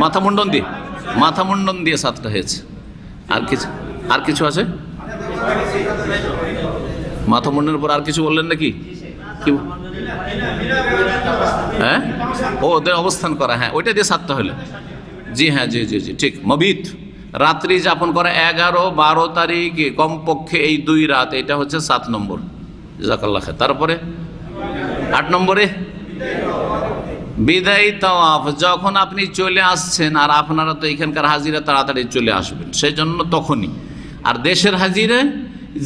মাথা মুন্ডন দিয়ে 7টা হয়েছে। আর কিছু আছে? মাথা মুন্ডনের পর আর কিছু বললেন নাকি? কি? হ্যাঁ, ওদের অবস্থান করা, হ্যাঁ ওইটা দিয়ে 7টা হলো। জি হ্যাঁ, জি ঠিক। মবিত, রাত্রি যাপন করা 11, 12 তারিখে কমপক্ষে এই 2 রাত, এটা হচ্ছে 7 নম্বর। জাযাকাল্লাহ খায়র। তারপরে 8 নম্বরে বিদায়ী তাওয়াফ, যখন আপনি চলে আসছেন, আর আপনারা তো এখানকার হাজিরা তাড়াতাড়ি চলে আসবেন, সেই জন্য তখনই। আর দেশের হাজিরা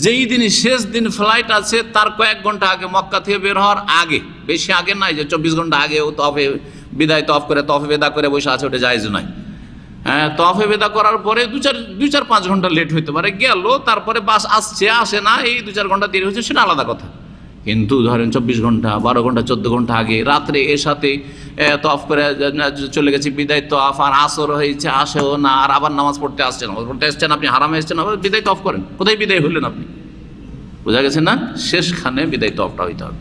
যেই দিন শেষ দিন ফ্লাইট আছে তার কয়েক ঘন্টা আগে, মক্কা থেকে বের হওয়ার আগে, বেশি আগে নয় যে 24 ঘন্টা আগেও তফে বিদায় তফ করে তফে বেদা করে বসে আছে, ওটা জায়েজ নয়। হ্যাঁ, তফে বেদা করার পরে 2-4-5 ঘন্টা লেট হইতে পারে, গেল, তারপরে বাস আসছে আসে না, এই 2-4 ঘন্টা দেরি হচ্ছে, সেটা আলাদা কথা। কিন্তু ধরেন 24 ঘন্টা, 12 ঘন্টা, 14 ঘন্টা আগে রাত্রে এর সাথে তফ করে চলে গেছি বিদায় তফ, আর আসর হয়েছে, আসেও না, আর আবার নামাজ পড়তে আসছেন, নামাজ পড়তে এসছেন, আপনি হারামে এসছেন, আবার বিদায় তফ করেন, কোথায় বিদায় হলেন আপনি? বোঝা গেছে না? শেষখানে বিদায় তফটা হইতে হবে।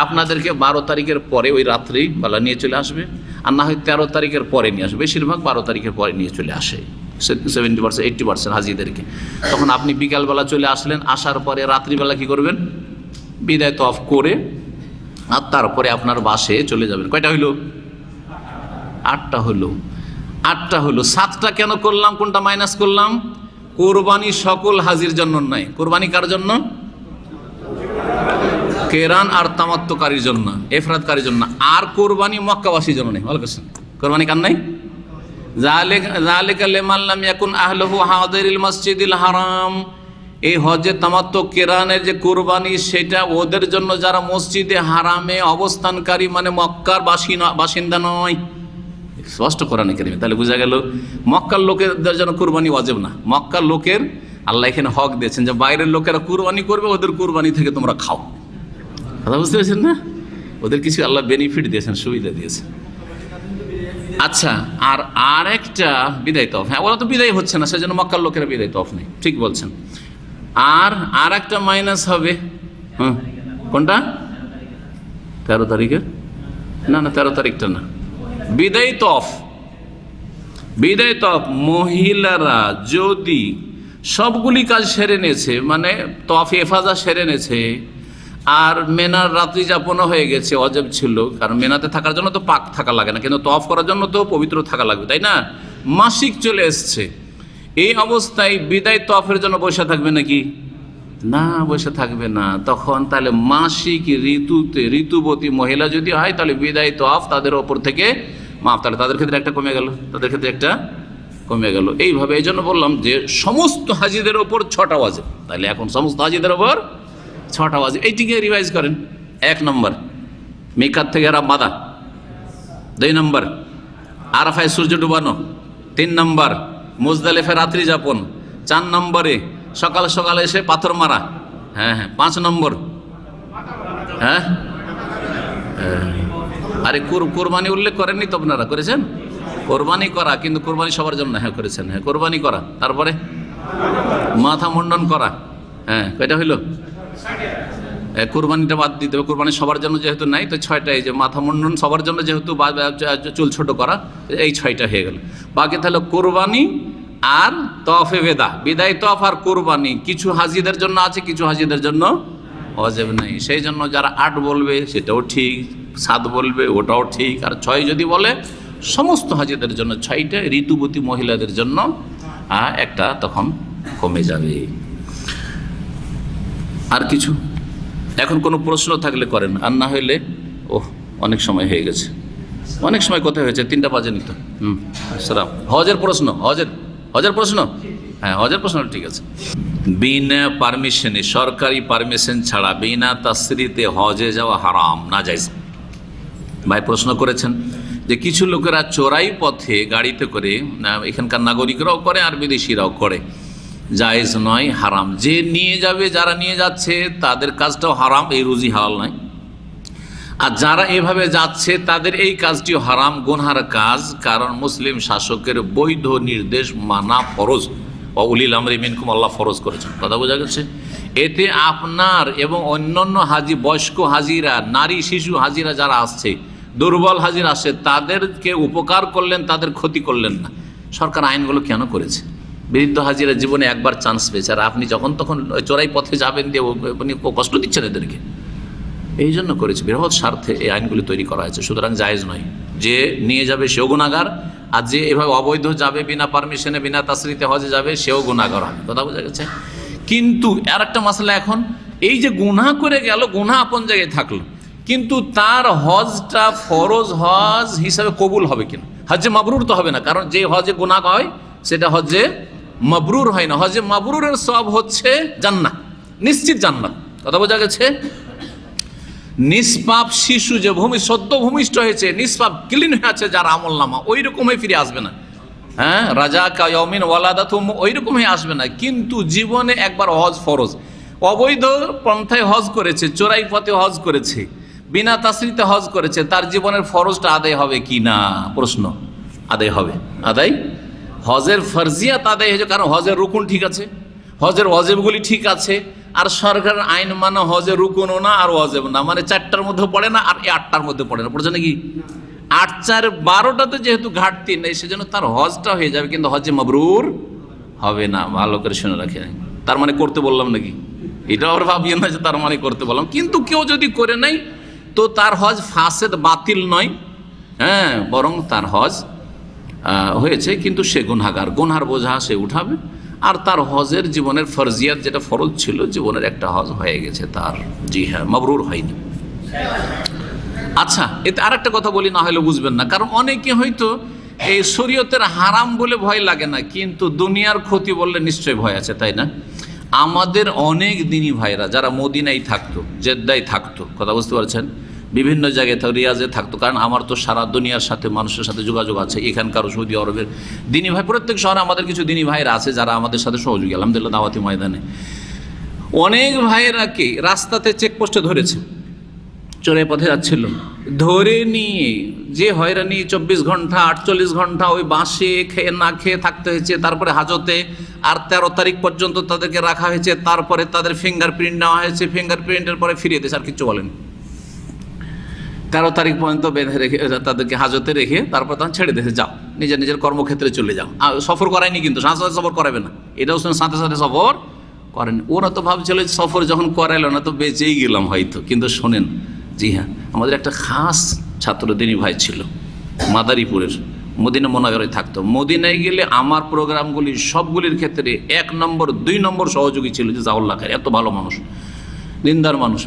আপনাদেরকে 12 তারিখের পরে ওই রাত্রেই বেলা নিয়ে চলে আসবে, আর না হয় 13 তারিখের পরে নিয়ে আসবে, বেশিরভাগ 12 তারিখের পরে নিয়ে চলে আসে 70%, 80% হাজিদেরকে। তখন আপনি বিকালবেলা চলে আসলেন, আসার পরে রাত্রিবেলা কি করবেন? বিদায় তফ করে আর তারপরে আপনার বাসে চলে যাবেন। কয়টা হইল? 8টা হলো। 8টা হলো। 7টা কেন করলাম? কোনটা মাইনাস করলাম? কোরবানি সকল হাজির জন্য নয়। কোরবানি কার জন্য? কেরান আর তামাত্তুকারীর জন্য, এফরাদকারীর জন্য। আর কোরবানি মক্কাবাসীর জন্য নেই। ভালো করছেন। কোরবানি কার নাই? যালিকা লিমান লাম ইয়াকুন আহলুহু হাদিরিল মসজিদিল হারাম। এই হজে তামাত্তু কেরানের যে কোরবানি, সেটা ওদের জন্য যারা মসজিদে হারামে অবস্থানকারী, মানে মক্কার বাসিন্দা নয়। স্পষ্ট কোরআনে কারিমে। তাহলে বোঝা গেল মক্কার লোকেদের জন্য কোরবানি ওয়াজিব না। মক্কার লোকের আল্লাহ এখানে হক দিয়েছেন যে বাইরের লোকেরা কোরবানি করবে, ওদের কোরবানি থেকে তোমরা খাও। কথা বুঝতে পেরেছেন না? ওদের কিছু আল্লাহ বেনিফিট দিয়েছেন, সুবিধা দিয়েছেন। আচ্ছা, আর একটা বিদায় তফ। হ্যাঁ, ওরা তো বিদায় হচ্ছে না, সেজন্য মক্কার লোকেরা বিদায় তফ নেই। ঠিক বলছেন। আর একটা মাইনাস হবে। হ্যাঁ, কোনটা? 13 তারিখের? না, 13 তারিখটা না। বিদায় তফ। বিদায় তফ মহিলারা যদি সবগুলি কাজ সেরে নিয়েছে, মানে তফ এফাজা সেরে নিয়েছে, আর মেনার রাত্রি যাপনও হয়ে গেছে, অজেব ছিল, কারণ মেনাতে থাকার জন্য তো পাক থাকা লাগে না, কিন্তু তফ করার জন্য তো পবিত্র থাকা লাগবে, তাই না? মাসিক চলে এসছে, এই অবস্থায় বিদায় তফের জন্য বসে থাকবে নাকি? না, বসে থাকবে না। তখন তাহলে মাসিক ঋতুবতী মহিলা যদি হয়, তাহলে বিদায় তফ তাদের ওপর থেকে মাফ, তাহলে তাদের ক্ষেত্রে একটা কমে গেল, তাদের ক্ষেত্রে একটা কমে গেল। এইভাবে এই জন্য বললাম যে সমস্ত হাজিদের ওপর 6টা ওয়াজিব। তাহলে এখন সমস্ত হাজিদের ওপর 6টা ওয়াজিব। এইটিকে রিভাইজ করেন। 1 নম্বর মিকাত থেকে বাঁধা, 2 নম্বর আরাফায় সূর্য ডুবানো, 3 নম্বর মুজদালিফায় রাত্রি যাপন, 4 নম্বরে সকাল সকাল এসে পাথর মারা, 5 নম্বর আরে কোরবানি উল্লেখ করেননি তো আপনারা? করেছেন কোরবানি করা, কিন্তু কোরবানি সবার জন্য। হ্যাঁ, করেছেন। হ্যাঁ, কোরবানি করা। তারপরে মাথা মুন্ডন করা। হ্যাঁ, কয়টা হইল? কোরবানিটা বাদ দিতে হবে। কোরবানি সবার জন্য যেহেতু নাই, তো 6টা। এই যে মাথা মুন্ডন সবার জন্য যেহেতু, চুল ছোট করা, এই 6টা হয়ে গেল। বাকি তাহলে কোরবানি আর তফে বেদা, বিদায় তফ আর কোরবানি কিছু হাজিদের জন্য আছে, কিছু হাজিদের জন্য ওয়াজিব নাই। সেই জন্য যারা 8 বলবে সেটাও ঠিক, 7 বলবে ওটাও ঠিক, আর 6 যদি বলে সমস্ত হাজিদের জন্য 6টা, ঋতুবতী মহিলাদের জন্য একটা তখন কমে যাবে। আর কিছু এখন কোনো প্রশ্ন থাকলে করেন, আর না হইলে অনেক সময় হয়ে গেছে। অনেক সময় কোথায় হয়েছে? 3টা বাজেনি তো। সালাম। হজের প্রশ্ন, হজের প্রশ্ন। হ্যাঁ, হজের প্রশ্ন ঠিক আছে। বিনা পারমিশনে, সরকারি পারমিশন ছাড়া বিনা তাসরিতে হজে যাওয়া হারাম, নাজায়েজ। ভাই প্রশ্ন করেছেন যে কিছু লোকেরা চোরাই পথে গাড়িতে করে, এখানকার নাগরিকরাও করে আর বিদেশিরাও করে, জায়েজ নয়, হারাম। যে নিয়ে যাবে, যারা নিয়ে যাচ্ছে তাদের কাজটাও হারাম, এই রুজি হালাল নয়। আর যারা এভাবে যাচ্ছে তাদের এই কাজটিও হারাম, গুনহার কাজ, কারণ মুসলিম শাসকের বৈধ নির্দেশ মানা ফরজ। উলিল আমরি মিনকুম, আল্লাহ ফরজ করেছেন। কথা বোঝা গেছে? এতে আপনার এবং অন্যান্য হাজি, বয়স্ক হাজিরা, নারী শিশু হাজিরা যারা আসছে, দুর্বল হাজির আসছে, তাদেরকে উপকার করলেন, তাদের ক্ষতি করলেন না। সরকার আইনগুলো কেন করেছে? বৃদ্ধ হাজিরা জীবনে একবার চান্স পেয়েছে, আর আপনি যখন তখন চোরাই পথে যাবেন দিয়ে উনি কষ্ট দিচ্ছেন এদেরকে। এই জন্য করেছে, বৃহৎ স্বার্থে এই আইনগুলি তৈরি করা হয়েছে। সুতরাং জায়েজ নয়। যে নিয়ে যাবে সেও গুনাহগার, আর যে এভাবে অবৈধ যাবে, বিনা পারমিশনে, বিনা তাসরিতে হজে যাবে, সেও গুনাহগার হবে। কথা বোঝা গেছে? কিন্তু আর একটা মাসলা, এখন এই যে গুনাহ করে গেল, গুনাহ আপন জায়গায় থাকলো, কিন্তু তার হজটা ফরজ হজ হিসাবে কবুল হবে কিনা। হজে মাবরুর তো হবে না, কারণ যে হজে গুনাহ হয় সেটা হজে মাবরুর হয় না। হজে মাবরুরের সব হচ্ছে জান্নাত, নিশ্চিত জান্নাত। কথা বোঝা গেছে? নিষ্পাপ শিশু যে সদ্য ভূমিষ্ঠ হয়েছে, নিষ্পাপ ক্লিন হয়ে আছে, যার আমল নামা ওই রকম হয়ে ফিরে আসবে না। হ্যাঁ, রাজা কায়মিন ওয়ালাদাতুম ওই রকম হয়ে আসবে না। কিন্তু জীবনে একবার হজ ফরজ, অবৈধ পন্থায় হজ করেছে, চোরাই পথে হজ করেছে, বিনা তাসরিতে হজ করেছে, তার জীবনের ফরজটা আদায় হবে কি না? প্রশ্ন। আদায় হবে, আদায়। হজের ফরজিয়াত আদায় হয়েছে, কারণ হজের রুকুন ঠিক আছে, হজের ওয়াজিবগুলি ঠিক আছে। আর সরকারের আইন মানে হজের রুকুনও না আর ওয়াজিব না, মানে 4টার মধ্যে পড়ে না আর 8টার মধ্যে পড়ে না, পড়ছে নাকি? 8 4 12টাতে যেহেতু ঘাটতি নেই, সেজন্য তার হজটা হয়ে যাবে, কিন্তু হজে মাবরুর হবে না। ভালো করে শুনে রাখে। তার মানে করতে বললাম নাকি? এটা আবার ভাবিয়ে না যে তার মানে করতে বললাম। কিন্তু কেউ যদি করে নাই তো তার হজ ফাসেদ, বাতিল নয়, হ্যাঁ, বরং তার হজ হয়েছে, কিন্তু সে গুনহাগার, গুনহার বোঝা সে উঠাবে। আর তার হজের জীবনের ফরজিয়াত যেটা ফরজ ছিল, জীবনের একটা হজ হয়ে গেছে তার, জি হ্যাঁ, মাবরুর হয়নি। আচ্ছা, এতে আর একটা কথা বলি, না হলে বুঝবেন না। কারণ অনেকে হয়তো এই শরীয়তের হারাম বলে ভয় লাগে না, কিন্তু দুনিয়ার ক্ষতি বললে নিশ্চয়ই ভয় আছে, তাই না? আমাদের অনেক দিনী ভাইরা যারা মদিনায় থাকতো, জেদ্দায় থাকতো, কথা বুঝতে পারছেন, বিভিন্ন জায়গায় রিয়াজে থাকতো, কারণ আমার তো সারা দুনিয়ার সাথে মানুষের সাথে যোগাযোগ আছে, এখানকার সৌদি আরবের দিনী ভাই, প্রত্যেক শহরে আমাদের কিছু দিনী ভাইরা আছে যারা আমাদের সাথে সহযোগী, আলহামদুলিল্লাহ, দাওয়াতি ময়দানে। অনেক ভাইয়েরাকে রাস্তাতে চেকপোস্টে ধরেছে, চোরে পথে যাচ্ছিল, ধরে নিয়ে যে হয়রানি 24 ঘন্টা 48 ঘন্টা ওই বাসে খেয়ে না খেয়ে থাকতে হয়েছে, তারপরে হাজতে, আর 13 তারিখ পর্যন্ত তাদেরকে রাখা হয়েছে, তারপরে তাদের ফিঙ্গারপ্রিন্ট নেওয়া হয়েছে, ফিঙ্গারপ্রিন্টের পরে ফিরিয়ে দিয়েছে, আর কিছু বলেন। 13 তারিখ পর্যন্ত বেঁধে রেখে তাদেরকে হাজতে রেখে তারপর তখন ছেড়ে দিয়েছে, যাও নিজের নিজের কর্মক্ষেত্রে চলে যাও। সফর করায়নি, কিন্তু সাথে সাথে সফর করাবে না, এটাও সাথে সাথে সফর করেন। ওরা তো ভাবছিল সফর যখন করাইল না তো বেঁচেই গেলাম হয়তো, কিন্তু শোনেন, জি হ্যাঁ, আমাদের একটা খাস ছাত্র দিনী ভাই ছিল মাদারীপুরের, মদিনা মোনাওয়ারায় থাকতো। মদিনায় গেলে আমার প্রোগ্রামগুলি সবগুলির ক্ষেত্রে 1 নম্বর 2 নম্বর সহযোগী ছিল, যে জাউল্লাহ খায়, এত ভালো মানুষ, দিনদার মানুষ।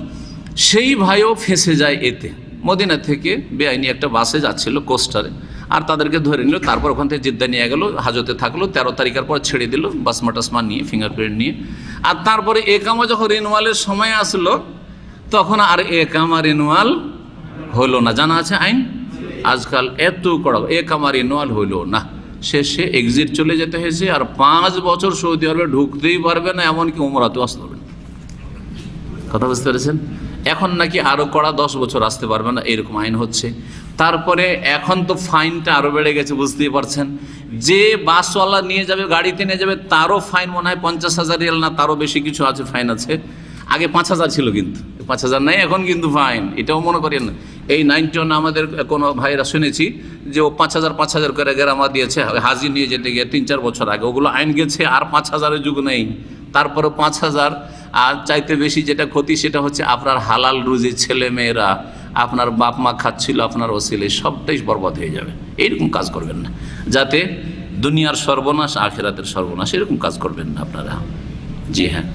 সেই ভাইও ফেঁসে যায় এতে। মদিনা থেকে বেআইনি একটা বাসে যাচ্ছিল কোস্টারে, আর তাদেরকে ধরে নিল, তারপর ওখান থেকে জিদ্দা নিয়ে গেল, হাজতে থাকলো, 13 তারিখের পর ছেড়ে দিল বাসমা টাসমা নিয়ে, ফিঙ্গারপ্রিন্ট নিয়ে। আর তারপরে একামা যখন রিনুয়ালের সময় আসলো, তখন আর একামা রিনুয়াল হলো না। জানা আছে আইন, আজকাল এত কড়া, একামা রিনুয়াল হইল না, শেষে এক্সিট চলে যেতে হয়েছে। আর 5 বছর সৌদি আরবে ঢুকতেই পারবে না, এমনকি উমরাতেও আসতে পারবে না। কথা বুঝতে পেরেছেন? এখন নাকি আরও কড়া, 10 বছর আসতে পারবে না, এরকম আইন হচ্ছে। তারপরে এখন তো ফাইনটা আরও বেড়ে গেছে, বুঝতেই পারছেন। যে বাসওয়ালা নিয়ে যাবে, গাড়িতে নিয়ে যাবে, তারও ফাইন মনে হয় 50,000 রিয়াল না তারও বেশি কিছু আছে, ফাইন আছে। আগে 5,000 ছিল, কিন্তু 5,000 নাই এখন, কিন্তু ফাইন। এটাও মনে করেন না, এই 91 আমাদের কোনো ভাইরা শুনেছি যে ও 5,000 করে গেরামা দিয়েছে হাজি নিয়ে যেতে গিয়ে 3-4 বছর আগে, ওগুলো আইন গেছে, আর 5,000-এর যুগ নেই। তারপরে 5,000 আর চাইতে বেশি যেটা ক্ষতি, সেটা হচ্ছে আপনার হালাল রুজি ছেলে মেয়েরা, আপনার বাপ মা খাচ্ছিল আপনার ওসিলে, সবটাই বরবাদ হয়ে যাবে। এইরকম কাজ করবেন না, যাতে দুনিয়ার সর্বনাশ আখিরাতের সর্বনাশ, এরকম কাজ করবেন না আপনারা। জি হ্যাঁ,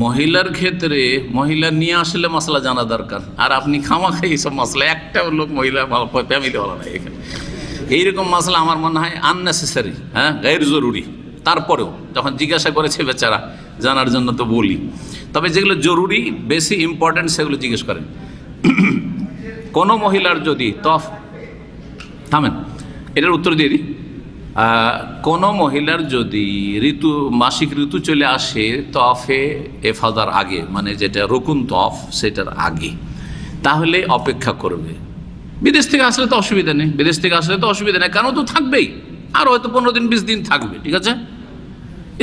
মহিলার ক্ষেত্রে মহিলা নিয়ে আসলে মশলা জানা দরকার। আর আপনি খামাখা এইসব মশলা, একটা লোক মহিলা ফ্যামিলি ভালো নাই এখানে, এইরকম মশলা আমার মনে হয় আননেসেসারি, হ্যাঁ, গায়ের জরুরি। তারপরেও যখন জিজ্ঞাসা করেছে বেচারা, জানার জন্য তো বলি। তবে যেগুলো জরুরি, বেশি ইম্পর্টেন্ট, সেগুলো জিজ্ঞেস করেন। কোনো মহিলার যদি থামেন, এটার উত্তর দিয়ে দিই। কোনো মহিলার যদি মাসিক ঋতু চলে আসে তফে এফাদার আগে, মানে যেটা রকুন তফ, সেটার আগে, তাহলে অপেক্ষা করবে। বিদেশ থেকে আসলে তো অসুবিধা নেই, বিদেশ থেকে আসলে তো অসুবিধা নেই, কারণ তো থাকবেই, আর হয়তো 15 দিন 20 দিন থাকবে, ঠিক আছে।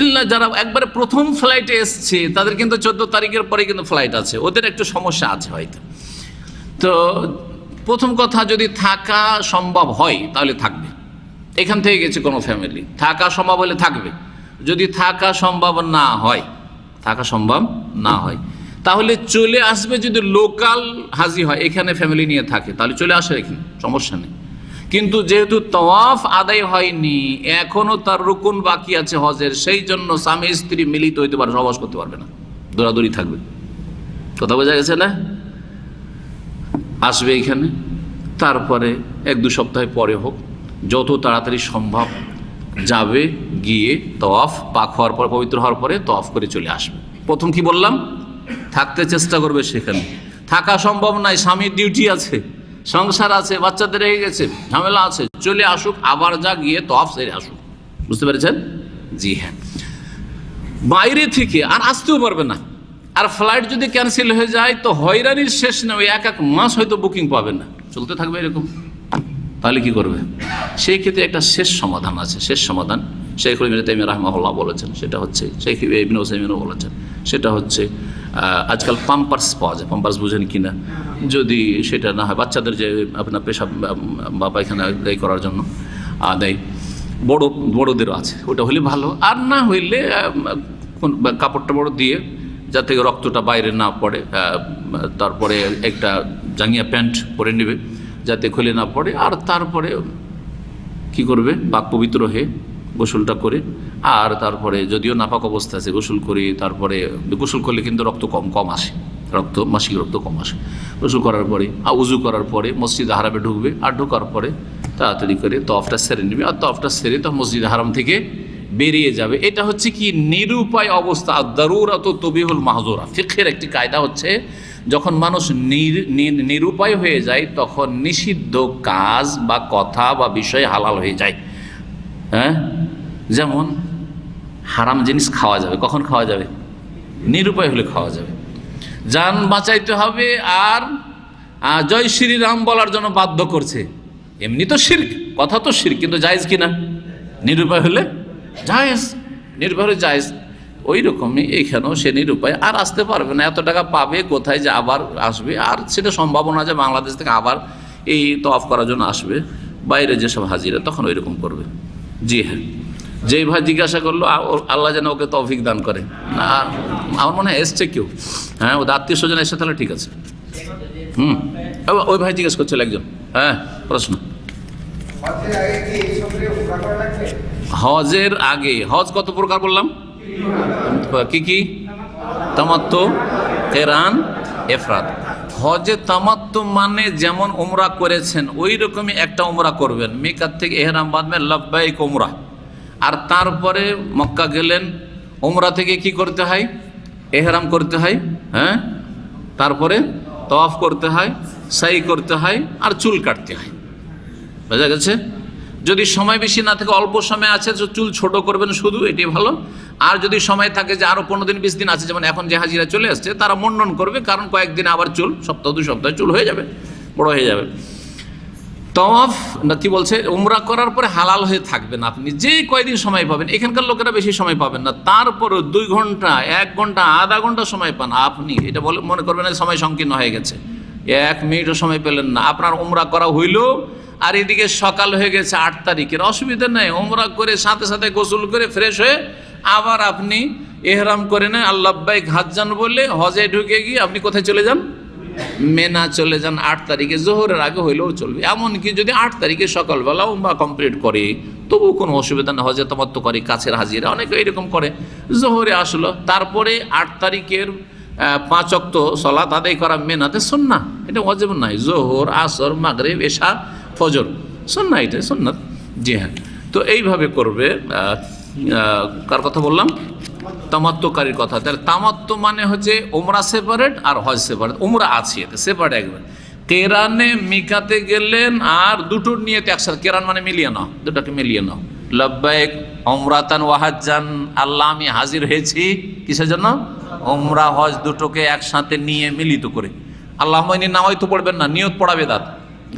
ইল্লা যারা একবারে প্রথম ফ্লাইটে এসছে, তাদের কিন্তু 14 তারিখের পরে কিন্তু ফ্লাইট আছে, ওদের একটু সমস্যা আছে হয়তো। তো প্রথম কথা, যদি থাকা সম্ভব হয় তাহলে থাকবে। এখান থেকে গেছে কোনো ফ্যামিলি, থাকা সম্ভব হলে থাকবে। যদি থাকা সম্ভব না হয়, তাহলে চলে আসবে। যদি লোকাল হাজি হয়, এখানে ফ্যামিলি নিয়ে থাকে, তাহলে চলে আসে, এখানে সমস্যা নেই। কিন্তু যেহেতু তওয়াফ আদায় হয়নি, এখনো তার রুকুন বাকি আছে হজের, সেই জন্য স্বামী স্ত্রী মিলিত হইতে পারে, সহবাস করতে পারবে না, দৌড়াদৌড়ি থাকবে। কথা বোঝা গেছে না? আসবে এখানে, তারপরে 1-2 সপ্তাহ পরে হোক, যত তাড়াতাড়ি সম্ভব যাবে, গিয়ে তওয়াফ পাক হওয়ার পর, পবিত্র হওয়ার পরে তওয়াফ করে চলে আসবে। প্রথম কি বললাম? থাকতে চেষ্টা করবে সেখানে। থাকা সম্ভব নয়, স্বামীর ডিউটি আছে, সংসার আছে, বাচ্চাদের রেখে গেছে, ঝামেলা আছে, চলে আসুক, আবার যা গিয়ে তওয়াফ সেরে আসুক। বুঝতে পেরেছেন? জি হ্যাঁ। বাইরে থেকে আর আসতেও পারবে না। আর ফ্লাইট যদি ক্যান্সেল হয়ে যায় তো হয়রানির শেষ নেই, 1 মাস হয়তো বুকিং পাবেন না, চলতে থাকবে এরকম। তাহলে কি করবে? সেই ক্ষেত্রে একটা শেষ সমাধান আছে। শেষ সমাধান শেখ ইবনে তাইমিয়া রাহিমাহুল্লাহ বলেছেন, সেটা হচ্ছে, শেখ ইবনে উসাইমিনও বলেছেন, সেটা হচ্ছে আজকাল পাম্পার্স পাওয়া যায়। পাম্পার্স বুঝেন কি না? যদি সেটা না হয়, বাচ্চাদের যে আপনার পেশাব বা পায়খানা দেয় করার জন্য দেয়, বড়োদেরও আছে, ওটা হলে ভালো। আর না হইলে কাপড়টা বড় দিয়ে, যাতে রক্তটা বাইরে না পড়ে, তারপরে একটা জাঙ্গিয়া প্যান্ট পরে নেবে যাতে খুলে না পড়ে। আর তারপরে কি করবে? পাক পবিত্র হয়ে গোসলটা করে, আর তারপরে যদিও নাপাক অবস্থা আছে গোসল করি, তারপরে গোসল করলে কিন্তু রক্ত কম আসে, মাসিক রক্ত কম আসে। গোসল করার পরে উজু করার পরে মসজিদ হারামে ঢুকবে, আর ঢোকার পরে তাড়াতাড়ি করে তওয়াফটা সেরে নেবে, আর তওয়াফটা সেরে তো মসজিদ হারাম থেকে বেরিয়ে যাবে। এটা হচ্ছে কি নিরুপায় অবস্থা। দারুরাত তুবিহুল মাহজুরা, ফিকহের একটি কায়দা হচ্ছে, যখন মানুষ নিরুপায় হয়ে যায় তখন নিষিদ্ধ কাজ বা কথা বা বিষয় হালাল হয়ে যায়। হ্যাঁ, যেমন হারাম জিনিস খাওয়া যাবে, কখন খাওয়া যাবে? নিরুপায় হলে খাওয়া যাবে। জান বাঁচাইতে হবে আর জয় শ্রীরাম বলার জন্য বাধ্য করছে, এমনি তো শিরক, কথা তো শিরক, কিন্তু জায়েজ কিনা? নিরুপায় হলে জায়েজ, নিরুপায় হলে জায়েজ। ওই রকমই এইখানেও সে নিরুপায়, আর আসতে পারবে না। এত টাকা পাবে কোথায় যে আবার আসবে? আর সেটা সম্ভাবনা যে বাংলাদেশ থেকে আবার এই তওয়াফ করার জন্য আসবে, বাইরে যেসব হাজিরা, তখন ওই রকম করবে। জি হ্যাঁ, যেই ভাই জিজ্ঞাসা করলো, আল্লাহ যেন ওকে তৌফিক দান করে। না, আমার মনে হয় এসছে কেউ, হ্যাঁ, ওদের আত্মীয় স্বজন এসে, তাহলে ঠিক আছে। ওই ভাই জিজ্ঞেস করছিল একজন। হ্যাঁ, প্রশ্ন। হজের আগে, হজ কত প্রকার বললাম? কি কি? তামাত্তু, কিরান, ইফরাদ। হজে তামাত্তু মানে যেমন উমরা করেছেন ওই রকমই একটা উমরা করবেন, মিকাত থেকে ইহরাম বাঁধবেন, লাব্বাইক উমরা। আর তারপরে মক্কা গেলেন, উমরা থেকে কি করতে হয়? ইহরাম করতে হয়, হ্যাঁ, তারপরে তওয়াফ করতে হয়, সাই করতে হয়, আর চুল কাটতে হয়। বোঝা গেছে? যদি সময় বেশি না থাকে, অল্প সময় আছে, চুল ছোট করবেন শুধু, এটি ভালো। আর যদি সময় থাকে যে আরও 15 দিন 20 দিন আছে, যেমন এখন যে হাজিরা চলে আসছে, তারা মুন্ডন করবে, কারণ কয়েকদিন আবার চুল, সপ্তাহ 2 সপ্তাহে চুল হয়ে যাবে, বড় হয়ে যাবে। তওয়াফ না কি বলছে, উমরা করার পরে হালাল হয়ে থাকবেন আপনি, যে কয়দিন সময় পাবেন। এখানকার লোকেরা বেশি সময় পাবেন না, তারপরে 2 ঘন্টা, 1 ঘন্টা, আধা ঘন্টা সময় পান আপনি, এটা বলে মনে করবেন না সময় সংকীর্ণ হয়ে গেছে, 1 মিনিটও সময় পেলেন না, আপনার উমরা করা হইল। আর এদিকে সকাল হয়ে গেছে 8 তারিখের, অসুবিধা নেই, উমরা করে সাথে সাথে গোসল করে ফ্রেশ হয়ে আবার আপনি ইহরাম করে নেন, আল্লাহবাইক হাজ্জান বলে হজে ঢুকে গিয়ে আপনি কোথায় চলে যান? মেনা চলে যান। 8 তারিখে জোহরের আগে হইলেও চলবে। এমনকি যদি 8 তারিখে সকালবেলা উমরা কমপ্লিট করে তবুও কোনো অসুবিধা নেই, হজে তামাত্তু করে, কাছের হাজিরা অনেকে এরকম করে, জোহরে আসলো, তারপরে 8 তারিখের 5 ওয়াক্ত সালাত আদায় করা মেনাতে সুন্নাহ, এটা ওয়াজিব নাই। জোহর, আসর, মাগরিব, এশা, ফজর সুন্নাহ, এটা সুন্নাত। জি হ্যাঁ, তো এইভাবে করবে। কার কথা বললাম? তামাত্তুকারীর কথা। তাহলে তামাত্তু মানে হচ্ছে উমরা সেপারেট আর হজ সেপারেট। উমরা আছে এতে সেপারেট একবার। কেরানে মিকাতে গেলেন আর দুটোর নিয়তে একসাথে, কেরান মানে মিলিয়ে নাও, দুটাকে মিলিয়ে নাও। লাব্বাইক উমরাতান ওয়া হাজ্জান, আল্লাহ আমি হাজির হয়েছি, কিসের জন্য? উমরা হজ দুটোকে একসাথে নিয়ে মিলিত করে। আল্লাহুম্মা ইন্নী নাওয়াইতু পড়বেন না, নিয়ত পড়া বিদআত।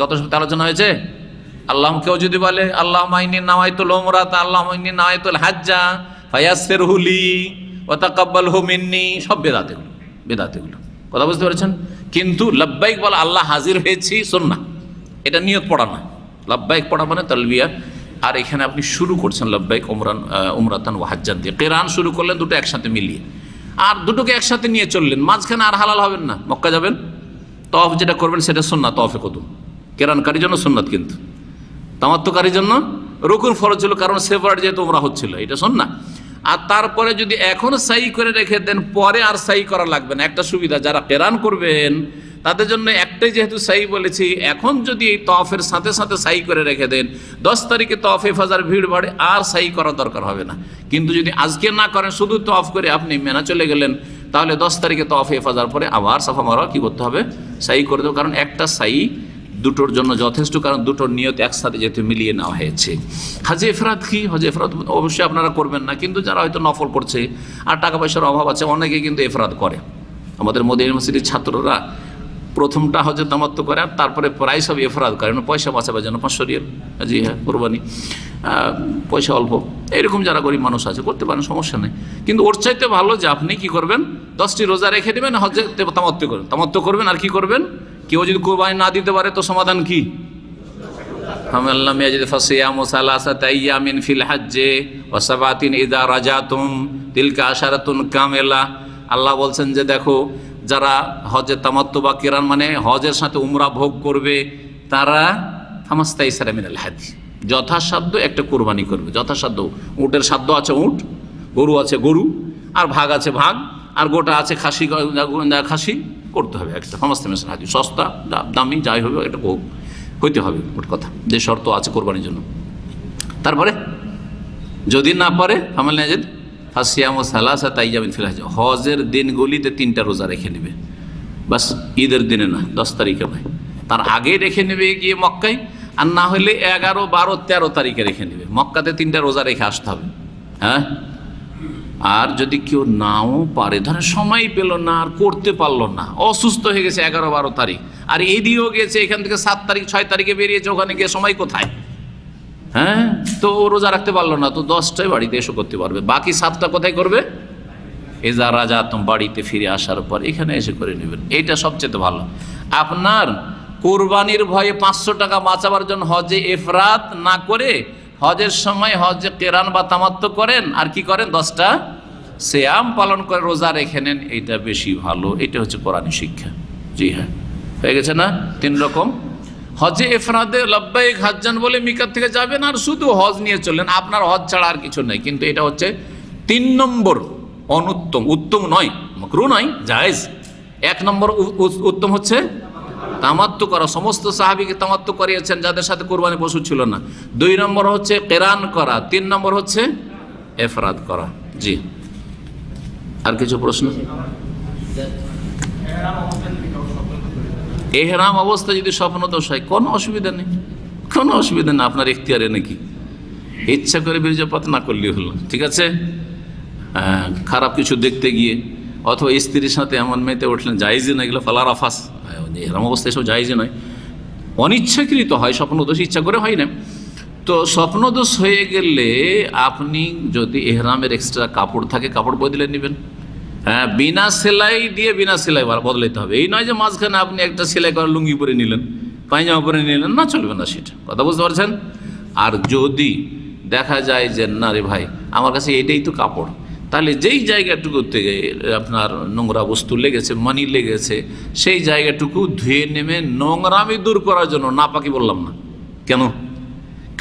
গত সপ্তাহে আলোচনা হয়েছে। আল্লাহ, কেউ যদি বলে আল্লাহুম্মা ইন্নী নাওয়াইতুল উমরাতা, আল্লাহুম্মা ইন্নী নাওয়াইতুল হাজ্জা ফায়াসসিরহু লি ওয়া তাকাব্বালহু মিন্নি, সব বেদাত এগুলো, বেদাত এগুলো। কথা বুঝতে পেরেছেন? কিন্তু লাব্বাইক বলা, আল্লাহ হাজির হয়েছি, সুন্নাহ, এটা নিয়ত পড়া না। লাব্বাইক পড়া মানে তালবিয়া। আর এখানে আপনি শুরু করছেন লাব্বাইক উমরাতান ওয়া হাজ্জান দিয়ে, কিরান শুরু করলেন দুটো একসাথে মিলিয়ে, আর দুটোকে একসাথে নিয়ে চললেন, মাঝখানে আর হালাল হবেন না। মক্কা যাবেন, তওয়াফ যেটা করবেন সেটা সুন্নাত, তওয়াফে কদুম, কেরানকারীর জন্য সুন্নাত। কিন্তু তামাত্তুকারীর জন্য রুকুন ফরজ ছিল, কারণ সেপারেট যেহেতু ওমরা হচ্ছিল, এটা শোন না। আর তারপরে যদি এখন সাই করে রেখে দেন, পরে আর সাই করা লাগবে না। একটা সুবিধা, যারা কেরান করবেন তাদের জন্য একটাই যেহেতু সাই বলেছি, এখন যদি এই তওয়াফের সাথে সাথে সাই করে রেখে দেন, 10 তারিখে তওয়াফে ফাজার ভিড় বাড়ে, আর সাই করার দরকার হবে না। কিন্তু যদি আজকে না করেন, শুধু তওয়াফ করে আপনি মেনা চলে গেলেন, তাহলে 10 তারিখে তওয়াফে ফাজার পরে আবার সাফা মারওয়া কি করতে হবে? সাই করে দেবো। কারণ একটা সাই দুটোর জন্য যথেষ্ট, কারণ দুটোর নিয়ত একসাথে যেহেতু মিলিয়ে নেওয়া হয়েছে। হাজে ইফরাদ কি? হজে ইফরাদ অবশ্যই আপনারা করবেন না, কিন্তু যারা হয়তো নফল করছে আর টাকা পয়সার অভাব আছে, অনেকে কিন্তু ইফরাদ করে। আমাদের মদিনা ইউনিভার্সিটির ছাত্ররা প্রথমটা হজে তামাত্তু করে, আর তারপরে প্রায় সব ইফরাদ করে, পয়সা বাঁচাবার জন্য 500 রিয়াল, জি হ্যাঁ, কোরবানি, পয়সা অল্প, এরকম যারা গরিব মানুষ আছে করতে পারেন, সমস্যা নেই। কিন্তু ওর চাইতে ভালো যে আপনি কি করবেন, 10টি রোজা রেখে দেবেন, হজে তামাত্তু করবেন। আর কি করবেন? কেউ যদি কোরবানি না দিতে পারে তো সমাধান কি? ফামাল্লাম ইয়াজিদ ফাসিয়ামু সালাসাতা আইয়ামিন ফিল হজ্জে ওয়া সাবাতিন ইযা রাজাতুম তিলকা আশারাতুন কামিলা। আল্লাহ বলছেন যে দেখো, যারা হজে তামাত্তু বা কিরান মানে হজের সাথে উমরা ভোগ করবে, তারা ফামাস্তাইসারা মিনাল হাদি, যথাসাধ্য একটা কোরবানি করবে। যথাসাধ্য, উটের সাধ্য আছে উট, গরু আছে গরু, আর ভাগ আছে ভাগ, আর গোটা আছে খাসি খাসি করতে হবে একটা। ফামাস্তাইসারা হাদি, সস্তা দামি যাই হবে এটা হইতে হবে, ওর কথা যে শর্ত আছে কোরবানির জন্য। তারপরে যদি না পারে ফামাল নাজিদ ফাসিয়ামু সালাসাতা আইয়ামিন ফিল হজ্জ, হজের দিনগুলিতে 3টা রোজা রেখে নেবে, বাস ঈদের দিনে না, 10 তারিখে নয়, তার আগে রেখে নেবে গিয়ে মক্কায়, আর না হলে 11, 12, 13 তারিখে রেখে নেবে। মক্কাতে 3টা রোজা রেখে আসতে হবে, হ্যাঁ। আর যদি কেউ নাও পারে, ধরেন সময় পেল না, আর করতে পারলো না, অসুস্থ হয়ে গেছে 11, 12 তারিখ, আর এদিকেও গেছে, এখান থেকে 7 তারিখ 6 তারিখে বেরিয়েছে, ওখানে গিয়ে সময় কোথায়, হ্যাঁ, তো রোজা রাখতে পারলো না, তো 10টায় বাড়িতে এসে করতে পারবে, বাকি 7টা কোথায় করবে? এজা রাজা তুম, বাড়িতে ফিরে আসার পর এখানে এসে করে নেবেন, এইটা সবচেয়ে ভালো। আপনার কোরবানির ভয়ে 500 টাকা বাঁচাবার জন্য হজে ইফরাত না করে হজের সময় হজে কেরান বা তামাত্তু করেন, আর কি করেন? 10টা সিয়াম পালন করে রোজা রেখে নেন, এইটা বেশি ভালো। এটা হচ্ছে কোরআনী শিক্ষা। জি হ্যাঁ, হয়ে গেছে না? 3 রকম। হজে ইফরাদে লব্বাইক হাজ্জান বলে মিকাত থেকে যাবেন, আর শুধু হজ নিয়ে চললেন, আপনার হজ ছাড়া আর কিছু নেই। কিন্তু এটা হচ্ছে 3 নম্বর অনুত্তম, উত্তম নয়, মাকরুহ নয়, জায়েজ। 1 নম্বর উত্তম হচ্ছে তামাত্তু করা, সমস্ত সাহাবীকে তামাত্তু করিয়েছেন যাদের সাথে কোরবানি পশু ছিল না। 2 নম্বর হচ্ছে কেরান করা, 3 নম্বর হচ্ছে ইফরাদ করা। জি, আর কিছু প্রশ্ন? এহরাম অবস্থা যদি স্বপ্নদোষ হয়, কোনো অসুবিধা নেই, কোনো অসুবিধা নেই, আপনার ইখতিয়ারে নাকি, ইচ্ছা করে বীর্যপাত না করলেই হলো, ঠিক আছে। খারাপ কিছু দেখতে গিয়ে অথবা স্ত্রীর সাথে এমন মেতে উঠলেন, জায়েজই না, এগুলো ফালা রাফাস, এহরাম অবস্থায় এসব জায়েজই নয়, অনিচ্ছাকৃত হয়, স্বপ্নদোষ, ইচ্ছা করে হয় না। তো স্বপ্নদোষ হয়ে গেলে আপনি যদি এহরামের এক্সট্রা কাপড় থাকে, কাপড় বদলে নেবেন। হ্যাঁ, বিনা সেলাই দিয়ে বিনা সেলাই বদলাইতে হবে। এই নয় যে মাঝখানে আপনি একটা সেলাই করা লুঙ্গি পরে নিলেন, পায়জামা পরে নিলেন, না, চলবে না সেটা, কথা বুঝতে পারছেন। আর যদি দেখা যায় যে না রে ভাই, আমার কাছে এটাই তো কাপড়, তাহলে যেই জায়গাটুকুতে আপনার নোংরা বস্তু লেগেছে, মানি লেগেছে, সেই জায়গাটুকু ধুয়ে নেমে নোংরামি দূর করার জন্য, নাপাকি বললাম না কেন,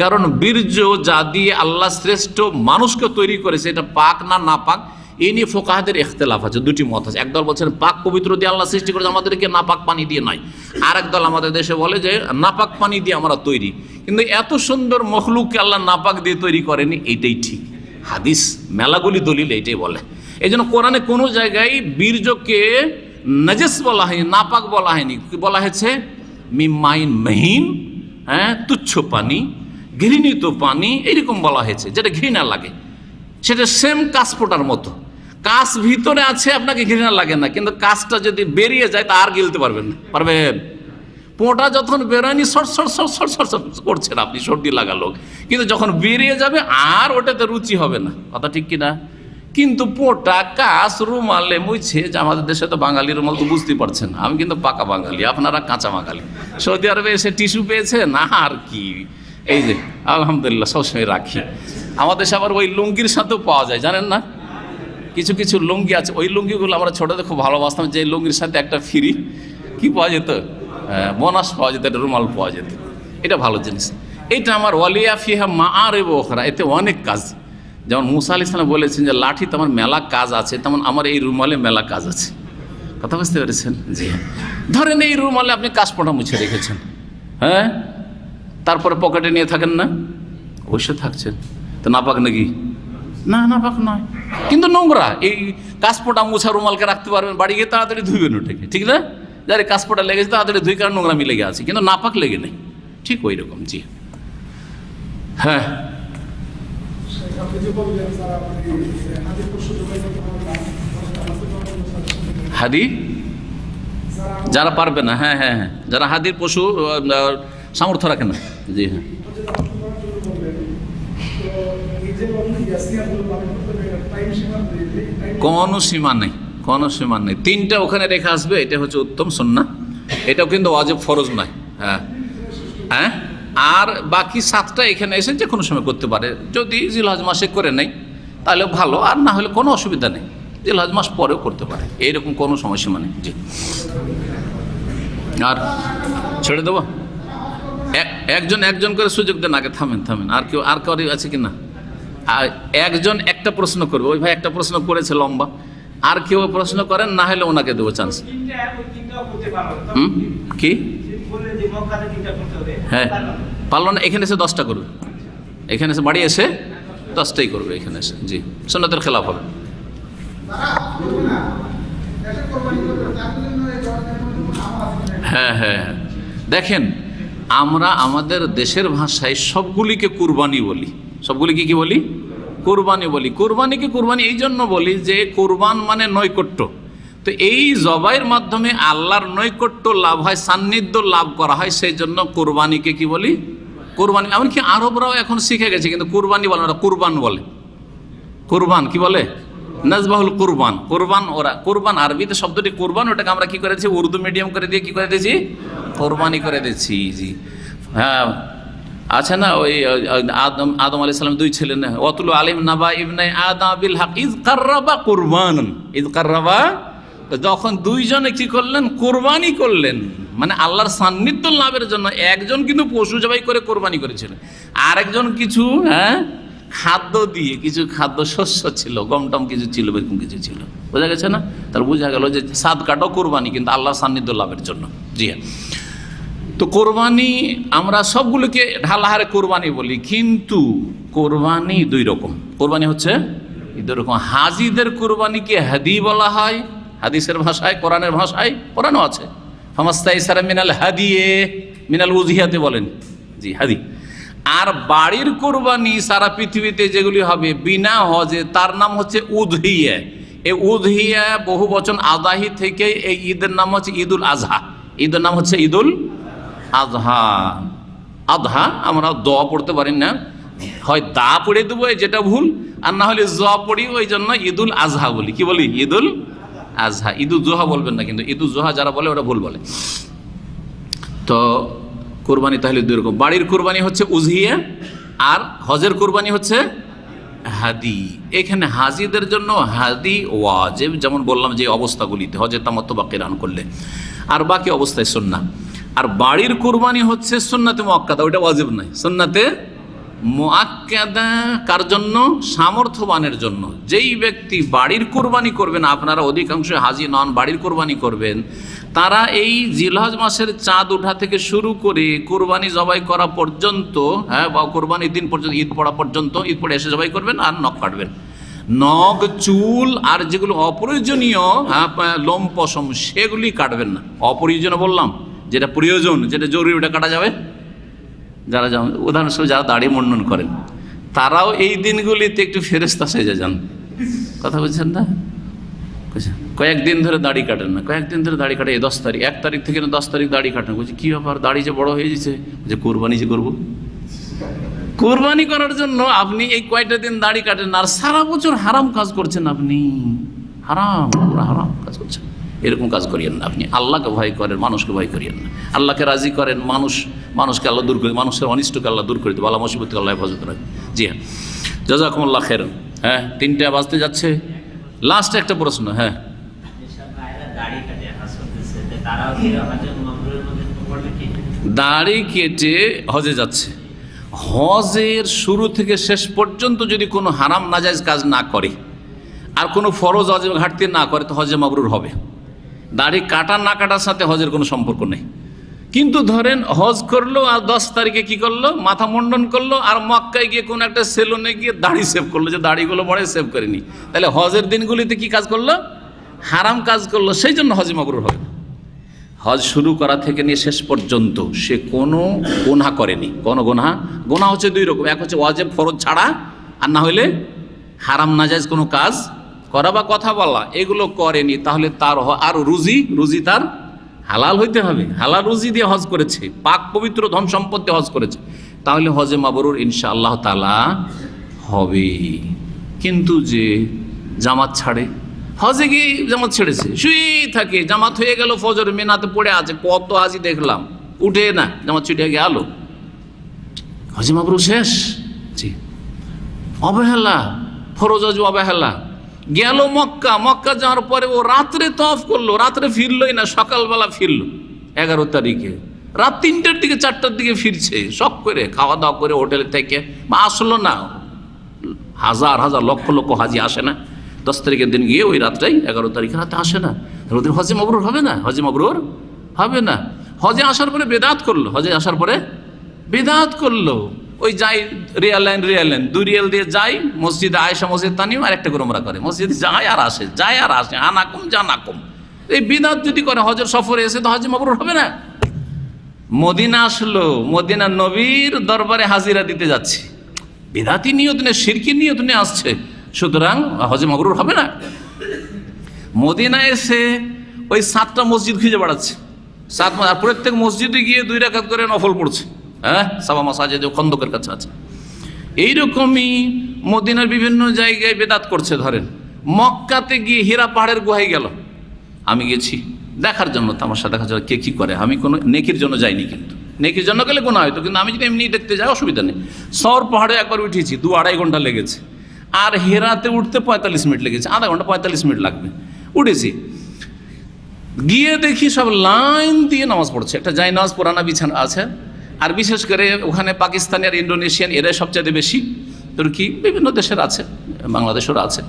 কারণ বীর্য যা দিয়ে আল্লাহ শ্রেষ্ঠ মানুষকে তৈরি করেছে, এটা পাক না নাপাক, এই নিয়ে ফোকাহাদের ইখতিলাফ আছে, 2টি মত আছে। একদল বলছেন পাক পবিত্র দিয়ে আল্লাহ সৃষ্টি করেছে, আমাদেরকে নাপাক পানি দিয়ে নয়। আর একদল আমাদের দেশে বলে যে নাপাক পানি দিয়ে আমরা তৈরি, কিন্তু এত সুন্দর মখলুককে আল্লাহ নাপাক দিয়ে তৈরি করেনি, এইটাই ঠিক। হাদিস মেলাগুলি দলিল এইটাই বলে। এই জন্য কোরআনে কোনো জায়গায় বীর্যকে নাজিস বলা হয়নি, নাপাক বলা হয়নি, বলা হয়েছে মিমাইন মহিন, হ্যাঁ, তুচ্ছ পানি, ঘৃণিত পানি, এইরকম বলা হয়েছে, যেটা ঘৃণা লাগে। সেটা সেম কাশ ফোটার মতো, কাশ ভিতরে আছে, আপনাকে ঘৃণা লাগে না, কিন্তু কাশটা যদি বেরিয়ে যায় তা আর গিলতে পারবেন না, পারবেন? পোঁটা যখন বেরোয়নি thought thought thought thought thought thought করছেন আপনি, সর্দি লাগালো, কিন্তু যখন বেরিয়ে যাবে আর ওটাতে রুচি হবে না, কথা ঠিক কিনা? কিন্তু পোঁটা কাশ রুমালে মুছে, যে আমাদের দেশে তো বাঙালি রুমাল তো বুঝতেই পারছেন, আমি কিন্তু পাকা বাঙালি, আপনারা কাঁচা বাঙালি। সৌদি আরবে এসে টিস্যু পেয়েছেন, আর কি, এই যে আলহামদুলিল্লাহ সবসময় রাখি। আমাদের দেশে আবার ওই লুঙ্গির সাথেও পাওয়া যায়, জানেন না, কিছু কিছু লুঙ্গি আছে, ওই লুঙ্গিগুলো আমরা ছোটোতে খুব ভালোবাসতাম, যে লুঙ্গির সাথে একটা ফ্রি কি পাওয়া যেত, বোনাস পাওয়া যেত, একটা রুমাল পাওয়া যেত, এটা ভালো জিনিস। এটা আমার ওয়ালিয়া ফিহা মা আর ওখরা, এতে অনেক কাজ। যেমন মুসা আলাইহিস সালাম বলেছেন যে লাঠিতে আমার মেলা কাজ আছে, তেমন আমার এই রুমালে মেলা কাজ আছে। কথা বুঝতে পেরেছেন? জি হ্যাঁ। ধরেন এই রুমালে আপনি কাশপোটা মুছে রেখেছেন, হ্যাঁ, তারপরে পকেটে নিয়ে থাকেন না, অবশ্যই থাকছেন, তো নাপাক নাকি? না, নাপাক নয়, কিন্তু নোংরা। এই কাশপোটা মুছা রুমালকে রাখতে পারবেন, বাড়ি গিয়ে তাড়াতাড়ি ধুইবেন ওটাকে, ঠিক না? যার কাশপোটা লেগেছে তাড়াতাড়ি ধুই, কারণ নোংরা লেগে আছে, কিন্তু নাপাক লেগে নেই, ঠিক ওই রকম। জি হ্যাঁ। হাদি যারা পারবে না, হ্যাঁ হ্যাঁ হ্যাঁ, যারা হাদির পশু সামর্থ্য রাখে না। জি হ্যাঁ, কোনো সীমা নেই, কোনো সীমা নেই। 3টা ওখানে রেখে আসবে, এটা হচ্ছে উত্তম সুন্নাহ। এটাও কিন্তু ওয়াজিব, ফরজ নয়। হ্যাঁ হ্যাঁ, আর বাকি 7টা এখানে এসে যে কোনো সময় করতে পারে। যদি জিলহজ মাসে করে নেই তাহলে ভালো, আর না হলে কোনো অসুবিধা নেই, জিলহজ মাস পরেও করতে পারে, এইরকম কোনো সময়সীমা নেই। জি, আর ছেড়ে দেবো? একজন করে সুযোগ দেন, আগে থামেন। আর কেউ আছে কি না? আর একজন একটা প্রশ্ন করবে, ওই ভাই একটা প্রশ্ন করেছে লম্বা, আর কেউ প্রশ্ন করেন, না হলে ওনাকে দেবো চান্স। কি? হ্যাঁ, পারলো না, এখানে এসে 10টা করবে, এখানে এসে বাড়ি এসে 10টাই করবে এখানে এসে। জি, সুন্নাতের খেলাফ হবে। হ্যাঁ হ্যাঁ, দেখেন আমরা আমাদের দেশের ভাষায় সবগুলিকে কুরবানি বলি। সবগুলিকে কি বলি? কুরবানি বলি। কুরবানিকে কুরবানি এই জন্য বলি যে কুরবান মানে নৈকট্য। তো এই জবাইয়ের মাধ্যমে আল্লাহর নৈকট্য লাভ হয়, সান্নিধ্য লাভ করা হয়, সেই জন্য কুরবানিকে কি বলি? কুরবানি। এমনকি আরবরাও এখন শিখে গেছে, কিন্তু কুরবানি বলে না, কুরবান বলে। কুরবান কি বলে? নাজবাহুল কুরবান। কুরবান ওরা, কুরবান আরবিতে শব্দটি কুরবান, ওটাকে আমরা কি করেছি, উর্দু মিডিয়াম করে দিয়ে কি করে দিয়েছি, কোরবানি করে দিয়েছি। জি হ্যাঁ, আছে না ওই আদম আলাইহিস সালাম 2 ছেলে না, ওয়াতুলু আলাইহিম নাবা ইবনে আদম বিল হক ইয কাররাবা কুরবানান, ইয কাররাবা, যখন 2 জনে কি করলেন, কোরবানি করলেন, মানে আল্লাহর সান্নিধ্য লাভের জন্য। একজন কিন্তু পশু জবাই করে কোরবানি করেছিলেন, আরেকজন কিছু খাদ্য দিয়ে, কিছু খাদ্য শস্য ছিল, গমটম কিছু ছিল, এরকম কিছু ছিল, বোঝা গেছে না? তার বোঝা গেল যে সাদকাটাও কোরবানি, কিন্তু আল্লাহর সান্নিধ্য লাভের জন্য। জি হ্যাঁ, তো কোরবানি আমরা সবগুলোকে ঢালাহারে কোরবানি বলি, কিন্তু কোরবানি 2 রকম। কোরবানি হচ্ছে 2 রকম। হাজিদের কোরবানিকে হাদি বলা হয় হাদিসের ভাষায়, কোরআনের ভাষায়, কোরআনও আছে, ফামাস্তাইসারা মিনাল হাদিয়ে মিনাল উযহিয়াতে বলেন। জি, হাদি। আর বাড়ির কোরবানি সারা পৃথিবীতে যেগুলি হবে বিনা হজে, তার নাম হচ্ছে উযহিয়া। এই উযহিয়া বহু বচন আদাহি থেকে এই ঈদের নাম হচ্ছে ঈদুল আজহা। ঈদের নাম হচ্ছে ঈদুল আজহা। আজহা আমরা দ পড়তে পারি না, হয় দা পড়ে দেবো, যেটা ভুল, আর না হলে জ পড়ি, ওই জন্য ঈদুল আজহা বলি। কি বলি? ঈদুল আজহা। ঈদুল জোহা বলবেন না, কিন্তু ঈদুল জোহা যারা বলে ওরা ভুল বলে। তো কোরবানি তাহলে 2 রকম। বাড়ির কোরবানি হচ্ছে উযহিয়া, আর হজের কোরবানি হচ্ছে হাদি। এখানে হাজিদের জন্য হাদি ওয়াজিব, যেমন বললাম যে অবস্থাগুলিতে, হজের তামাত্তু বা কিরান করলে, আর বাকি অবস্থায় সুন্নাহ। আর বাড়ির কোরবানি হচ্ছে সুন্নাতে মুআক্কাদা, ওইটা ওয়াজিব নয়, সুন্নাতে মুআক্কাদা। কার জন্য? সামর্থ্যবানের জন্য। যেই ব্যক্তি বাড়ির কোরবানি করবেন, আপনারা অধিকাংশ হাজি নন, বাড়ির কোরবানি করবেন, তারা এই জিলহজ মাসের চাঁদ ওঠা থেকে শুরু করে কোরবানি জবাই করা পর্যন্ত, হ্যাঁ, বা কোরবানির দিন পর্যন্ত, ঈদ পড়া পর্যন্ত, ঈদ পড়ে এসে জবাই করবেন আর নখ কাটবেন। নখ, চুল আর যেগুলো অপ্রয়োজনীয় লোম পশম, সেগুলি কাটবেন না। অপ্রয়োজনীয় বললাম, যেটা প্রয়োজন, যেটা জরুরি, ওটা কাটা যাবে। যারা যেমন উদাহরণস্বরূপ যারা দাড়ি মুন্ডন করেন, তারাও এই দিনগুলিতে একটু ফেরেশতা সেজে যান। কথা বলছেন না? কয়েকদিন ধরে দাড়ি কাটেন না, কয়েকদিন ধরে দাড়ি কাটে, 10 তারিখ, 1 তারিখ থেকে 10 তারিখ দাড়ি কাটেন। বলছি কী ব্যাপার, দাড়ি যে বড় হয়ে গেছে, যে কোরবানি যে করবো। কোরবানি করার জন্য আপনি এই কয়টা দিন দাড়ি কাটেন, আর সারা বছর হারাম কাজ করছেন। আপনি হারাম কাজ করছেন। এরকম কাজ করিয়েন না। আপনি আল্লাহকে ভয় করেন, মানুষকে ভয় করিয়েন না। আল্লাহকে রাজি করেন, মানুষকে আল্লাহ দূর করে, মানুষের অনিষ্টকে আল্লাহ দূর করে দেবে, বালা মুসিবতকে আল্লাহ হেফাজত রাখে। জি হ্যাঁ, জাযাকুমুল্লাহ খাইরান। হ্যাঁ, 3টা বাজতে যাচ্ছে, লাস্ট একটা প্রশ্ন। হ্যাঁ, দাড়ি কেটে হজে যাচ্ছে, হজের শুরু থেকে শেষ পর্যন্ত যদি কোনো হারাম নাজায়েজ কাজ না করে আর কোনো ফরজ ওয়াজিব ঘাটতি না করে তো হজে মাবরুর হবে। দাড়ি কাটা না কাটার সাথে হজের কোনো সম্পর্ক নেই। কিন্তু ধরেন হজ করলো আর 10 তারিখে কি করলো, মাথা মুন্ডন করলো আর মক্কায় গিয়ে কোনো একটা সেলুনে গিয়ে দাড়ি সেভ করলো, যে দাড়িগুলো বড় সেভ করেনি, তাহলে হজের দিনগুলিতে কি কাজ করলো, হারাম কাজ করলো, সেই জন্য হজে মাবরুর হবে। হজ শুরু করা থেকে নিয়ে শেষ পর্যন্ত সে কোনো গুনাহ করেনি। কোনো গুনাহ হচ্ছে দুই রকম, এক হচ্ছে ওয়াজিব ফরজ ছাড়া, আর না হইলে হারাম নাজায়েজ কোনো কাজ করা বা কথা বলা, এগুলো করেনি। তাহলে তার আর রুজি তার হালাল হইতে হবে, হালাল রুজি দিয়ে হজ করেছে, পাক পবিত্র ধন সম্পত্তি হজ করেছে, তাহলে হজে মাবরুর ইনশাআল্লাহ তাআলা হবে। কিন্তু যে জামাত ছাড়ে, হজে গিয়ে জামাত ছেড়েছে, শুয়েই থাকে, জামাত হয়ে গেল, ফজর মিনাতে পড়ে আছে, কত হাজি দেখলাম, উঠে না, জামাত ছুটে গেল, হজে মাবরুর শেষ। জি, অবহেলা, ফরজ ওয়াজিব অবহেলা। গেল মক্কা যাওয়ার পরে ও রাত্রে তওয়াফ করলো, রাত্রে ফিরলোই না, সকালবেলা ফিরলো 11 তারিখে, রাত 3টার দিকে 4টার দিকে ফিরছে, শখ করে খাওয়া দাওয়া করে হোটেল থেকে, বা আসলো না। হাজার হাজার লক্ষ লক্ষ হাজি আসে না 10 তারিখের দিন গিয়ে, ওই রাতটাই 11 তারিখের রাতে আসে না, ওদের হজে মাবরুর হবে না, হজে মাবরুর হবে না। হজে আসার পরে বেদাত করলো, হজে আসার পরে বেদাত করলো, ওই যাই রিয়াল লাইন 2 রিয়াল দিয়ে যাই মসজিদে আয়েশা, মসজিদ তানিম, আর একটা করে ওমরা করে, মসজিদে যায় আর আসে, আনাকুম জানাকুম। এই বিদাত যদি করে হজের সফরে এসে, তো হজে মাবরুর হবে না। মদিনা আসলো, মদিনা নবীর দরবারে হাজিরা দিতে যাচ্ছে, বিদাতি নিয়ত নিয়ে, শিরকি নিয়ত নিয়ে আসছে, সুতরাং হজে মাবরুর হবে না। মদিনা এসে ওই 7টা মসজিদ খুঁজে বেড়াচ্ছে, 7, আর প্রত্যেক মসজিদে গিয়ে 2 রাকাত করে নফল পড়ছে। হ্যাঁ, সাবা মাসাজিদ খন্দকের কাছে আছে। এইরকমই মদিনার বিভিন্ন জায়গায় বেদাত করছে। ধরেন মক্কাতে গিয়ে হীরা পাহাড়ের গুহায় গেল, আমি গেছি দেখার জন্য, তামাশা দেখার জন্য, কে কি করে। আমি কোনো নেকির জন্য যাইনি, কিন্তু নেকির জন্য গেলে গুনাহ হয়তো, কিন্তু আমি যদি এমনি দেখতে যাই অসুবিধা নেই। সর পাহাড়ে একবার উঠেছি, 2-2.5 ঘন্টা লেগেছে, আর হেরাতে উঠতে 45 মিনিট লেগেছে, আধা ঘন্টা 45 মিনিট লাগবে। উঠেছি, গিয়ে দেখি সব লাইন দিয়ে নামাজ পড়ছে, একটা জায় নামাজ পুরানা বিছানা আছে, আর বিশেষ করে ওখানে পাকিস্তানি আর ইন্ডোনেশিয়ান এরাই সবচেয়ে বেশি, তুর্কি বিভিন্ন দেশের আছে, বাংলাদেশেরও আছে,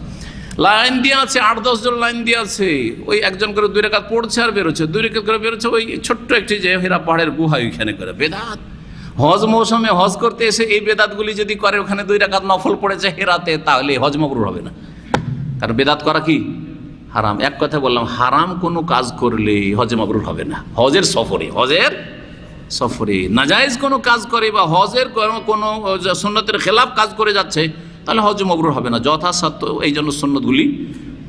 লাইন দিয়ে আছে, 8-10 জন লাইন দিয়ে আছে। ওই একজন করে 2 রাকাত পড়ছে আর বেরোচ্ছে, 2 রাকাত করে বেরোচ্ছে, ওই ছোট্ট একটি যে হীরা পাহাড়ের গুহা, ওইখানে করে বেদাত। হজ মৌসুমে হজ করতে এসে এই বেদাতগুলি যদি করে, ওখানে 2 রাকাত নফল পড়েছে হেরাতে, তাহলে হজ মাবরুর হবে না, কারণ বেদাত করা কি হারাম। এক কথা বললাম, হারাম কোনো কাজ করলে হজে মাবরুর হবে না। হজের সফরে নাজায়েজ কোনো কাজ করে বা হজের কোনো সুন্নতের খেলাফ কাজ করে যাচ্ছে, তাহলে হজ মাবরুর হবে না। যথাসাধ্য এই জন্য সুন্নতগুলি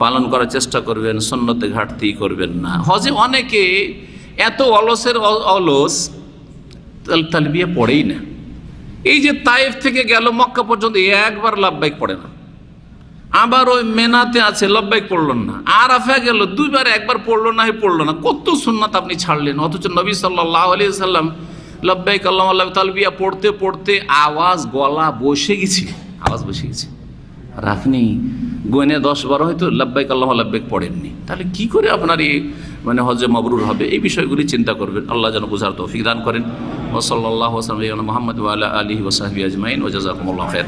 পালন করার চেষ্টা করবেন, সুন্নতে ঘাটতি করবেন না। হজে অনেকে এত অলস তালবিয়া পড়েই না। এই যে তায়েফ থেকে গেল মক্কা পর্যন্ত একবার লাব্বাইক পড়ে না, আবার ওই মেনাতে আছে লব্বাইক পড়ল না, আরাফা গেল 2বার, একবার পড়লো না, কত সুন্নাত আপনি ছাড়লেন। অথচ নবী সাল্লাল্লাহু আলাইহি সাল্লাম লব্বাইক আল্লাহুম্মা তালবিয়া পড়তে পড়তে গলা বসে গেছে, আওয়াজ বসে গেছে, আর আপনি গোনে 10-12 হয়তো লব্বাইক আল্লাহুম্মা লব্বাইক পড়েননি, তাহলে কি করে আপনার এই হজে মাবরুর হবে? এই বিষয়গুলি চিন্তা করবেন। আল্লাহ যেন বুঝার তৌফিক দান করেন। ওয়া সাল্লাল্লাহু আলা মুহাম্মদ ওয়া আলা আলিহি ওয়া সাহবিহি আজমাইন ওয়া জাযাকুমুল্লাহু খাইর।